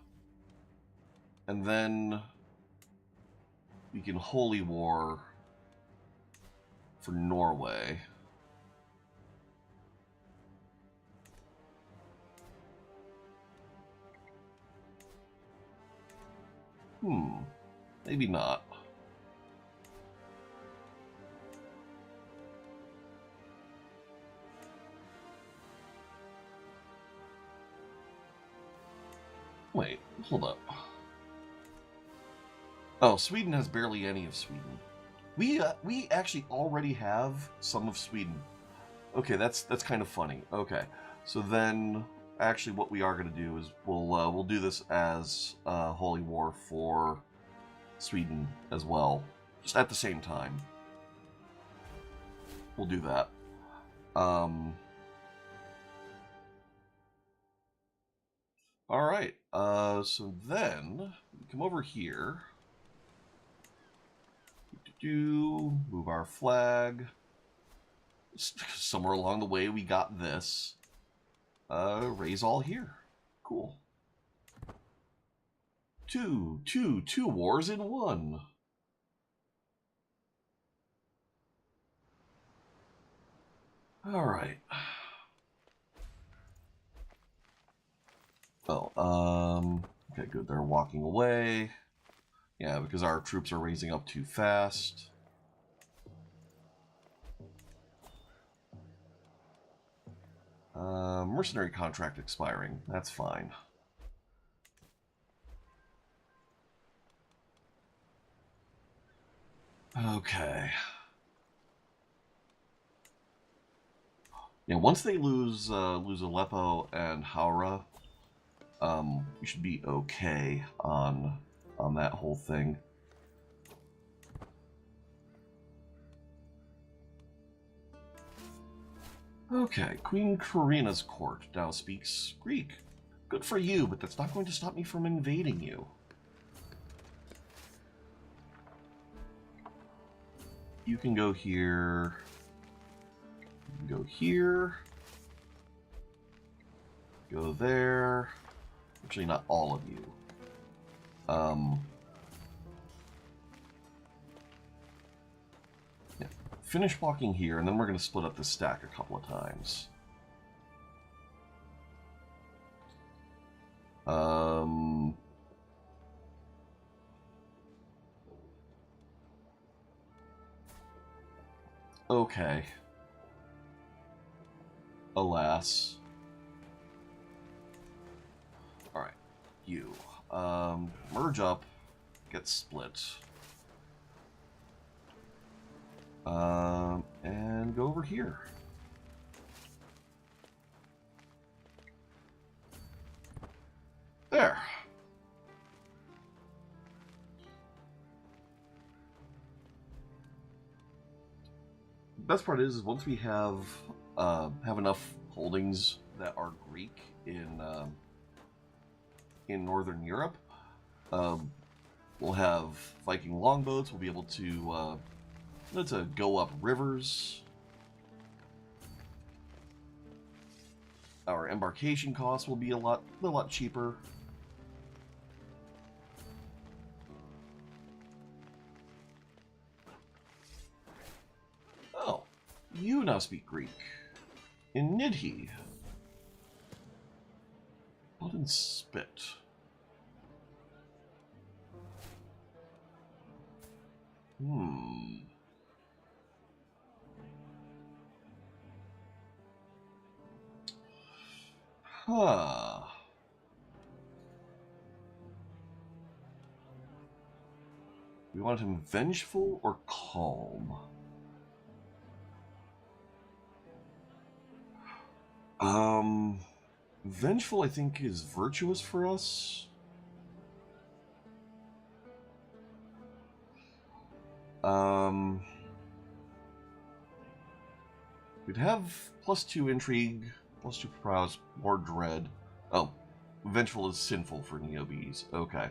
and then we can holy war for Norway. Maybe not. Wait, hold up. Oh, Sweden has barely any of Sweden. We actually already have some of Sweden. Okay, that's kind of funny. Okay, so then actually what we are going to do is we'll do this as holy war for Sweden as well, just at the same time. We'll do that. All right. So then we come over here. Move our flag. Somewhere along the way, we got this. Raise all here. Cool. Two wars in one. All right. Oh, okay, good. They're walking away. Yeah, because our troops are raising up too fast. Mercenary contract expiring. That's fine. Okay. Yeah, once they lose Aleppo and Howrah, we should be okay on that whole thing. Okay, Queen Karina's court now speaks Greek. Good for you, but that's not going to stop me from invading you. You can go here. You can go here. Go there. Actually, not all of you. Yeah. Finish walking here, and then we're going to split up the stack a couple of times. Okay. Alas. Alright. You. Merge up. Get split. And go over here. There. The best part is once we have enough holdings that are Greek in Northern Europe, we'll have Viking longboats. We'll be able to go up rivers. Our embarkation costs will be a lot cheaper. Oh, you now speak Greek. In Nidhi. Blood and spit. Huh. We want him vengeful or calm? Vengeful, I think, is virtuous for us. We'd have +2 intrigue, +2 prowess, more dread. Oh, vengeful is sinful for Neobes. Okay.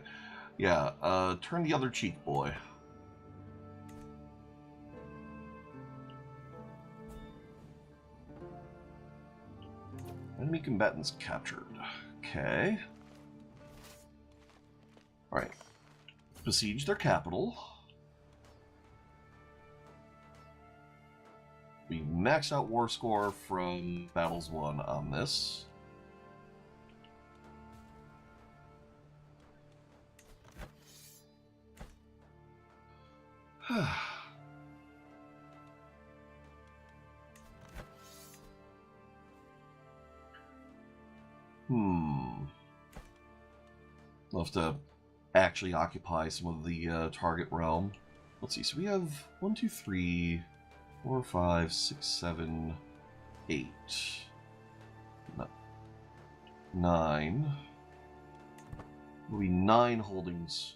Yeah, turn the other cheek, boy. Enemy combatants captured. Okay. Alright. Besiege their capital. We maxed out war score from battles won on this. We'll have to actually occupy some of the target realm. Let's see, so we have 1, 2, 3, 4, 5, 6, 7, 8, 9. There'll be 9 holdings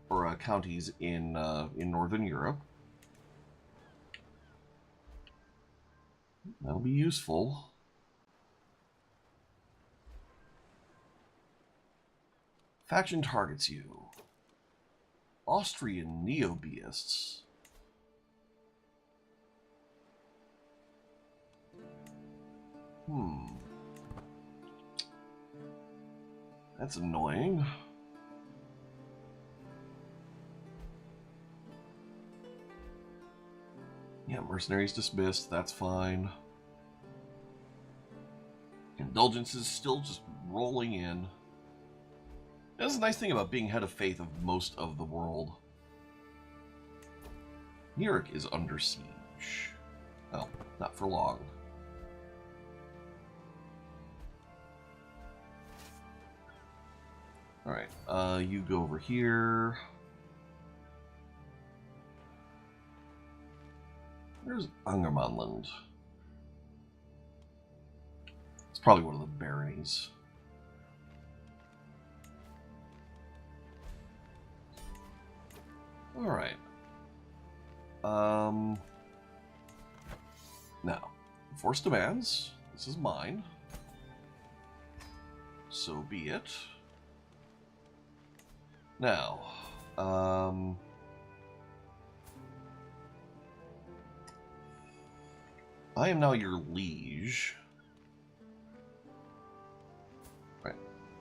or counties in Northern Europe. That'll be useful. Faction targets you. Austrian Neobeists. That's annoying. Yeah, mercenaries dismissed, that's fine. Indulgence is still just rolling in. That's the nice thing about being head of faith of most of the world. Newark is under siege. Well, not for long. Alright, you go over here. Where's Angermanland? It's probably one of the baronies. Alright. Now, force demands. This is mine. So be it. Now, I am now your liege. Right.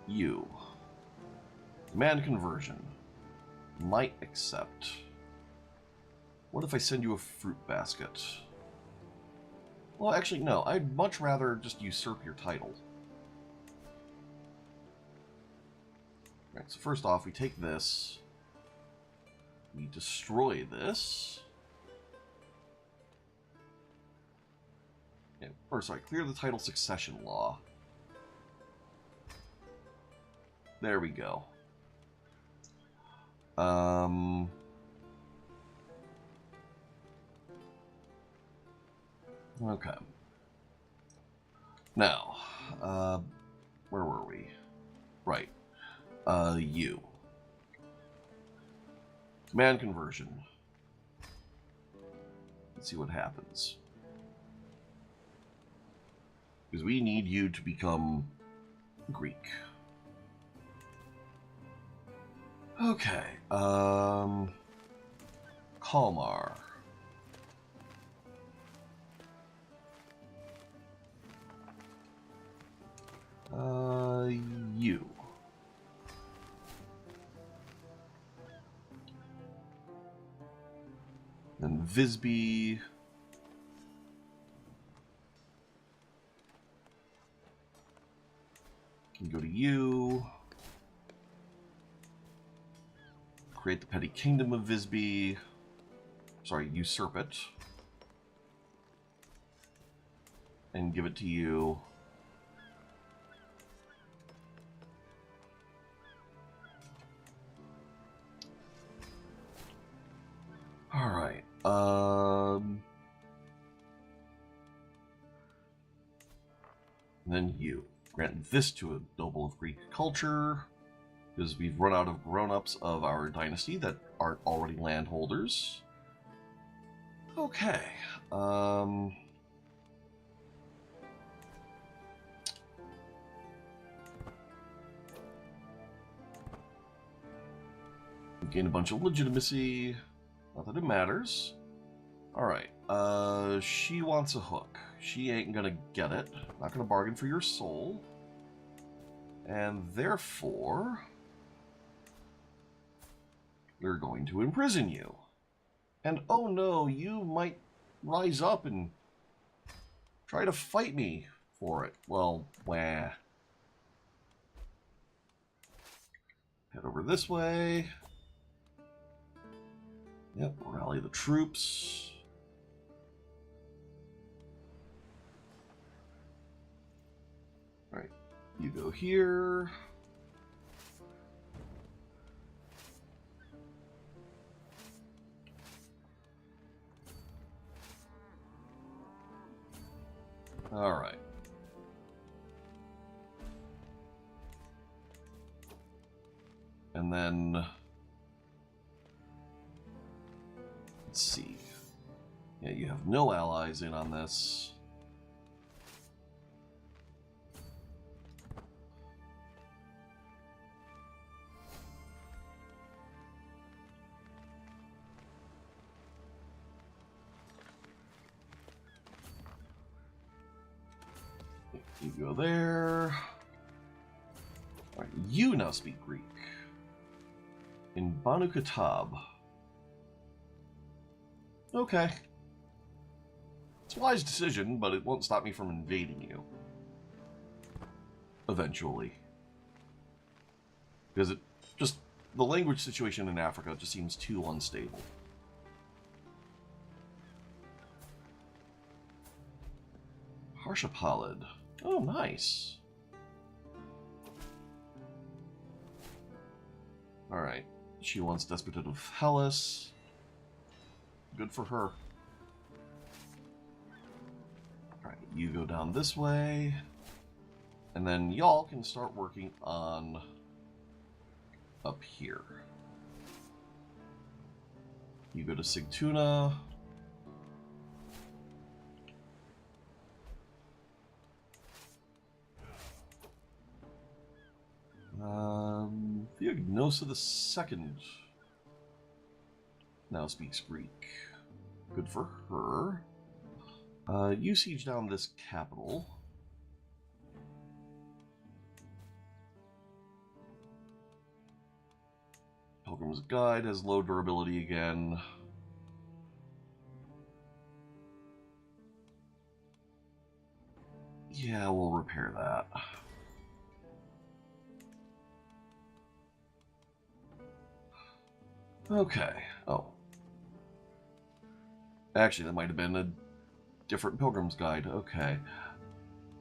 You. Demand conversion. Might accept. What if I send you a fruit basket? Well, actually, no. I'd much rather just usurp your title. Right, so first off, we take this. We destroy this. Yeah, or sorry, clear the title succession law. There we go. Okay. Now, where were we? Right. You. Command conversion. Let's see what happens. Because we need you to become Greek. Okay. Kalmar. You. Then Visby. Can go to you. Create the petty kingdom of Visby. Sorry, usurp it. And give it to you. Alright. Then you. Grant this to a noble of Greek culture. Because we've run out of grown-ups of our dynasty that aren't already landholders. Okay. We gain a bunch of legitimacy. Not that it matters. Alright. She wants a hook. She ain't gonna get it. Not gonna bargain for your soul. And therefore, we're going to imprison you. And oh no, you might rise up and try to fight me for it. Well, wah. Head over this way. Yep, rally the troops. Alright, you go here. Alright. And then, let's see. Yeah, you have no allies in on this. You go there. Alright, you now speak Greek. In Banu Kitab. Okay. It's a wise decision, but it won't stop me from invading you. Eventually. Because it just... the language situation in Africa just seems too unstable. Harshapalad. Oh, nice. Alright. She wants Despotate of Hellas. Good for her. Alright, you go down this way. And then y'all can start working on up here. You go to Sigtuna. Theognosa II now speaks Greek. Good for her. You siege down this capital. Pilgrim's Guide has low durability again. Yeah, we'll repair that. Okay. Oh. Actually, that might have been a Different Pilgrim's Guide. Okay.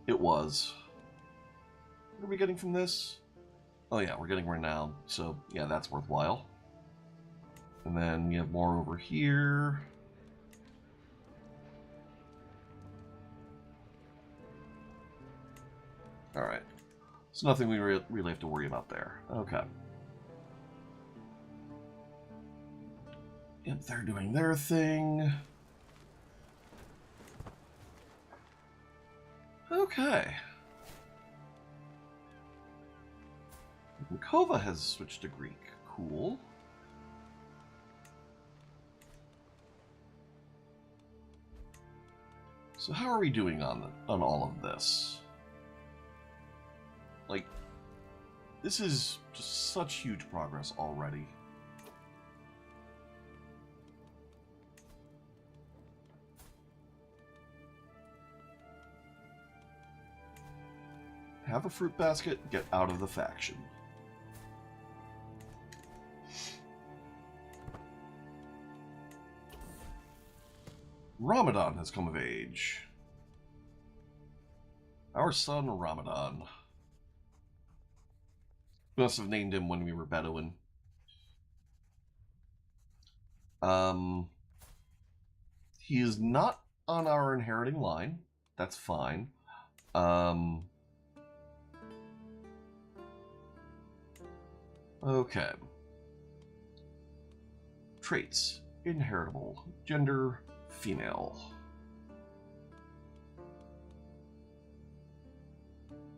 It was. What are we getting from this? Oh yeah, we're getting renown. So yeah, that's worthwhile. And then we have more over here. Alright. So nothing we really have to worry about there. Okay. Yep, they're doing their thing. Okay. Kova has switched to Greek. Cool. So how are we doing on all of this? Like, this is just such huge progress already. Have a fruit basket, get out of the faction. Ramadan has come of age. Our son Ramadan. We must have named him when we were Bedouin. He is not on our inheriting line. That's fine. Okay. Traits. Inheritable. Gender. Female.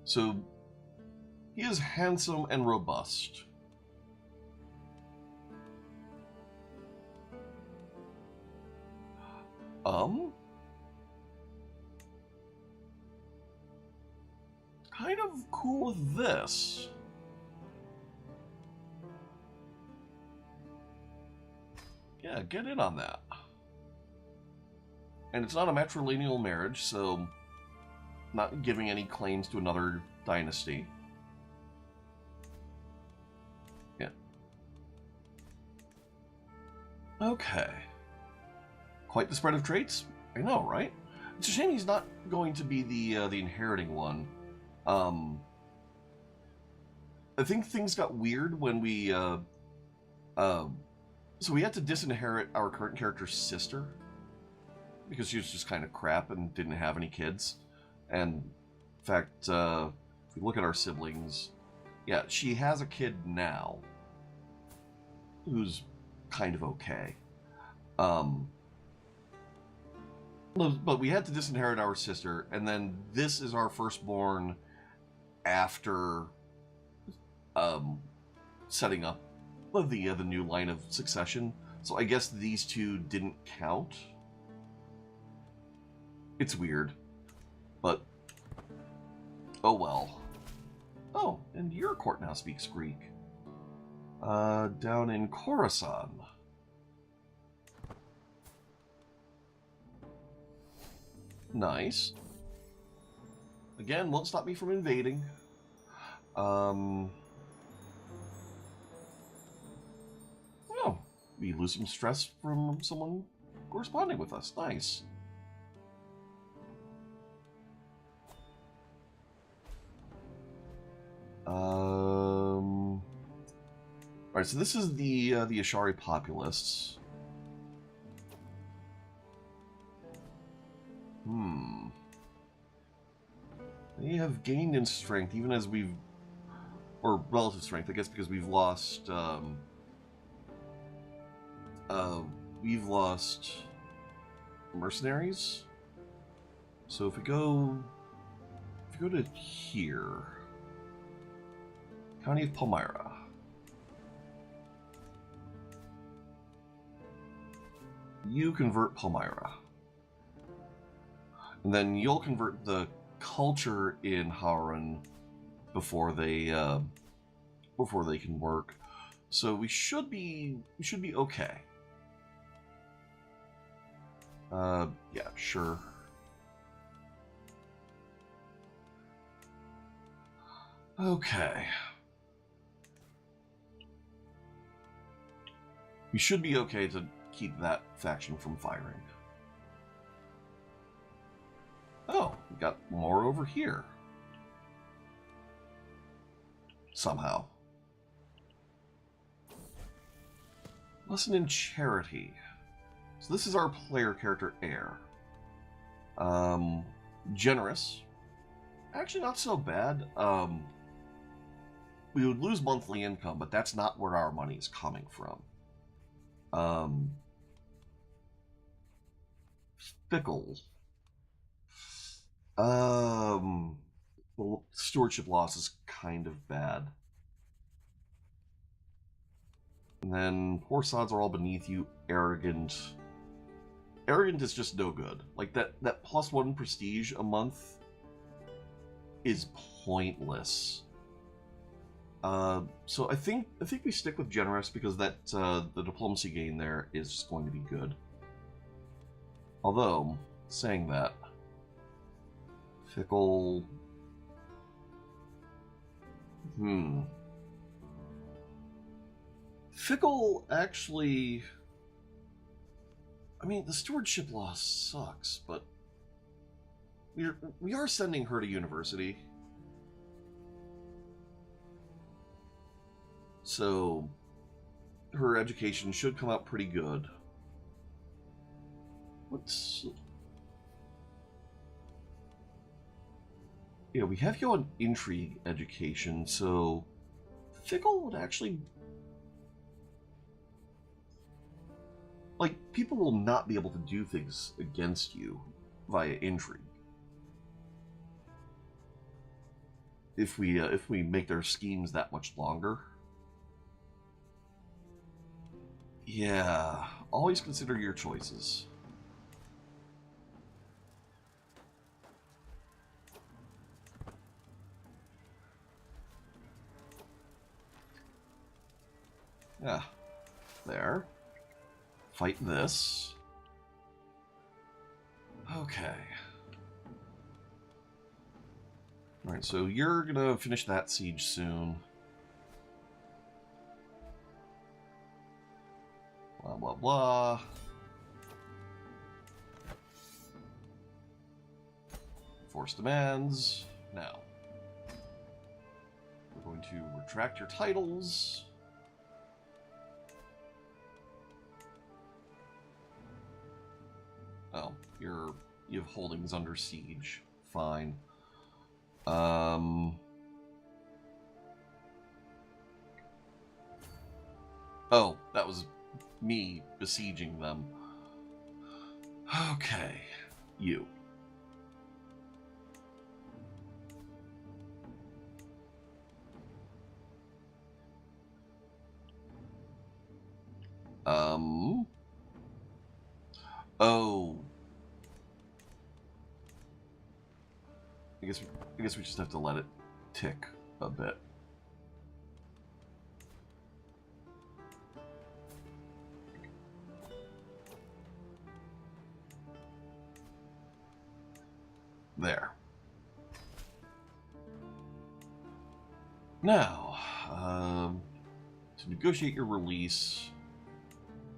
So, he is handsome and robust. Kind of cool with this. Yeah, get in on that. And it's not a matrilineal marriage, so not giving any claims to another dynasty. Yeah. Okay. Quite the spread of traits? I know, right? It's a shame he's not going to be the inheriting one. I think things got weird when we so we had to disinherit our current character's sister because she was just kind of crap and didn't have any kids. And in fact, if we look at our siblings, yeah, she has a kid now who's kind of okay. But we had to disinherit our sister, and then this is our firstborn after setting up the new line of succession. So I guess these two didn't count. It's weird, but oh well. Oh, and your court now speaks Greek. Down in Khorasan. Nice. Again, won't stop me from invading. Oh, we lose some stress from someone corresponding with us. Nice. Alright, so this is the Ashari populists. They have gained in strength, even as we've... Or relative strength, I guess, because we've lost... we've lost... mercenaries? So if we go... If we go to here... County of Palmyra. You convert Palmyra. And then you'll convert the culture in Hauran before they can work. So we should be okay. Yeah, sure. Okay. We should be okay to keep that faction from firing. we got more over here. Somehow. Lesson in charity. So this is our player character, Air. Generous. Actually, not so bad. We would lose monthly income, but that's not where our money is coming from. Fickle. Well, stewardship loss is kind of bad. And then poor sods are all beneath you. Arrogant. Arrogant is just no good. Like that +1 prestige a month is pointless. So I think we stick with generous because that the diplomacy gain there is just going to be good. Although, saying that, fickle. Fickle actually. I mean, the stewardship loss sucks, but we are sending her to university. So her education should come out pretty good. Yeah, we have you on intrigue education, so fickle would actually, like, people will not be able to do things against you via intrigue if we make their schemes that much longer. Yeah, always consider your choices. Yeah, there. Fight this. Okay. Alright, so you're gonna finish that siege soon. Blah, blah, blah. Force demands. Now, we're going to retract your titles. Oh, you have holdings under siege. Fine. Oh, that was me besieging them. Okay, you. Oh. I guess we just have to let it tick a bit. There. Now, to negotiate your release,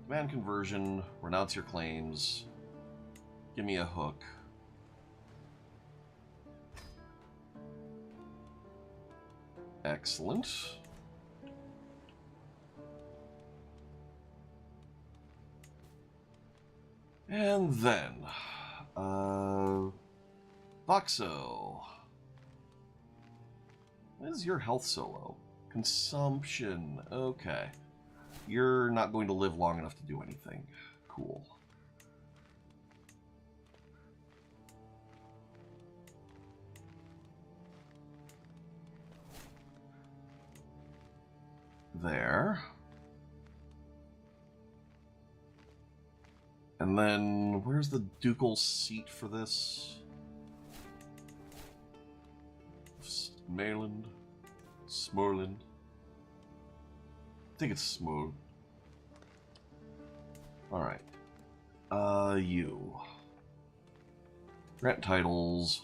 demand conversion, renounce your claims, give me a hook. Excellent. And then, Voxo. What is your health solo? Consumption. Okay. You're not going to live long enough to do anything. Cool. There. And then, where's the ducal seat for this? Smerland? Smorland? I think it's Smorland. Alright. You. Grant titles.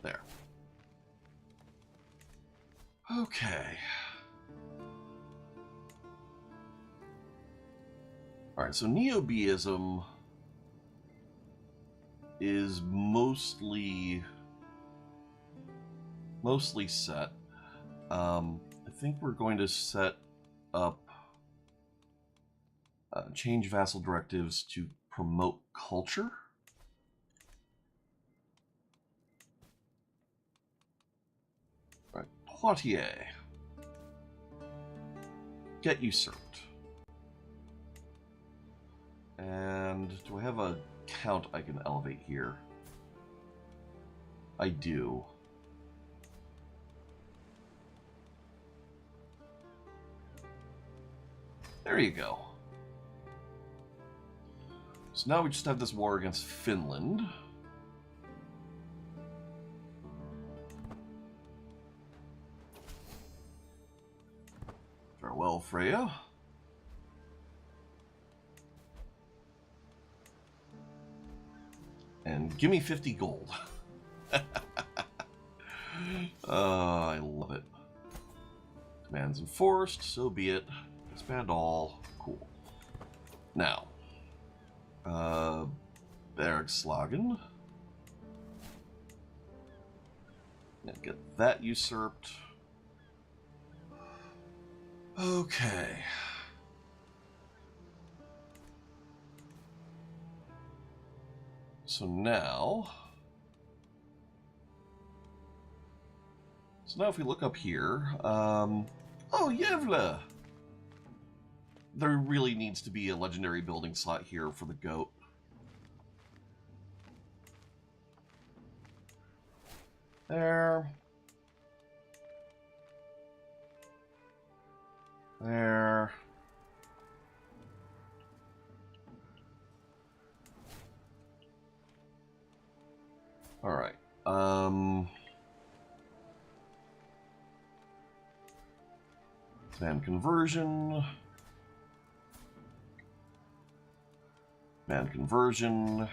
There. Okay. Alright, so Neobeism is mostly set. I think we're going to set up change vassal directives to promote culture. All right, Poitiers. Get usurped. And do I have a count I can elevate here? I do. There you go. So now we just have this war against Finland. Farewell, Freya. And give me 50 gold. I love it. Commands enforced, so be it. Expand all. Cool. Now, Bergslagen. Get that usurped. Okay. So now if we look up here, oh, Yevla! There really needs to be a legendary building slot here for the goat. There. There. Alright. Man conversion. Man conversion.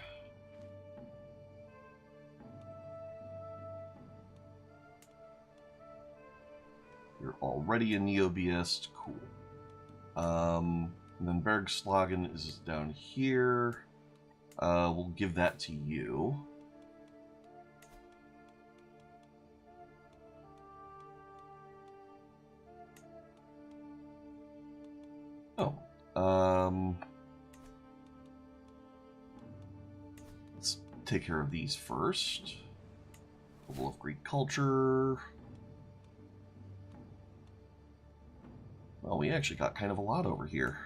You're already a Neobiist. Cool. And then Bergslagen is down here. We'll give that to you. Oh. Let's take care of these first. Level of Greek culture. Well, we actually got kind of a lot over here.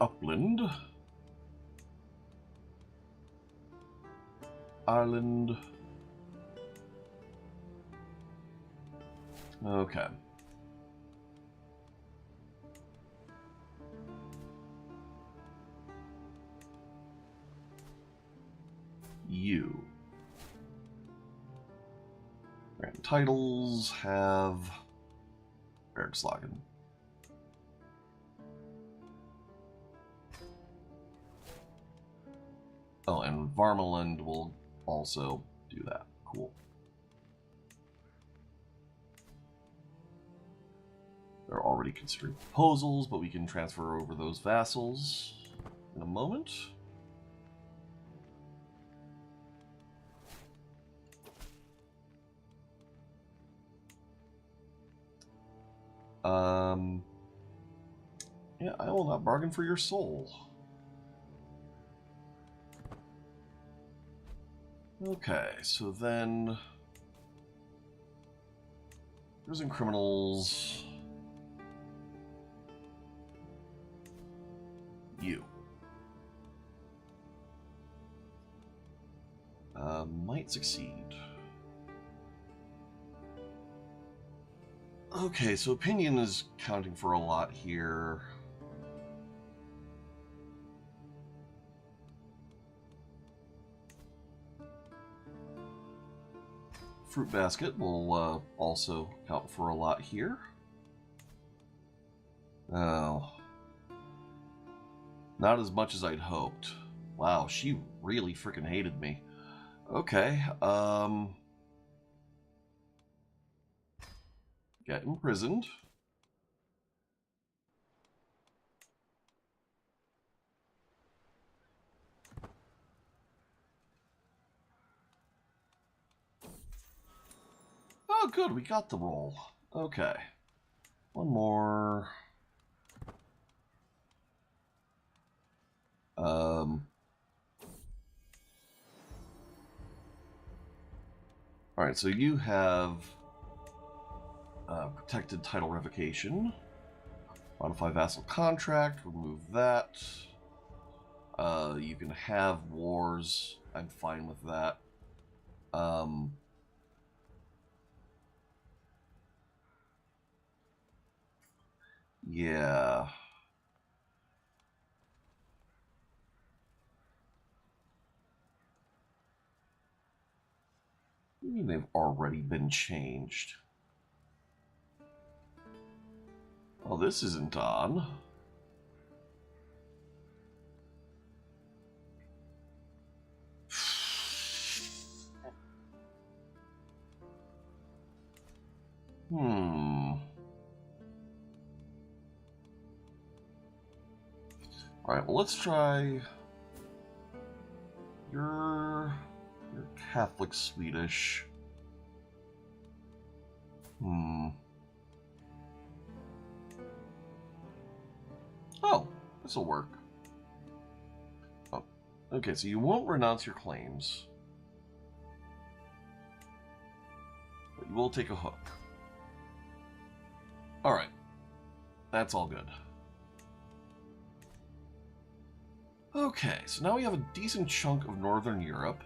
Upland. Ireland. Okay. You. Grand titles have Bergslagen. Oh, and Varmeland will also do that. Cool. They're already considering proposals, but we can transfer over those vassals in a moment. Yeah, I will not bargain for your soul. Okay, so then prison criminals. You. Might succeed. Okay, so opinion is counting for a lot here. Fruit basket will also count for a lot here. Oh. Not as much as I'd hoped. Wow, she really freaking hated me. Okay, get imprisoned. Oh, good, we got the roll. Okay. One more. Alright, so you have protected title revocation. Modify vassal contract, remove that. You can have wars. I'm fine with that. Yeah. They've already been changed. Well, this isn't on. Alright, well, let's try... You're Catholic Swedish. Oh, this'll work. Oh, okay, so you won't renounce your claims. But you will take a hook. Alright. That's all good. Okay, so now we have a decent chunk of Northern Europe.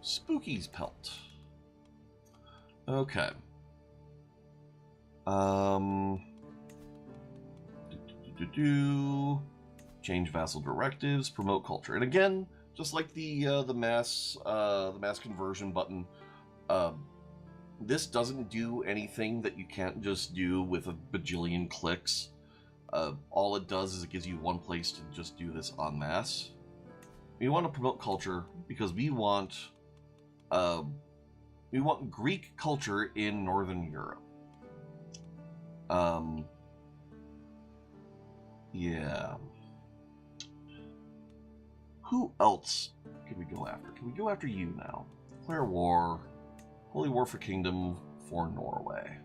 Spooky's Pelt. Okay. Change vassal directives, promote culture, and again, just like the mass conversion button, this doesn't do anything that you can't just do with a bajillion clicks. All it does is it gives you one place to just do this en masse. We want to promote culture because we want Greek culture in Northern Europe. Yeah. Who else can we go after? Can we go after you now? Declare war. Holy War for Kingdom for Norway.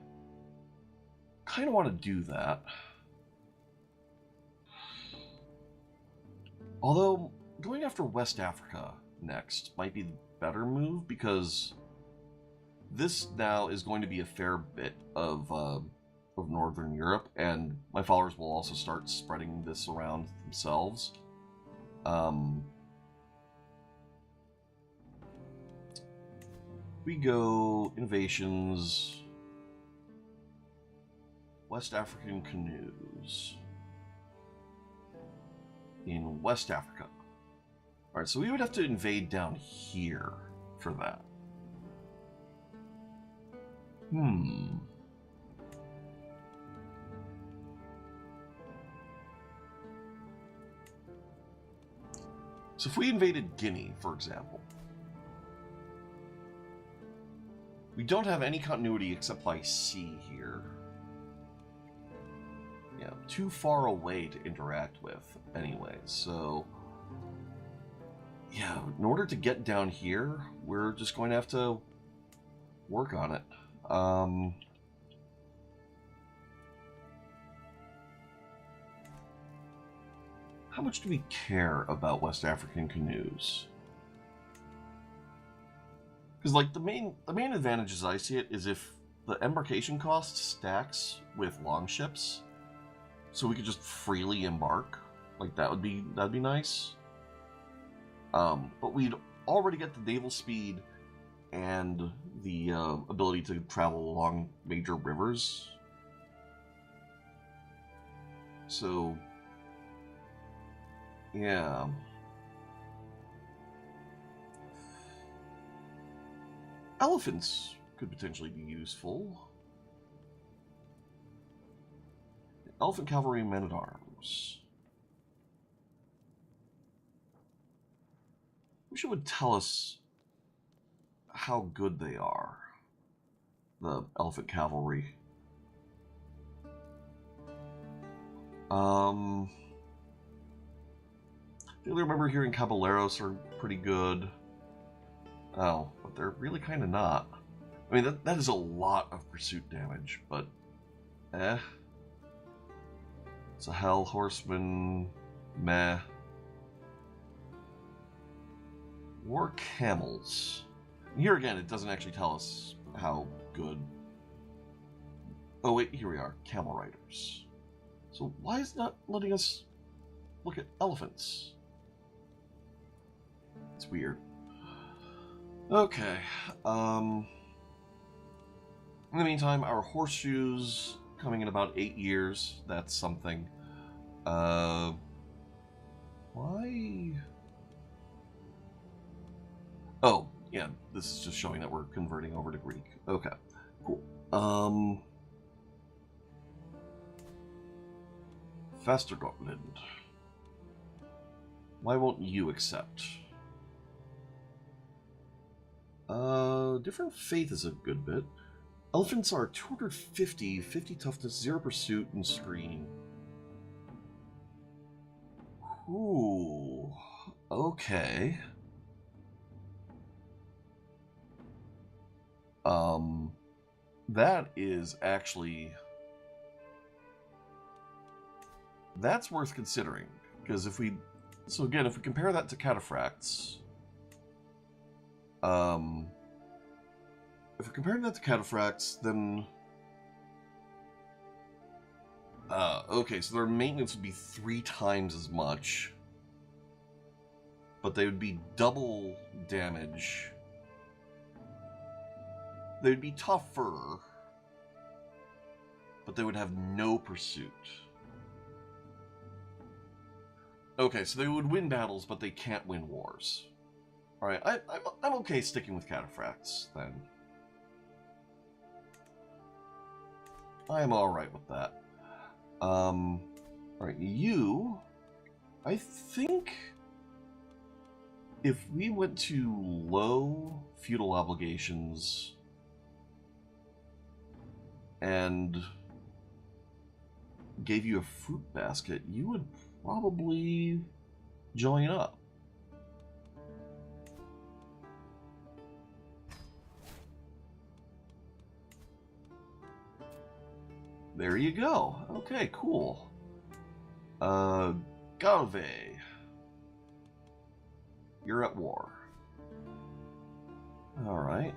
Kind of want to do that. Although, going after West Africa next might be the better move, because this now is going to be a fair bit of Northern Europe, and my followers will also start spreading this around themselves. We go innovations, West African canoes in West Africa. All right, so we would have to invade down here for that. So if we invaded Guinea, for example, we don't have any continuity except by sea here. Yeah, too far away to interact with anyway, so... Yeah, in order to get down here, we're just going to have to work on it. How much do we care about West African canoes? Because, like, the main advantage as I see it is if the embarkation cost stacks with longships, so we could just freely embark. Like, that'd be nice. But we'd already get the naval speed and the ability to travel along major rivers. So, yeah. Elephants could potentially be useful. Elephant cavalry and men-at-arms. Wish it would tell us how good they are, the elephant cavalry. I remember hearing Caballeros are pretty good. Oh, but they're really kind of not. I mean, that is a lot of pursuit damage, but It's a Hell Horseman, meh. War Camels. Here again, it doesn't actually tell us how good. Oh wait, here we are, Camel Riders. So why is it not letting us look at elephants? It's weird. Okay. In the meantime, our horseshoes coming in about 8 years. That's something. Why? Oh, yeah, this is just showing that we're converting over to Greek. Okay, cool. Vestergotland. Why won't you accept? Different faith is a good bit. Elephants are 250, 50 toughness, 0 pursuit, and screen. Ooh, okay. That is actually... That's worth considering, because if we... So again, if we compare that to cataphracts... If we're comparing that to cataphracts, then... okay, so their maintenance would be 3 times as much. But they would be double damage. They would be tougher. But they would have no pursuit. Okay, so they would win battles, but they can't win wars. Alright, I'm okay sticking with cataphracts, then. I am alright with that. Alright, you... I think... If we went to low feudal obligations... and... gave you a fruit basket, you would probably join up. There you go. Okay, cool. Galve. You're at war. Alright,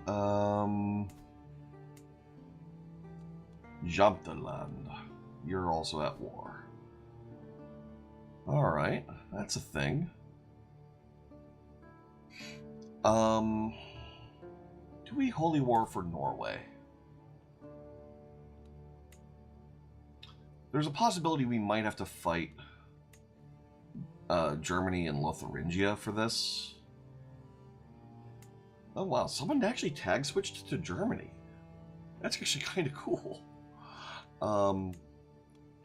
Jamteland. You're also at war. Alright, that's a thing. Do we holy war for Norway? There's a possibility we might have to fight Germany and Lotharingia for this. Oh wow, someone actually tag switched to Germany. That's actually kind of cool.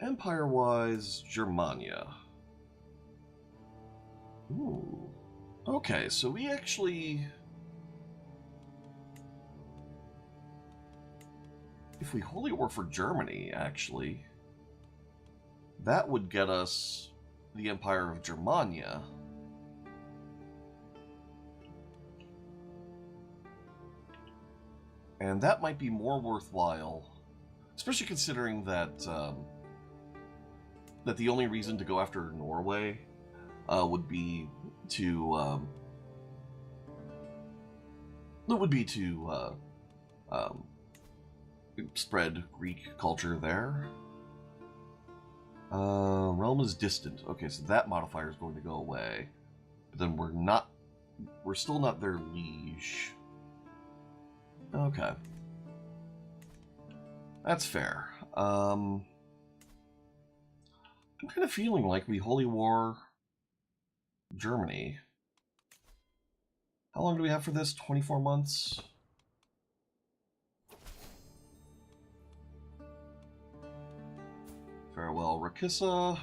Empire-wise, Germania. Ooh. Okay, so we actually... If we holy war for Germany, actually... That would get us the Empire of Germania. And that might be more worthwhile, especially considering that that the only reason to go after Norway would be to spread Greek culture there. Realm is distant. Okay, so that modifier is going to go away. But then we're still not their liege. Okay. That's fair. I'm kind of feeling like we holy war Germany. How long do we have for this? 24 months? Farewell, Rakissa.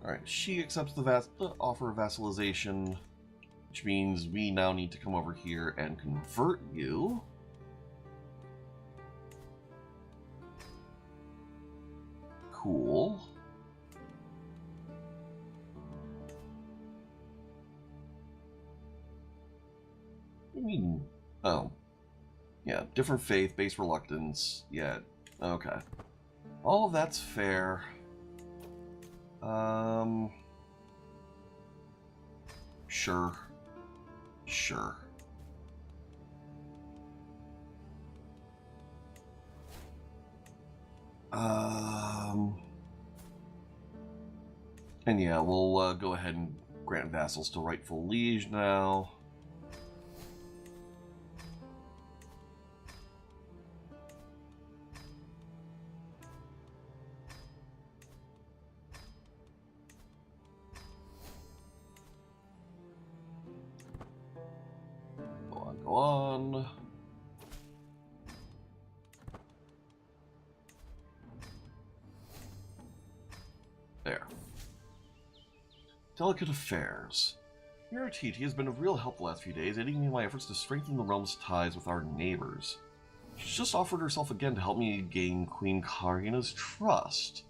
Alright, she accepts the offer of vassalization, which means we now need to come over here and convert you. I mean, oh. Yeah, different faith, base reluctance. Yeah, okay. All of that's fair. Sure. Sure. And yeah, we'll go ahead and grant vassals to rightful liege now. Go on. There. Delicate affairs. Mirititi has been of real help the last few days, aiding me in my efforts to strengthen the realm's ties with our neighbors. She's just offered herself again to help me gain Queen Karina's trust.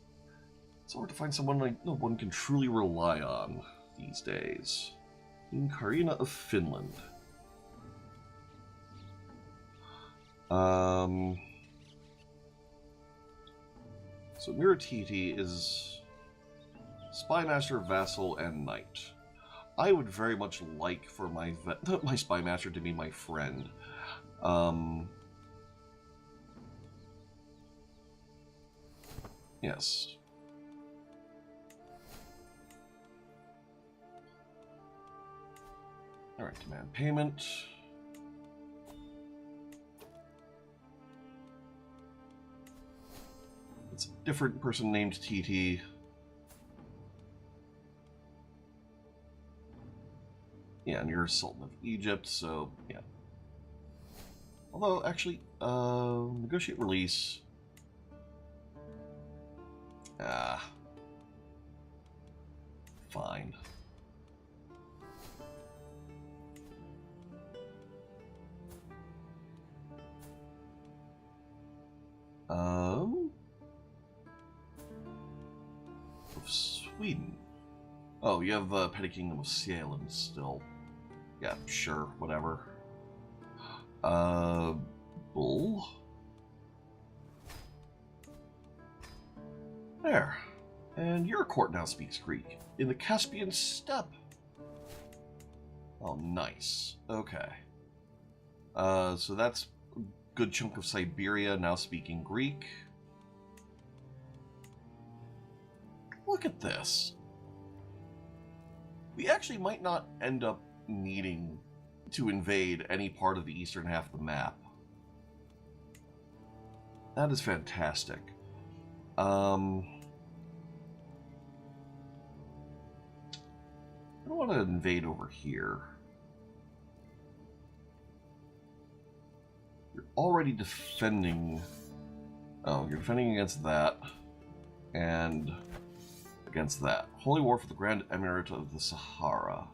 It's hard to find someone one can truly rely on these days. Queen Karina of Finland. So Mirititi is Spymaster, Vassal, and Knight. I would very much like for my Spymaster to be my friend. Yes. Alright, demand payment. It's a different person named TT. Yeah, and you're Sultan of Egypt, so yeah. Although, actually, negotiate release. Fine. Of Sweden. Oh, you have Petty Kingdom of Salem still. Yeah, sure, whatever. Bull? There. And your court now speaks Greek. In the Caspian Steppe. Oh, nice. Okay. So that's a good chunk of Siberia now speaking Greek. Look at this. We actually might not end up needing to invade any part of the eastern half of the map. That is fantastic. I don't want to invade over here. You're already defending... Oh, you're defending against that. And against that. Holy War for the Grand Emirate of the Sahara.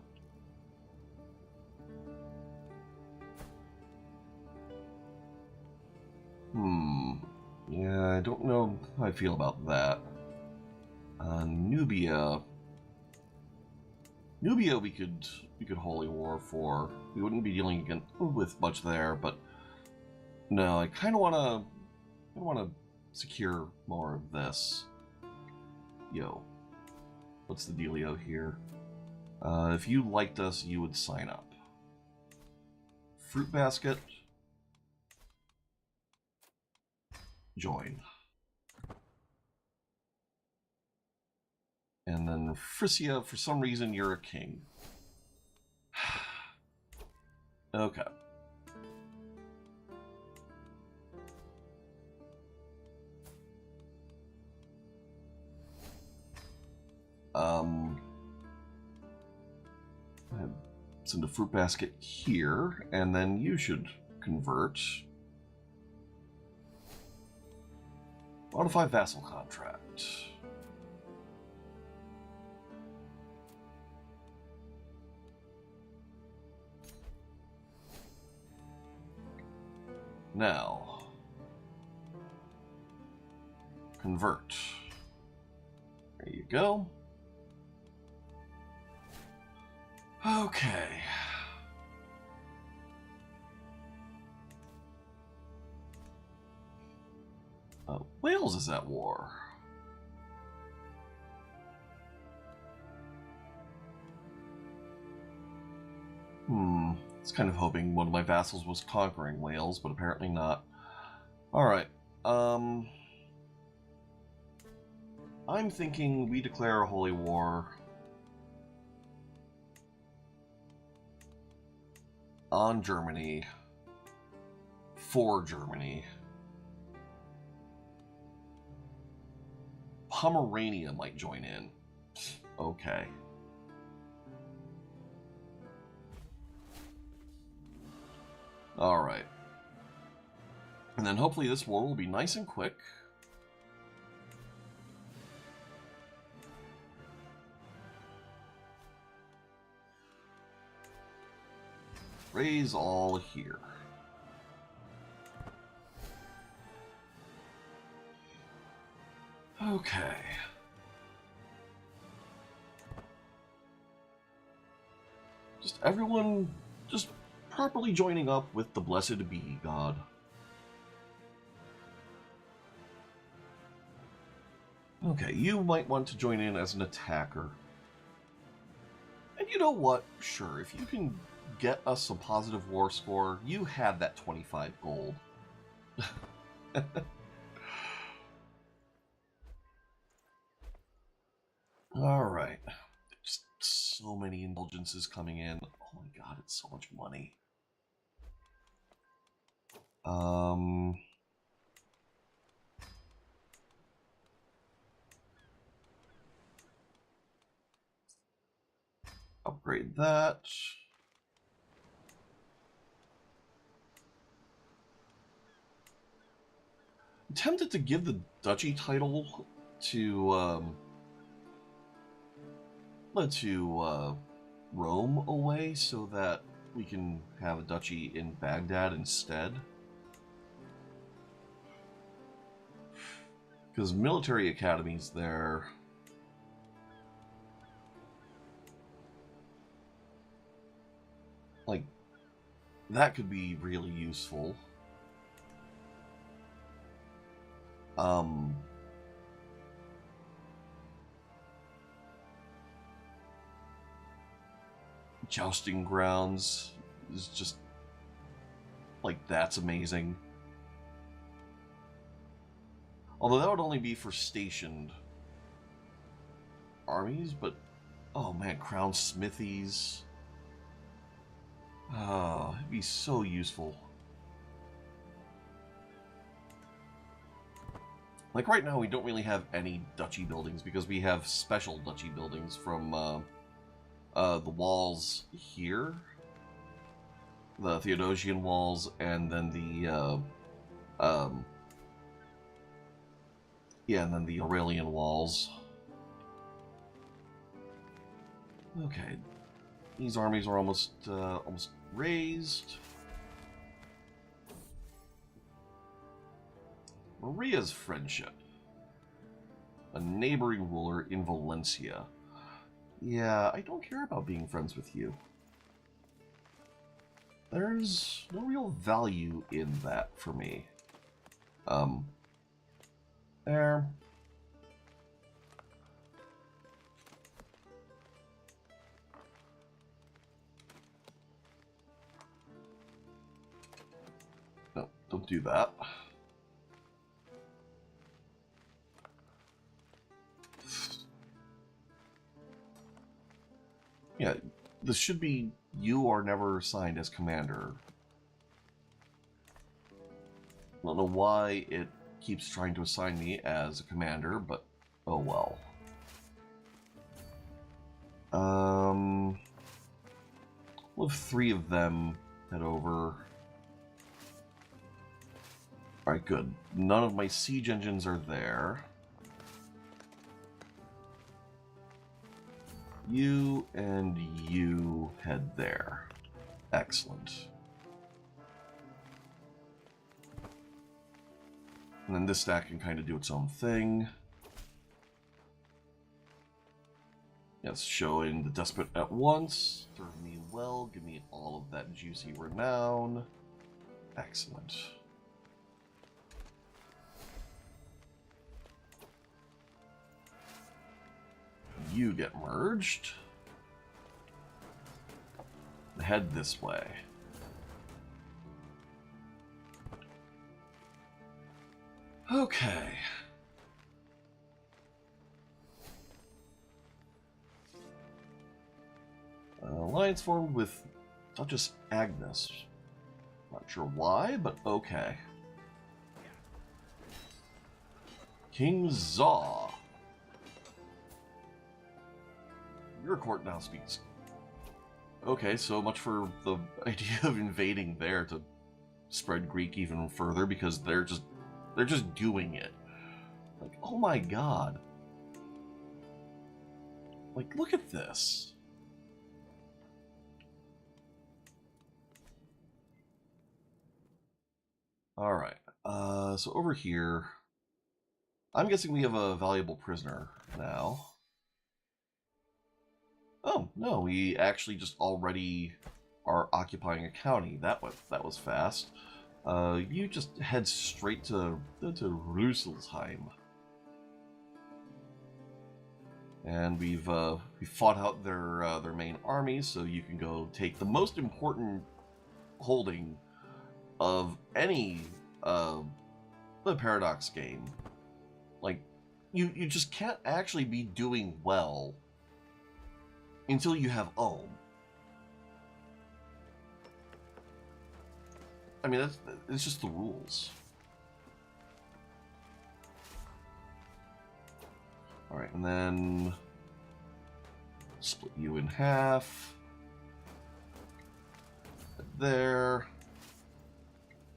Yeah, I don't know how I feel about that. Nubia. Nubia we could Holy War for. We wouldn't be dealing with much there, but no, I kind of want to secure more of this. Yo, what's the dealio here? If you liked us, you would sign up. Fruit basket. Join. And then Frisia, for some reason, you're a king. Okay. Send a fruit basket here, and then you should convert. Modify vassal contract. Now, convert. There you go. Okay. Wales is at war. I was kind of hoping one of my vassals was conquering Wales, but apparently not. Alright, I'm thinking we declare a holy war on Germany, for Germany. Pomerania might join in. Okay. Alright. And then hopefully this war will be nice and quick. Raise all here. Okay. Just everyone just properly joining up with the Blessed Be God. Okay, you might want to join in as an attacker. And you know what? Sure, if you can get us a positive war score, you had that 25 gold. Alright. Just so many indulgences coming in. Oh my god, it's so much money. Upgrade that. I'm tempted to give the duchy title to Rome away so that we can have a duchy in Baghdad instead. Because military academies there, like, that could be really useful. Jousting grounds is just, like, that's amazing. Although that would only be for stationed armies, but, oh man, crown smithies. Oh, it'd be so useful. Like right now, we don't really have any duchy buildings because we have special duchy buildings from the walls here, the Theodosian walls, and then the and then the Aurelian walls. Okay, these armies are almost raised. Maria's friendship. A neighboring ruler in Valencia. Yeah, I don't care about being friends with you. There's no real value in that for me. There. No, don't do that. Yeah, this should be you are never assigned as commander. I don't know why it keeps trying to assign me as a commander, but oh well. We'll have 3 of them head over. Alright, good. None of my siege engines are there. You and you head there. Excellent. And then this stack can kind of do its own thing. Yes, showing the despot at once. Serve me well, give me all of that juicy renown. Excellent. You get merged. Head this way. Okay. Alliance formed with Duchess Agnes. Not sure why, but okay. King Zaw. Your court now speaks. Okay, so much for the idea of invading there to spread Greek even further, because they're just doing it. Like, oh my god. Like, look at this. Alright, so over here, I'm guessing we have a valuable prisoner now. Oh, no, we actually just already are occupying a county. That was fast. You just head straight to Rüsselsheim. And we fought out their main army, so you can go take the most important holding of any the Paradox game. Like, you just can't actually be doing well until you have Ulm. I mean, it's just the rules. Alright, and then split you in half. There.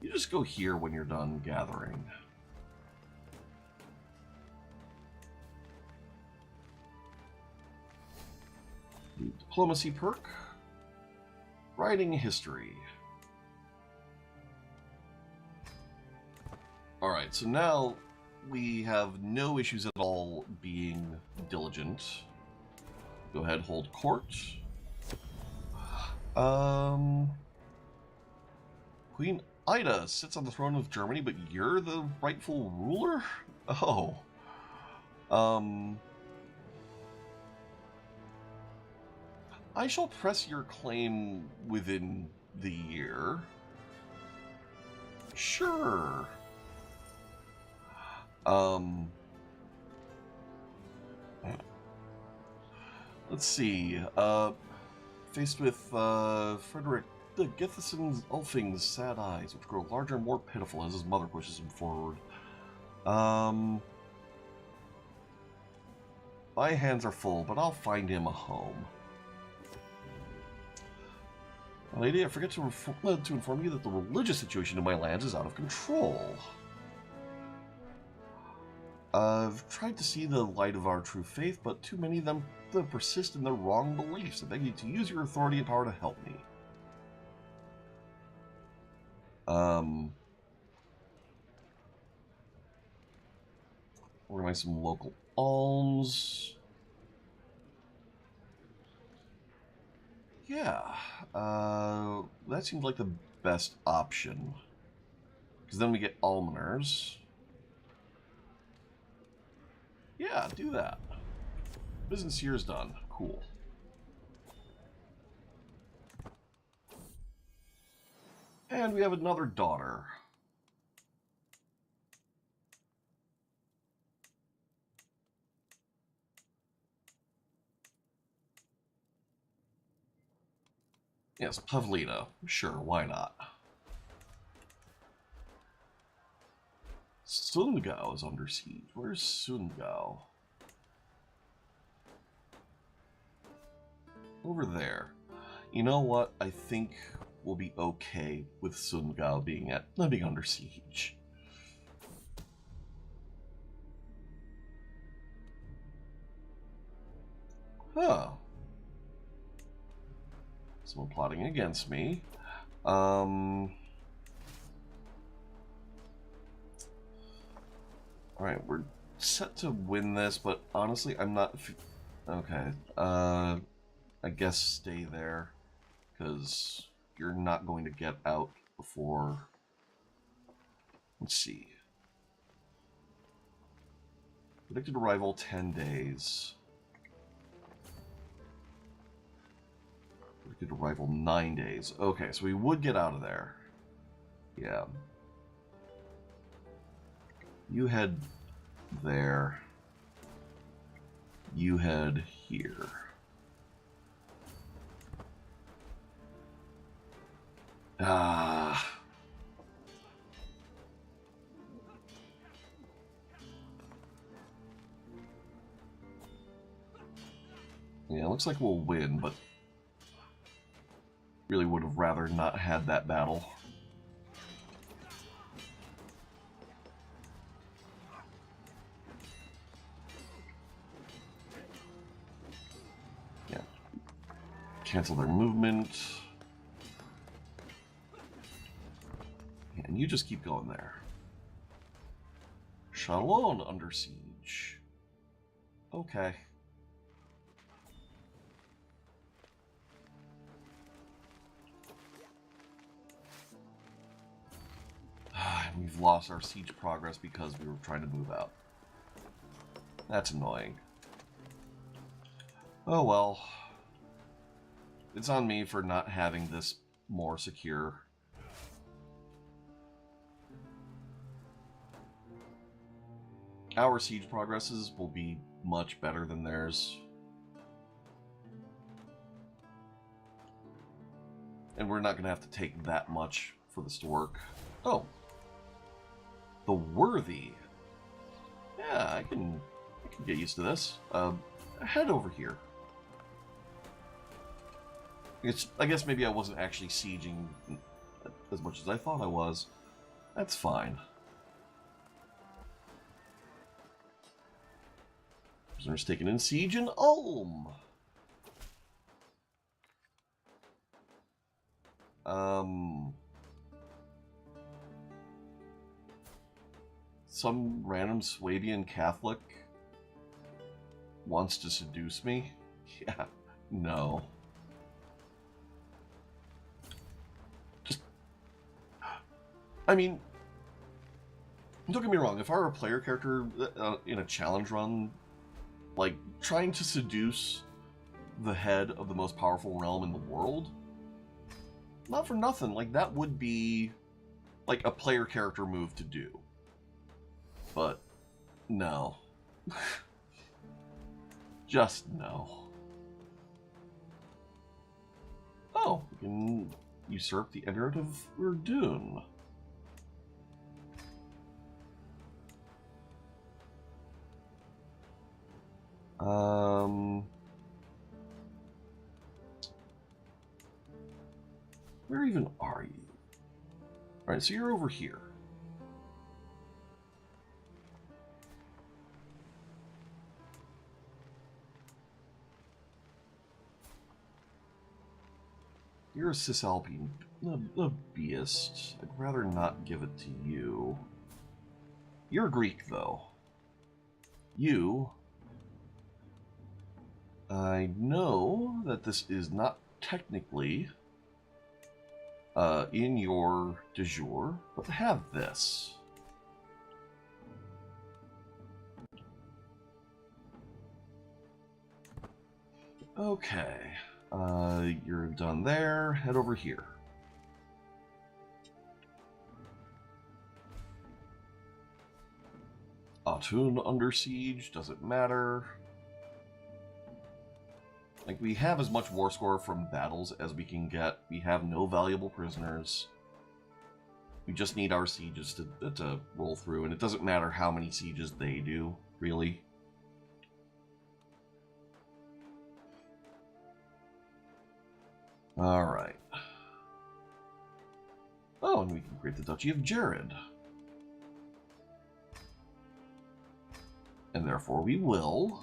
You just go here when you're done gathering. Diplomacy perk. Writing history. Alright, so now we have no issues at all being diligent. Go ahead, hold court. Queen Ida sits on the throne of Germany, but you're the rightful ruler? Oh. I shall press your claim within the year. Sure. Let's see. Faced with Frederick the Githeson's Ulfing's sad eyes, which grow larger and more pitiful as his mother pushes him forward. My hands are full, but I'll find him a home. Lady, I forget to inform you that the religious situation in my lands is out of control. I've tried to see the light of our true faith, but too many of them persist in their wrong beliefs. I beg you to use your authority and power to help me. Organize some local alms. Yeah, that seems like the best option. Because then we get almoners. Yeah, do that. Business here is done. Cool. And we have another daughter. Yes, Pavlina. Sure, why not? Sundgau is under siege. Where's Sundgau? Over there. You know what? I think we'll be okay with Sundgau being under siege. Huh. Someone plotting against me. Alright, we're set to win this, but honestly, I'm not... Okay, I guess stay there, because you're not going to get out before... Let's see. Predicted arrival, 10 days. Did arrival 9 days. Okay, so we would get out of there. Yeah. You head there. You head here. Ah. Yeah, looks like we'll win, but really would have rather not had that battle. Yeah. Cancel their movement. And you just keep going there. Chalon under siege. Okay. We've lost our siege progress because we were trying to move out. That's annoying. Oh well. It's on me for not having this more secure. Our siege progresses will be much better than theirs. And we're not going to have to take that much for this to work. Oh. The Worthy. Yeah, I can get used to this. Head over here. I guess maybe I wasn't actually sieging as much as I thought I was. That's fine. Prisoners taken in siege in Ulm. Some random Swabian Catholic wants to seduce me? Yeah, no. I mean, don't get me wrong, if I were a player character in a challenge run, like, trying to seduce the head of the most powerful realm in the world, not for nothing, like, that would be, like, a player character move to do. But, no. Just no. Oh, we can usurp the emirate of Urdun. Where even are you? Alright, so you're over here. You're a Cisalpine, a beast. I'd rather not give it to you. You're Greek, though. You... I know that this is not technically in your de jure, but have this. Okay. You're done there. Head over here. Autun under siege. Doesn't matter. Like, we have as much war score from battles as we can get. We have no valuable prisoners. We just need our sieges to roll through, and it doesn't matter how many sieges they do, really. Alright. Oh, and we can create the Duchy of Jared. And therefore we will.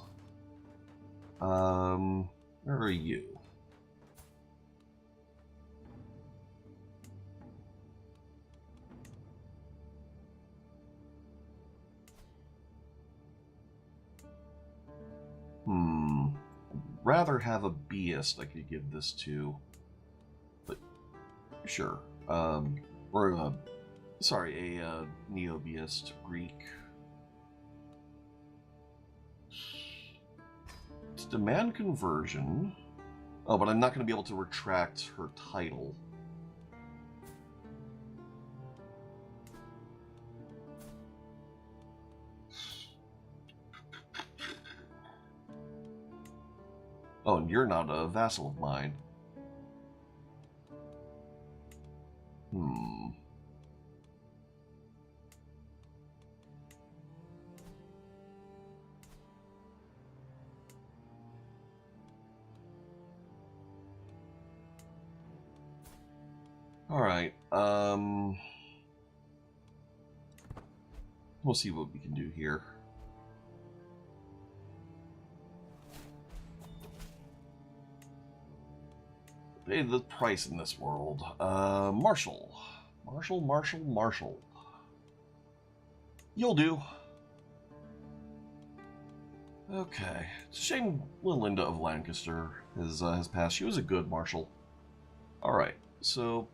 Where are you? I'd rather have a Beist I could give this to. But, sure. Or, sorry, a Neo-Beist Greek. Demand conversion. Oh, but I'm not going to be able to retract her title. Oh, and you're not a vassal of mine. Hmm. Alright, we'll see what we can do here. Pay the price in this world. Marshall. Marshall. You'll do. Okay. It's a shame Linda of Lancaster has passed. She was a good marshal. Alright, so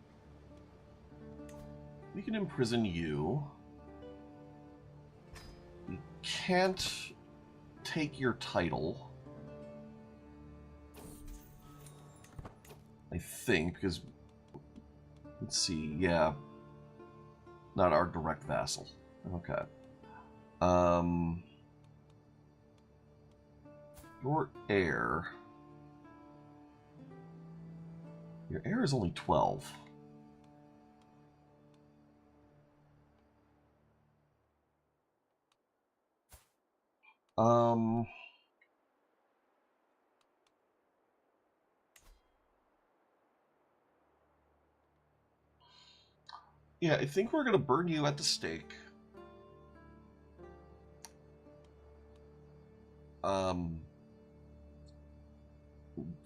we can imprison you. We can't take your title, I think, because, let's see, yeah, not our direct vassal. Okay. Your heir is only 12. Yeah, I think we're gonna burn you at the stake.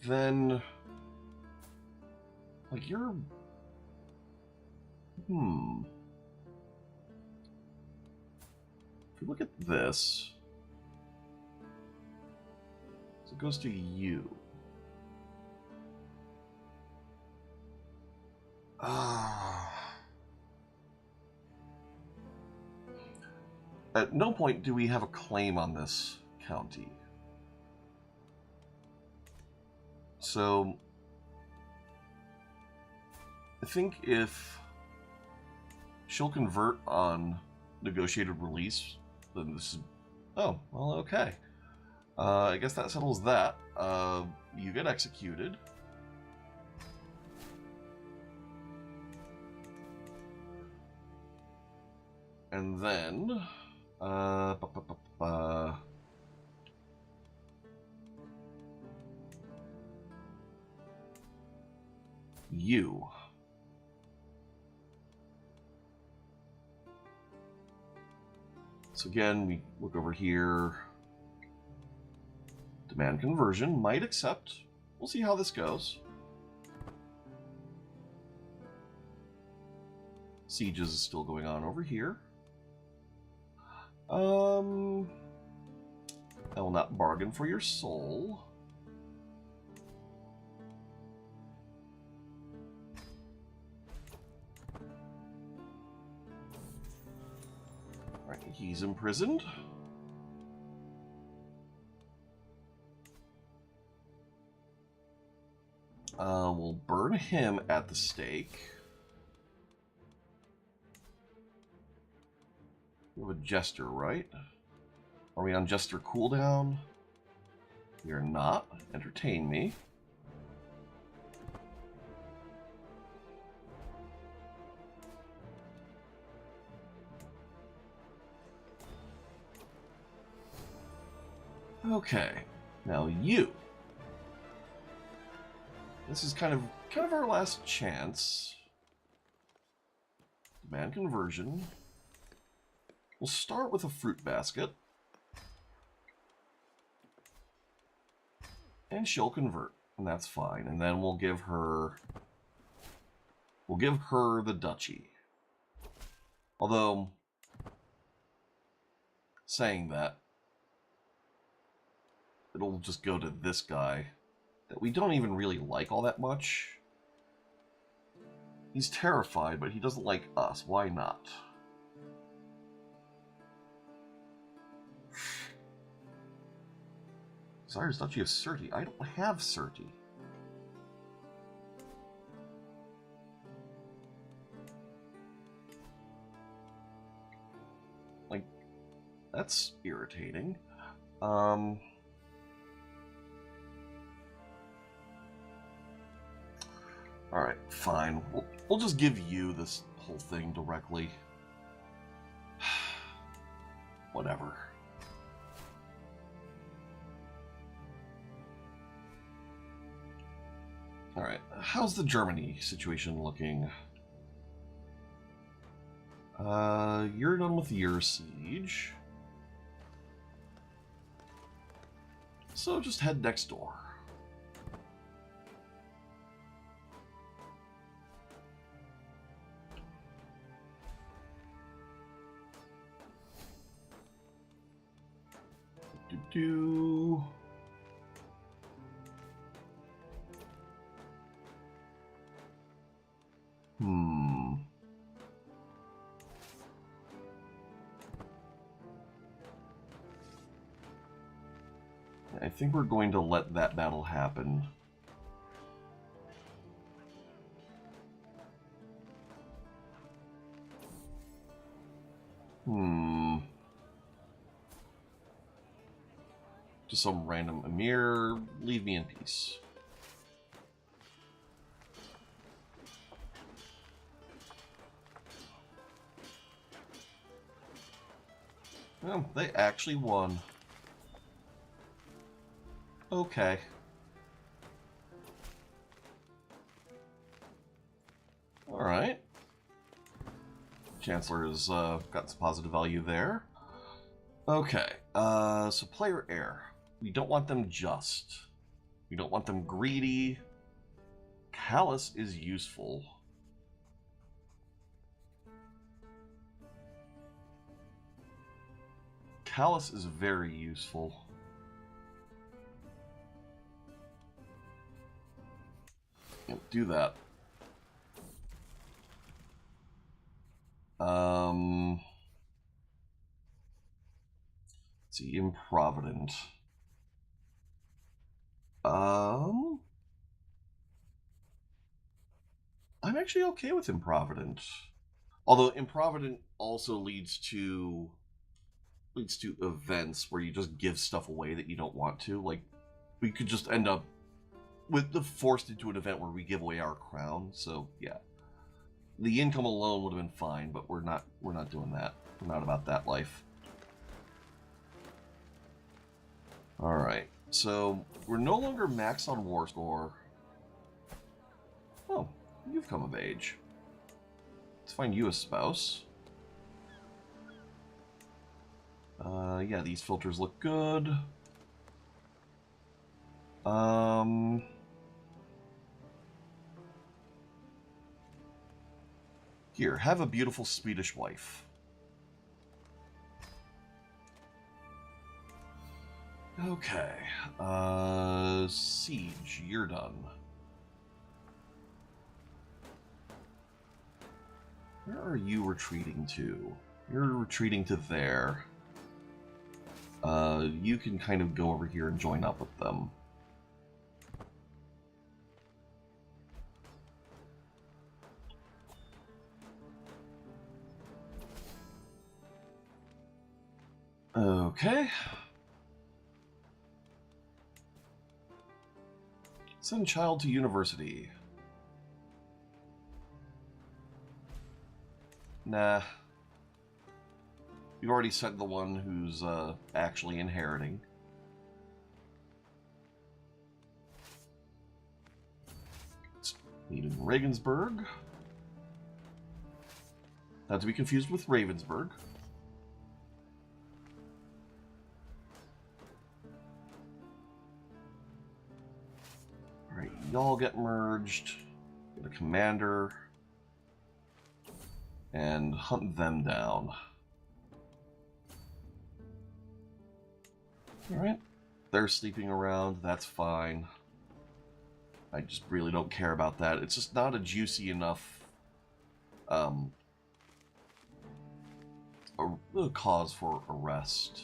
Then, like, you're... If you look at this, so it goes to you. At no point do we have a claim on this county. So, I think if she'll convert on negotiated release, then this is... Oh, well, okay. I guess that settles that. You get executed. And then... you. So again, we look over here. Demand conversion, might accept. We'll see how this goes. Sieges is still going on over here. I will not bargain for your soul. Alright, he's imprisoned. We'll burn him at the stake. We have a jester, right? Are we on jester cooldown? We are not. Entertain me. Okay. Now you. This is kind of our last chance. Demand conversion. We'll start with a fruit basket. And she'll convert, and that's fine. And then we'll give her the duchy. Although, saying that, it'll just go to this guy that we don't even really like all that much. He's terrified, but he doesn't like us. Why not? Desires Duchy of Surti. I don't have Surti. That's irritating. Alright, fine. We'll just give you this whole thing directly. Whatever. Alright, how's the Germany situation looking? You're done with your siege. So just head next door. Do-do. I think we're going to let that battle happen. Just some random Emir, leave me in peace. Oh, they actually won. Okay. Alright. Chancellor has got some positive value there. Okay, so player heir. We don't want them just. We don't want them greedy. Callous is useful. Callous is very useful. Can't do that. Let's see, improvident. I'm actually okay with improvident. Although improvident also leads to events where you just give stuff away that you don't want to. Like, we could just end up with forced into an event where we give away our crown. So yeah, the income alone would have been fine, but we're not doing that. We're not about that life. All right, so we're no longer maxed on war score. Oh, you've come of age. Let's find you a spouse. Yeah, these filters look good. Here, have a beautiful Swedish wife. Okay. Siege, you're done. Where are you retreating to? You're retreating to there. You can kind of go over here and join up with them. Okay. Send child to university. Nah. You've already sent the one who's actually inheriting. Let's meet in Regensburg. Not to be confused with Ravensburg. Alright, y'all get merged. Get a commander. And hunt them down. Alright. They're sleeping around, that's fine. I just really don't care about that. It's just not a juicy enough a cause for arrest.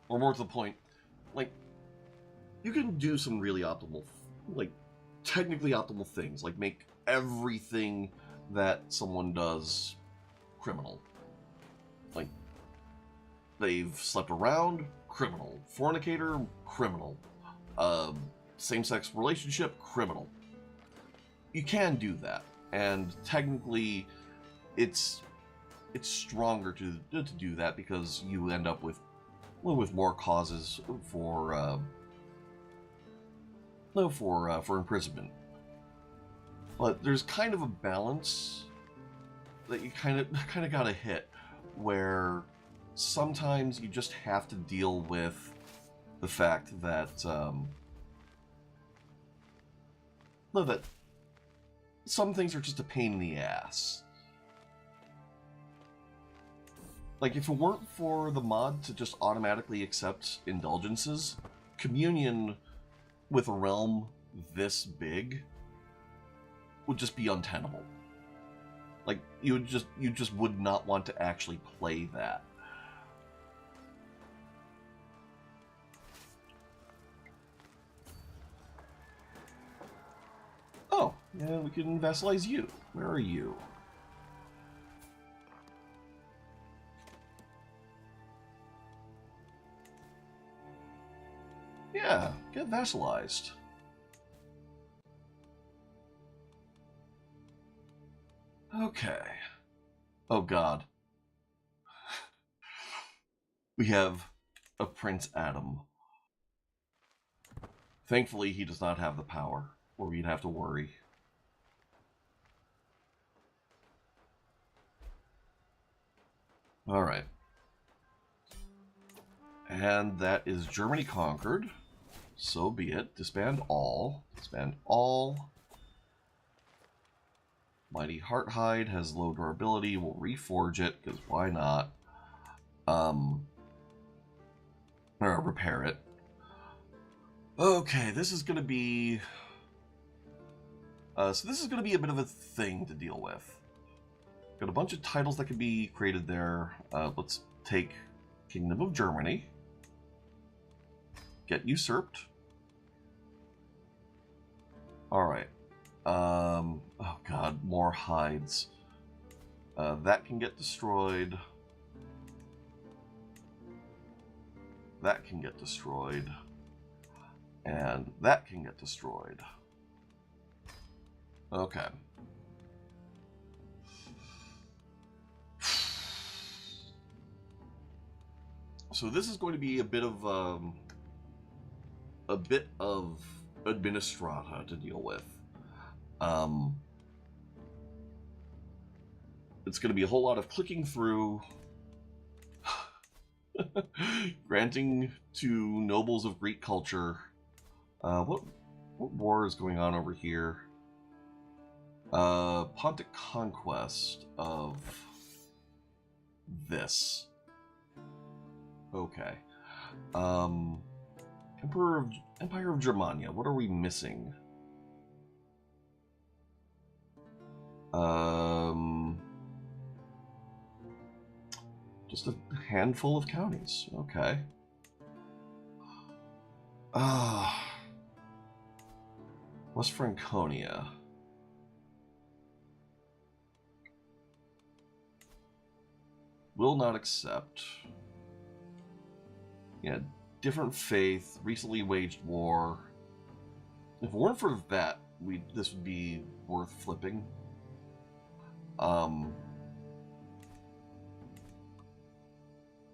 Or more to the point, like, you can do some really optimal, like, technically optimal things, like make everything that someone does criminal. Like, They've slept around, criminal. Fornicator, criminal. Same-sex relationship, criminal. You can do that, and technically, it's stronger to do that because you end up with more causes for imprisonment. But there's kind of a balance that you kind of gotta hit, where sometimes you just have to deal with the fact that that some things are just a pain in the ass. Like, if it weren't for the mod to just automatically accept indulgences, communion with a realm this big would just be untenable. Like, you just would not want to actually play that. Oh, yeah, we can vassalize you. Where are you? Yeah, get vassalized. Okay. Oh god. We have a Prince Adam. Thankfully, he does not have the power, or we'd have to worry. Alright. And that is Germany conquered. So be it. Disband all. Disband all. Mighty Hearthide has low durability. We'll reforge it, because why not? Or repair it. Okay, this is going to be... so this is going to be a bit of a thing to deal with. Got a bunch of titles that can be created there. Let's take Kingdom of Germany. Get usurped. Alright. Oh god, more hides. That can get destroyed. That can get destroyed. And that can get destroyed. Okay. So this is going to be a bit of administrata to deal with. It's going to be a whole lot of clicking through, granting to nobles of Greek culture. What war is going on over here? Pontic conquest of this. Okay. Empire of Germania. What are we missing? Just a handful of counties. Okay. West Franconia. Will not accept. Yeah, different faith, recently waged war. If it weren't for that, this would be worth flipping.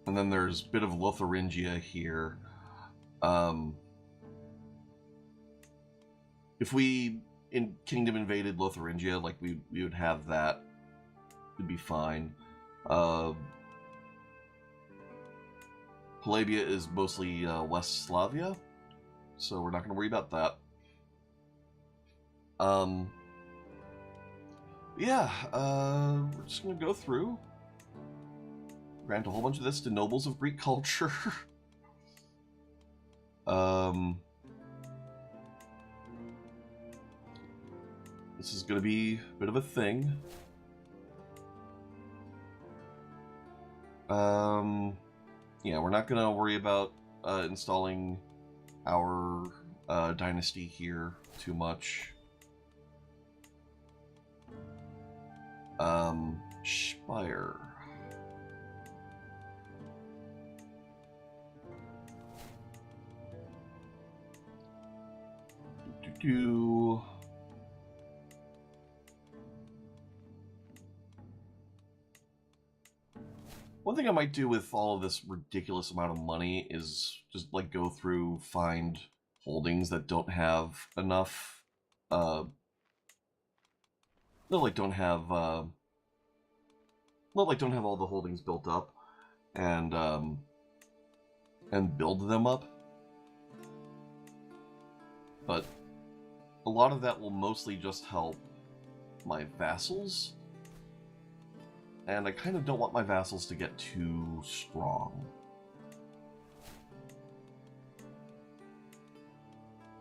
And then there's a bit of Lotharingia here. If we in Kingdom invaded Lotharingia, like we would have that, it'd be fine. Palabia is mostly West Slavia, so we're not going to worry about that. Yeah, we're just going to go through, grant a whole bunch of this to nobles of Greek culture. This is going to be a bit of a thing. Yeah, we're not going to worry about installing our dynasty here too much. Spire. do. One thing I might do with all of this ridiculous amount of money is just like go through, find holdings that don't have enough, that like don't have, don't have all the holdings built up, and build them up. But a lot of that will mostly just help my vassals. And I kind of don't want my vassals to get too strong.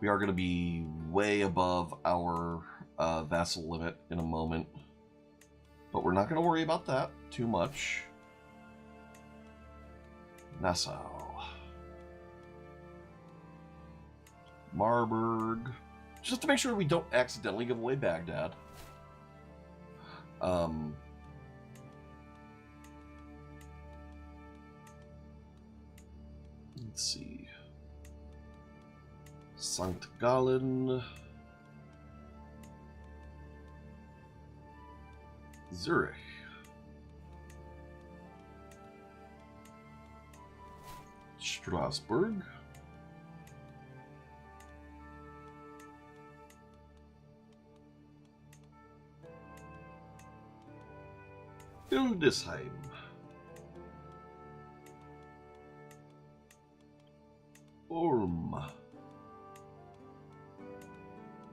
We are going to be way above our vassal limit in a moment. But we're not going to worry about that too much. Nassau. Marburg. Just to make sure we don't accidentally give away Baghdad. Let's see. St. Gallen. Zurich. Strasbourg. Hildesheim. Ulm.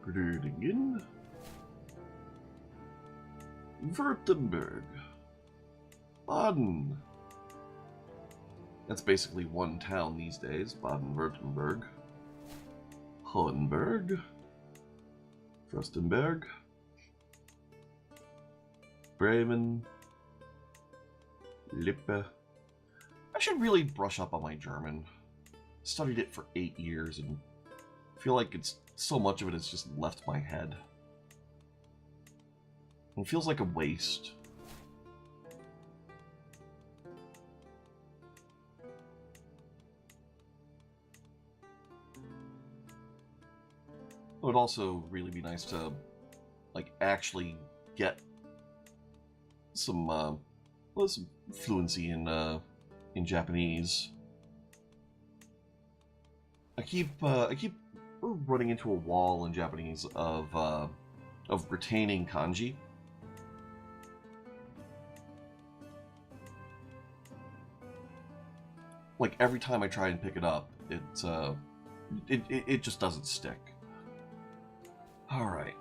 Gröningen. Württemberg. Baden. That's basically one town these days, Baden-Württemberg. Hohenberg. Fürstenberg. Bremen. Lippe. I should really brush up on my German. Studied it for 8 years and feel like it's so much of it has just left my head. It feels like a waste. It would also really be nice to like actually get some some fluency in Japanese. I keep running into a wall in Japanese of retaining kanji. Like every time I try and pick it up, it just doesn't stick. All right,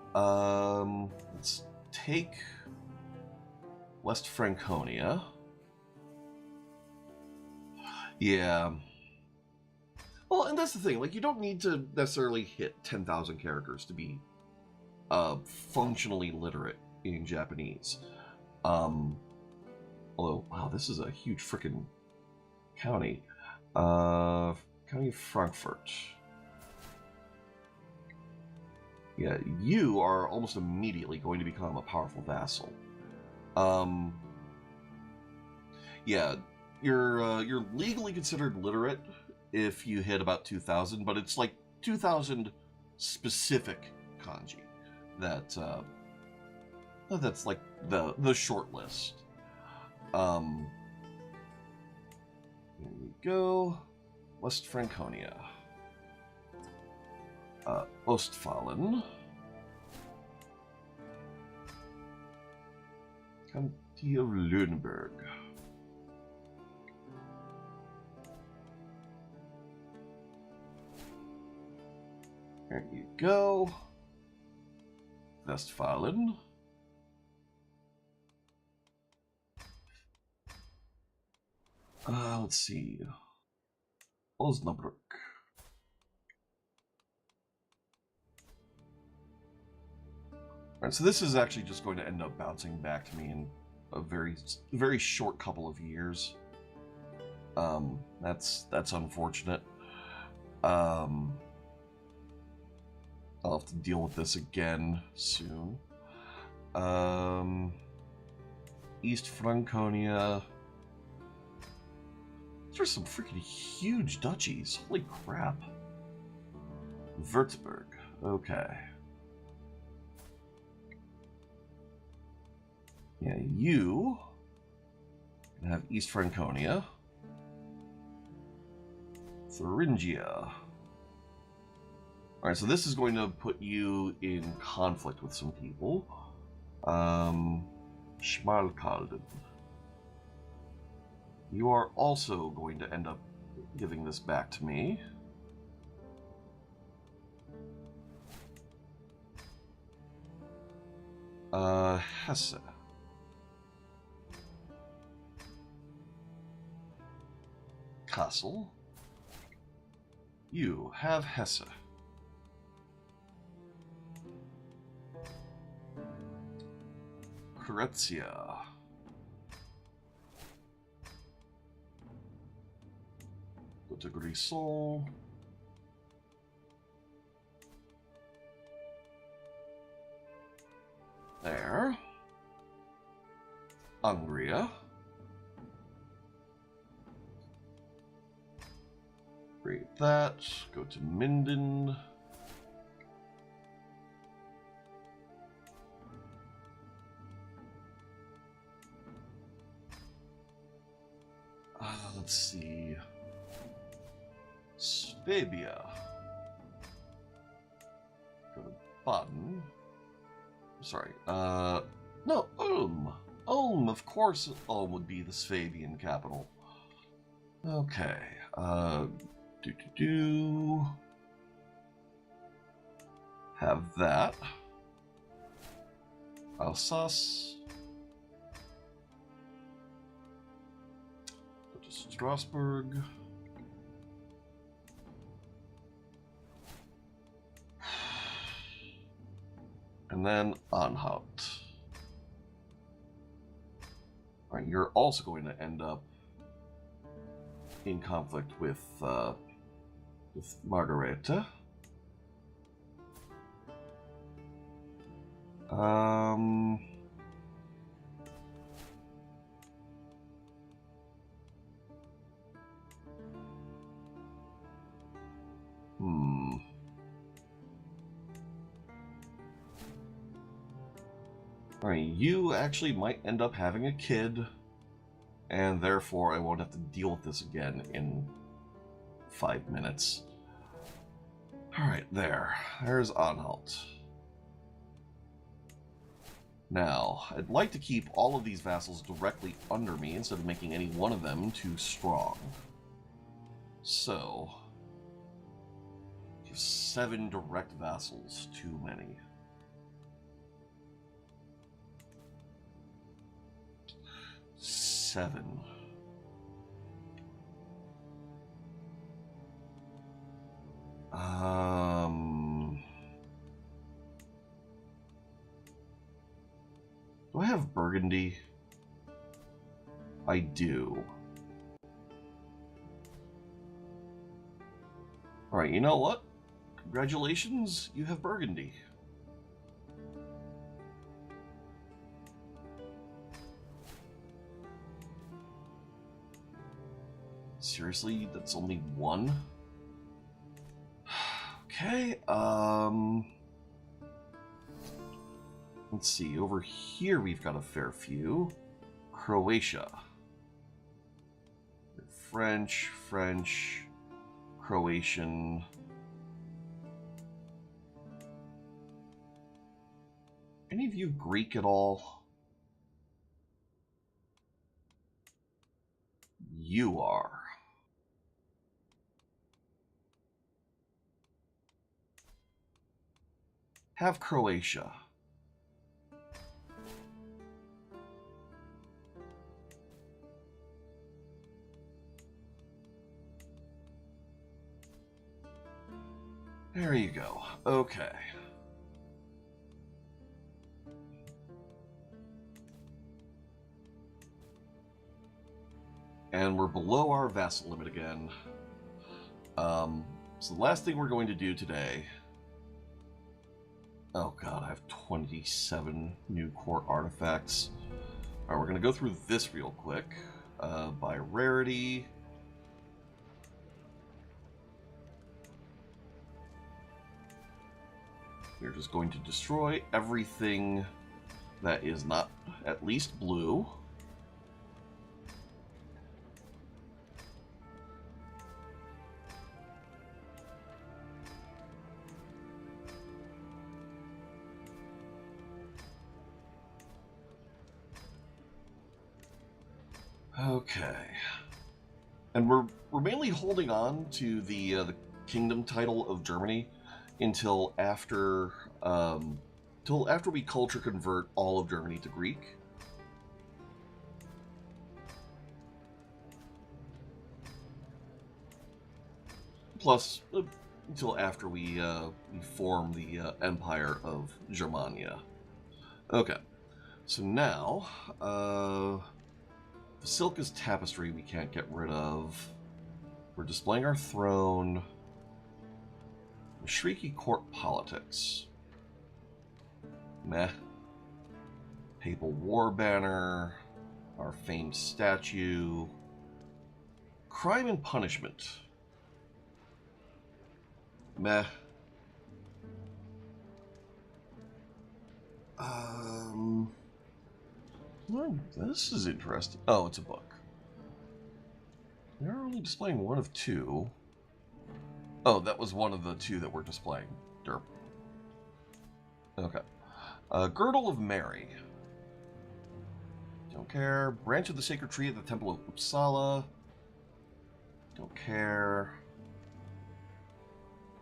let's take West Franconia. Yeah. Well, and that's the thing. Like, you don't need to necessarily hit 10,000 characters to be functionally literate in Japanese. Although, wow, this is a huge frickin' county. County of Frankfurt. Yeah, you are almost immediately going to become a powerful vassal. Yeah, you're legally considered literate if you hit about 2,000, but it's like 2,000 specific kanji that's like the short list. Here we go. West Franconia. Ostfalen. County of Lüneburg. There you go. Westfalen. Let's see. Osnabrück. Alright, so this is actually just going to end up bouncing back to me in a very short couple of years. That's unfortunate. I'll have to deal with this again soon. East Franconia. There's some freaking huge duchies. Holy crap. Würzburg. Okay. Yeah, you have East Franconia. Thuringia. Alright, so this is going to put you in conflict with some people. Schmalkalden. You are also going to end up giving this back to me. Hesse. Kassel. You have Hesse. Krezia. Go to Grisol. There. Ungria. Create that. Go to Minden. Let's see. Swabia. Go to Baden. Sorry. No, Ulm. Ulm, of course, Ulm would be the Swabian capital. Okay. Have that. Alsace. Go to Strasbourg. And then Anhalt. Alright, you're also going to end up in conflict with Margareta. Alright, you actually might end up having a kid, and therefore I won't have to deal with this again in 5 minutes. Alright, there's Anhalt. Now, I'd like to keep all of these vassals directly under me instead of making any one of them too strong. So, 7 direct vassals, too many. Seven. Do I have Burgundy? I do. Alright, you know what? Congratulations, you have Burgundy. Seriously, that's only one? Okay, let's see, over here we've got a fair few. Croatia. French, Croatian. Any of you Greek at all? You are. Have Croatia. There you go. Okay. And we're below our vassal limit again. So the last thing we're going to do today... Oh god, I have 27 new court artifacts. Alright, we're going to go through this real quick. By rarity... We're just going to destroy everything that is not at least blue. Okay. And we're mainly holding on to the kingdom title of Germany until after we culture convert all of Germany to Greek. Plus, until after we form the Empire of Germania. Okay, so now the silk is tapestry we can't get rid of. We're displaying our throne. Shrieky court politics. Meh. Papal war banner. Our famed statue. Crime and punishment. Meh. This is interesting. Oh, it's a book. They're only displaying one of two. Oh, that was one of the two that we're displaying. Derp. Okay. Girdle of Mary. Don't care. Branch of the Sacred Tree at the Temple of Uppsala. Don't care.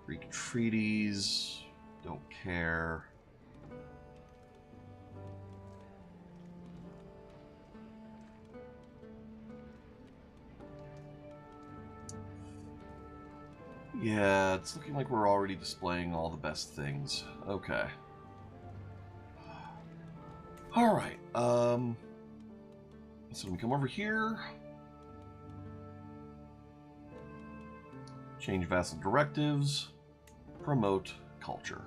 Greek treaties. Don't care. Yeah, it's looking like we're already displaying all the best things. Okay. Alright, so we come over here. Change vassal directives. Promote culture.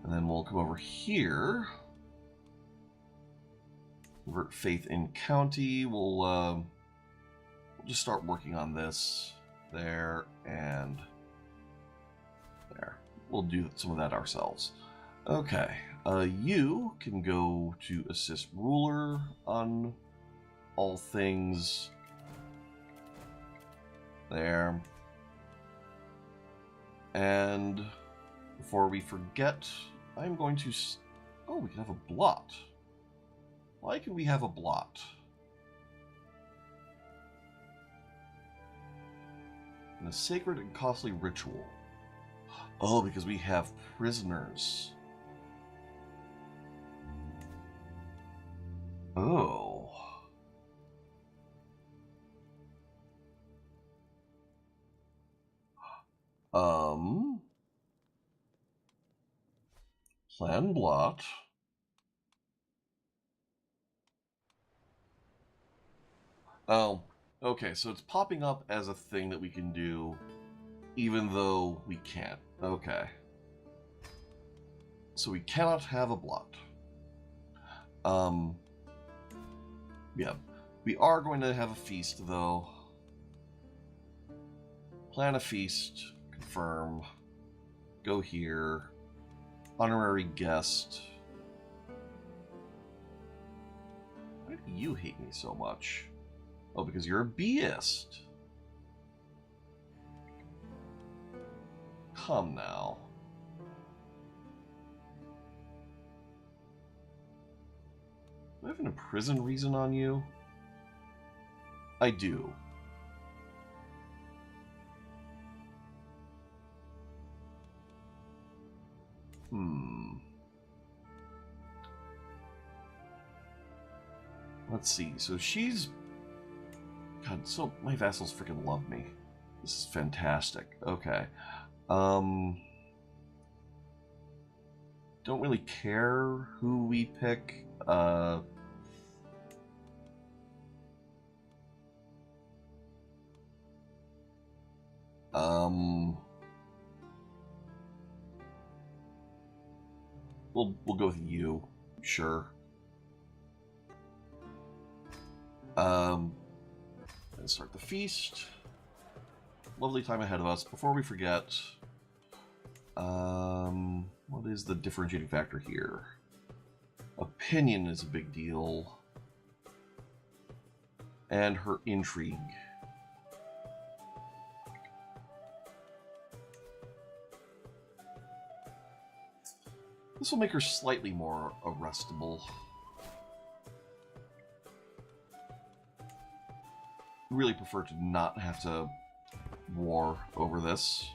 And then we'll come over here. Convert faith in county. We'll just start working on this. There and there. We'll do some of that ourselves. Okay. You can go to assist ruler on all things. There. And before we forget, I'm going to... Oh, we can have a blot. Why can we have a blot? And a sacred and costly ritual. Oh, because we have prisoners. Oh. Plan blot. Oh, okay, so it's popping up as a thing that we can do, even though we can't. Okay. So we cannot have a blot. Yeah. We are going to have a feast, though. Plan a feast. Confirm. Go here. Honorary guest. Why do you hate me so much? Oh, because you're a B'ist. Come now. Do I have an imprison reason on you? I do. Let's see. So she's... God, so my vassals freaking love me. This is fantastic. Okay. Don't really care who we pick. We'll go with you, sure. Let's start the feast. Lovely time ahead of us. Before we forget, What is the differentiating factor here? Opinion is a big deal. And her intrigue. This will make her slightly more arrestable. Really prefer to not have to war over this.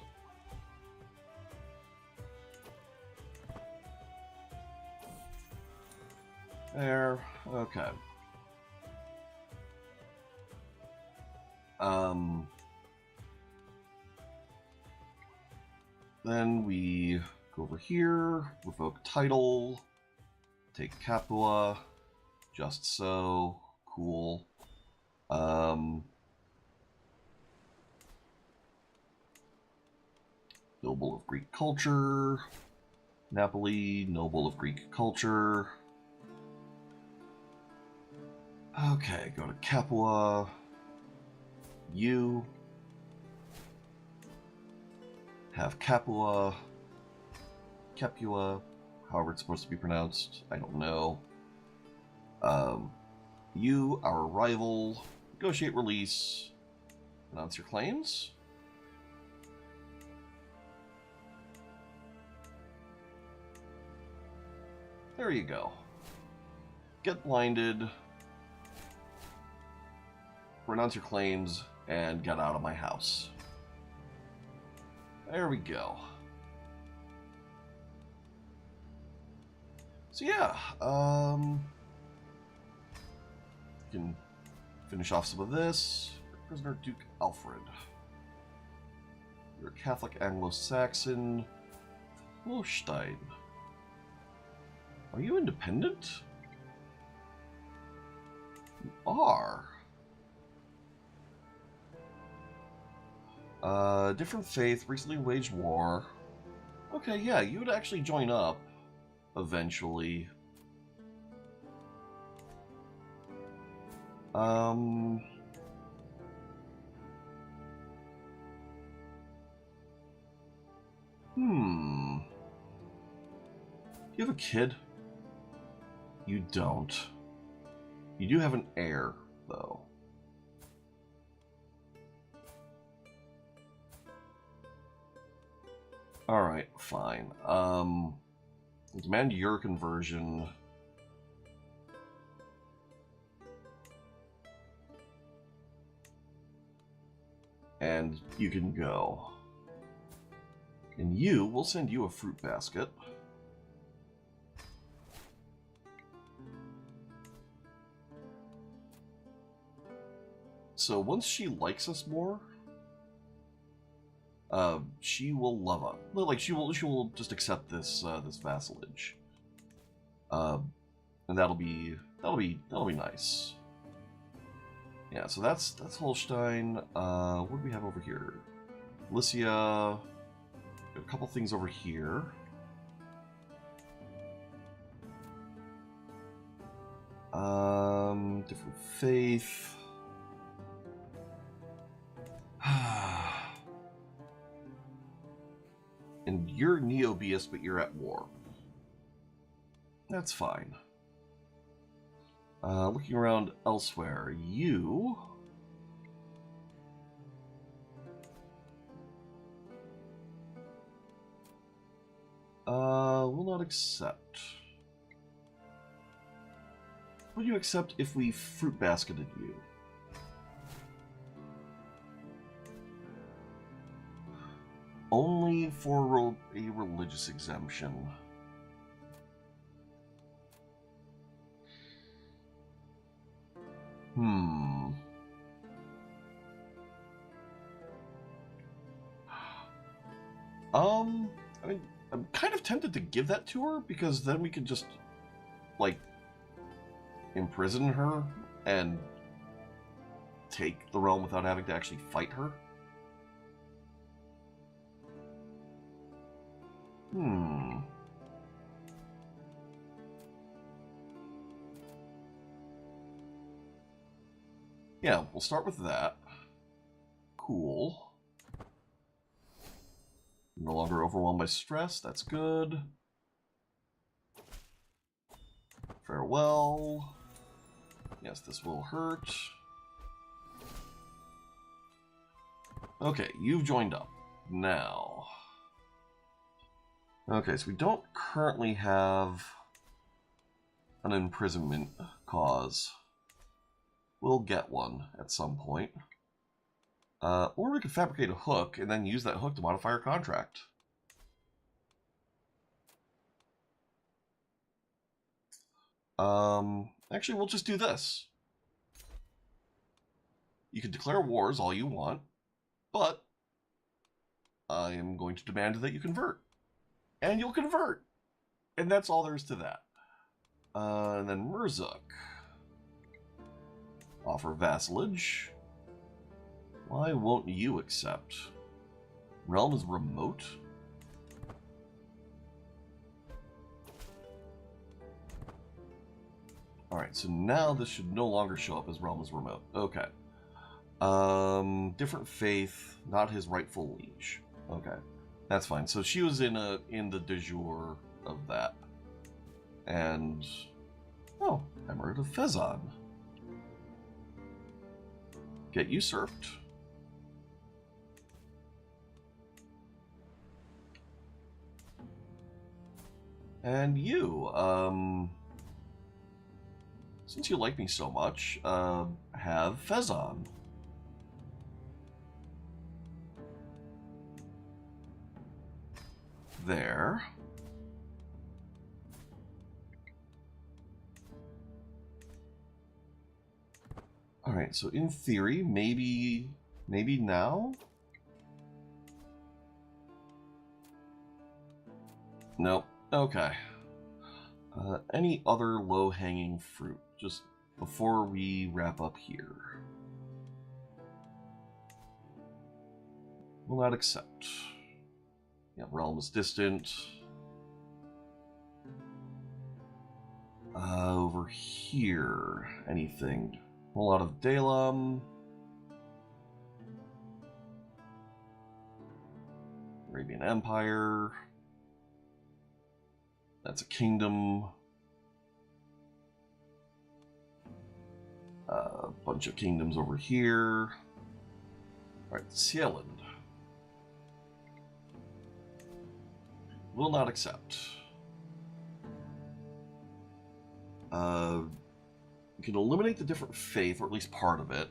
There. Okay. Then we go over here, revoke title, take Capua, just so, cool. Noble of Greek culture, Napoli, noble of Greek culture. Okay, go to Capua, you. Have Capua, however it's supposed to be pronounced, I don't know. You, our rival, negotiate release, announce your claims. There you go. Get blinded, renounce your claims, and get out of my house. There we go. So yeah, you can finish off some of this. Prisoner Duke Alfred. You're a Catholic Anglo-Saxon. Holstein. Are you independent? You are. Different faith, recently waged war. Okay, yeah, you would actually join up eventually. Do you have a kid? You don't. You do have an heir, though. Alright, fine. Demand your conversion. And you can go. And we'll send you a fruit basket. So once she likes us more, she will love us. Like she will just accept this this vassalage. And that'll be nice. Yeah, so that's Holstein. What do we have over here? Lycia. A couple things over here. Different faith. And you're Neobius, but you're at war. That's fine. Looking around elsewhere, you... will not accept. Would you accept if we fruit basketed you? Only for a religious exemption. I mean, I'm kind of tempted to give that to her, because then we could just, like, imprison her and take the realm without having to actually fight her. Yeah, we'll start with that. Cool. No longer overwhelmed by stress. That's good. Farewell. Yes, this will hurt. Okay, you've joined up. Now. Okay, so we don't currently have an imprisonment cause. We'll get one at some point. Or we could fabricate a hook and then use that hook to modify our contract. Actually, we'll just do this. You can declare wars all you want, but I am going to demand that you convert. And you'll convert. And that's all there is to that. And then Murzuk. Offer vassalage. Why won't you accept? Realm is remote? Alright, so now this should no longer show up as Realm is remote. Okay. Different faith, not his rightful liege. Okay. That's fine. So she was in the de jure of that. And oh, Emirate of Fezon. Get usurped. And you, since you like me so much, have Fezon. There. Alright, so in theory, maybe now? Nope. Okay. Any other low-hanging fruit, just before we wrap up here? Will not accept. Yeah, realm is distant. Over here, anything? A lot of Dalum. Arabian Empire. That's a kingdom. A bunch of kingdoms over here. Alright, Sealand. Will not accept. You can eliminate the different faith, or at least part of it.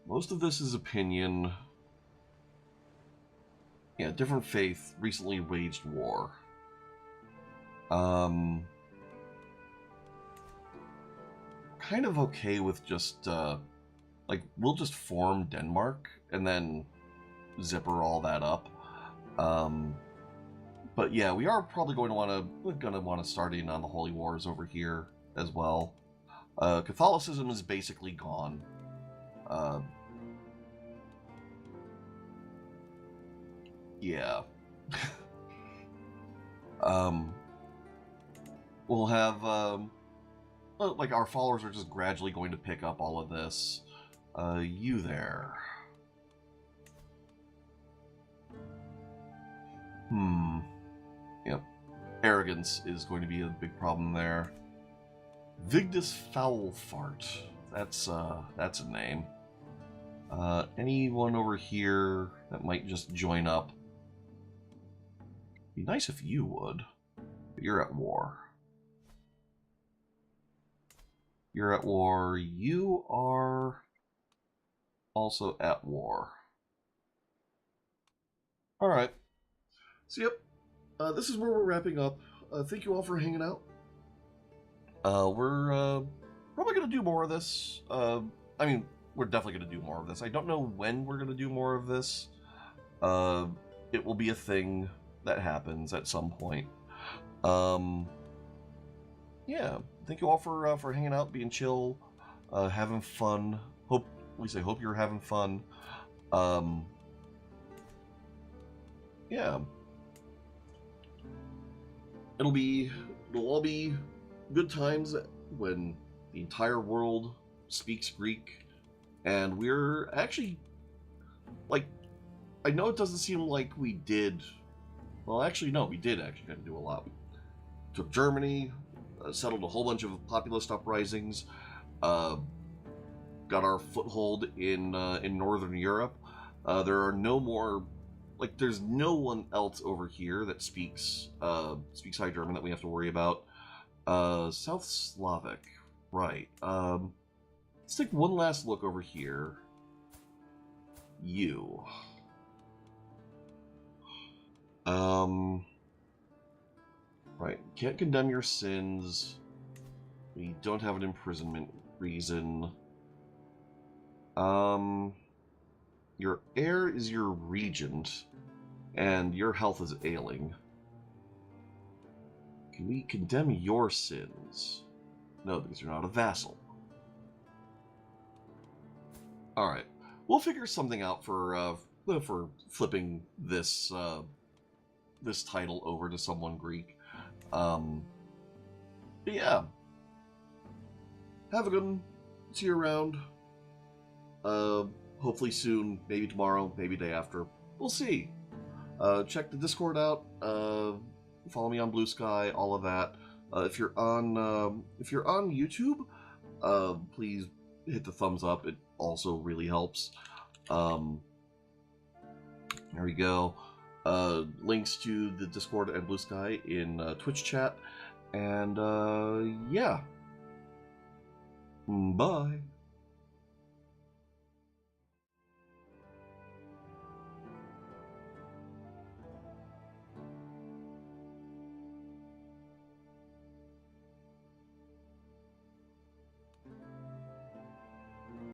Most of this is opinion. Yeah, different faith recently waged war. Kind of okay with just, like, we'll just form Denmark and then zipper all that up. But yeah, we are probably going to want to start in on the Holy Wars over here as well. Catholicism is basically gone. Yeah. We'll have like our followers are just gradually going to pick up all of this. You there. Yep. Arrogance is going to be a big problem there. Vigdis Foulfart. That's a name. Anyone over here that might just join up? Be nice if you would. But you're at war. You're at war. You are also at war. Alright. So, yep. This is where we're wrapping up. Thank you all for hanging out. We're probably going to do more of this. I mean, we're definitely going to do more of this. I don't know when we're going to do more of this. It will be a thing that happens at some point. Yeah, thank you all for hanging out, being chill, having fun. I hope you're having fun. Yeah. It'll all be good times when the entire world speaks Greek, and we're actually like, I know it doesn't seem like we did. Well, actually, no, we did actually kind of do a lot. Took Germany, settled a whole bunch of populist uprisings, got our foothold in Northern Europe. There are no more, like, there's no one else over here that speaks High German that we have to worry about. South Slavic, right? Let's take one last look over here. You. Right. Can't condemn your sins. We don't have an imprisonment reason. Your heir is your regent, and your health is ailing. Can we condemn your sins? No, because you're not a vassal. Alright. We'll figure something out for flipping this this title over to someone Greek. But yeah. Have a good one. See you around. Hopefully soon, maybe tomorrow, maybe day after. We'll see. Check the Discord out. Follow me on Blue Sky, all of that. If you're on YouTube, please hit the thumbs up. It also really helps. There we go. Links to the Discord and Blue Sky in Twitch chat. And yeah. Bye.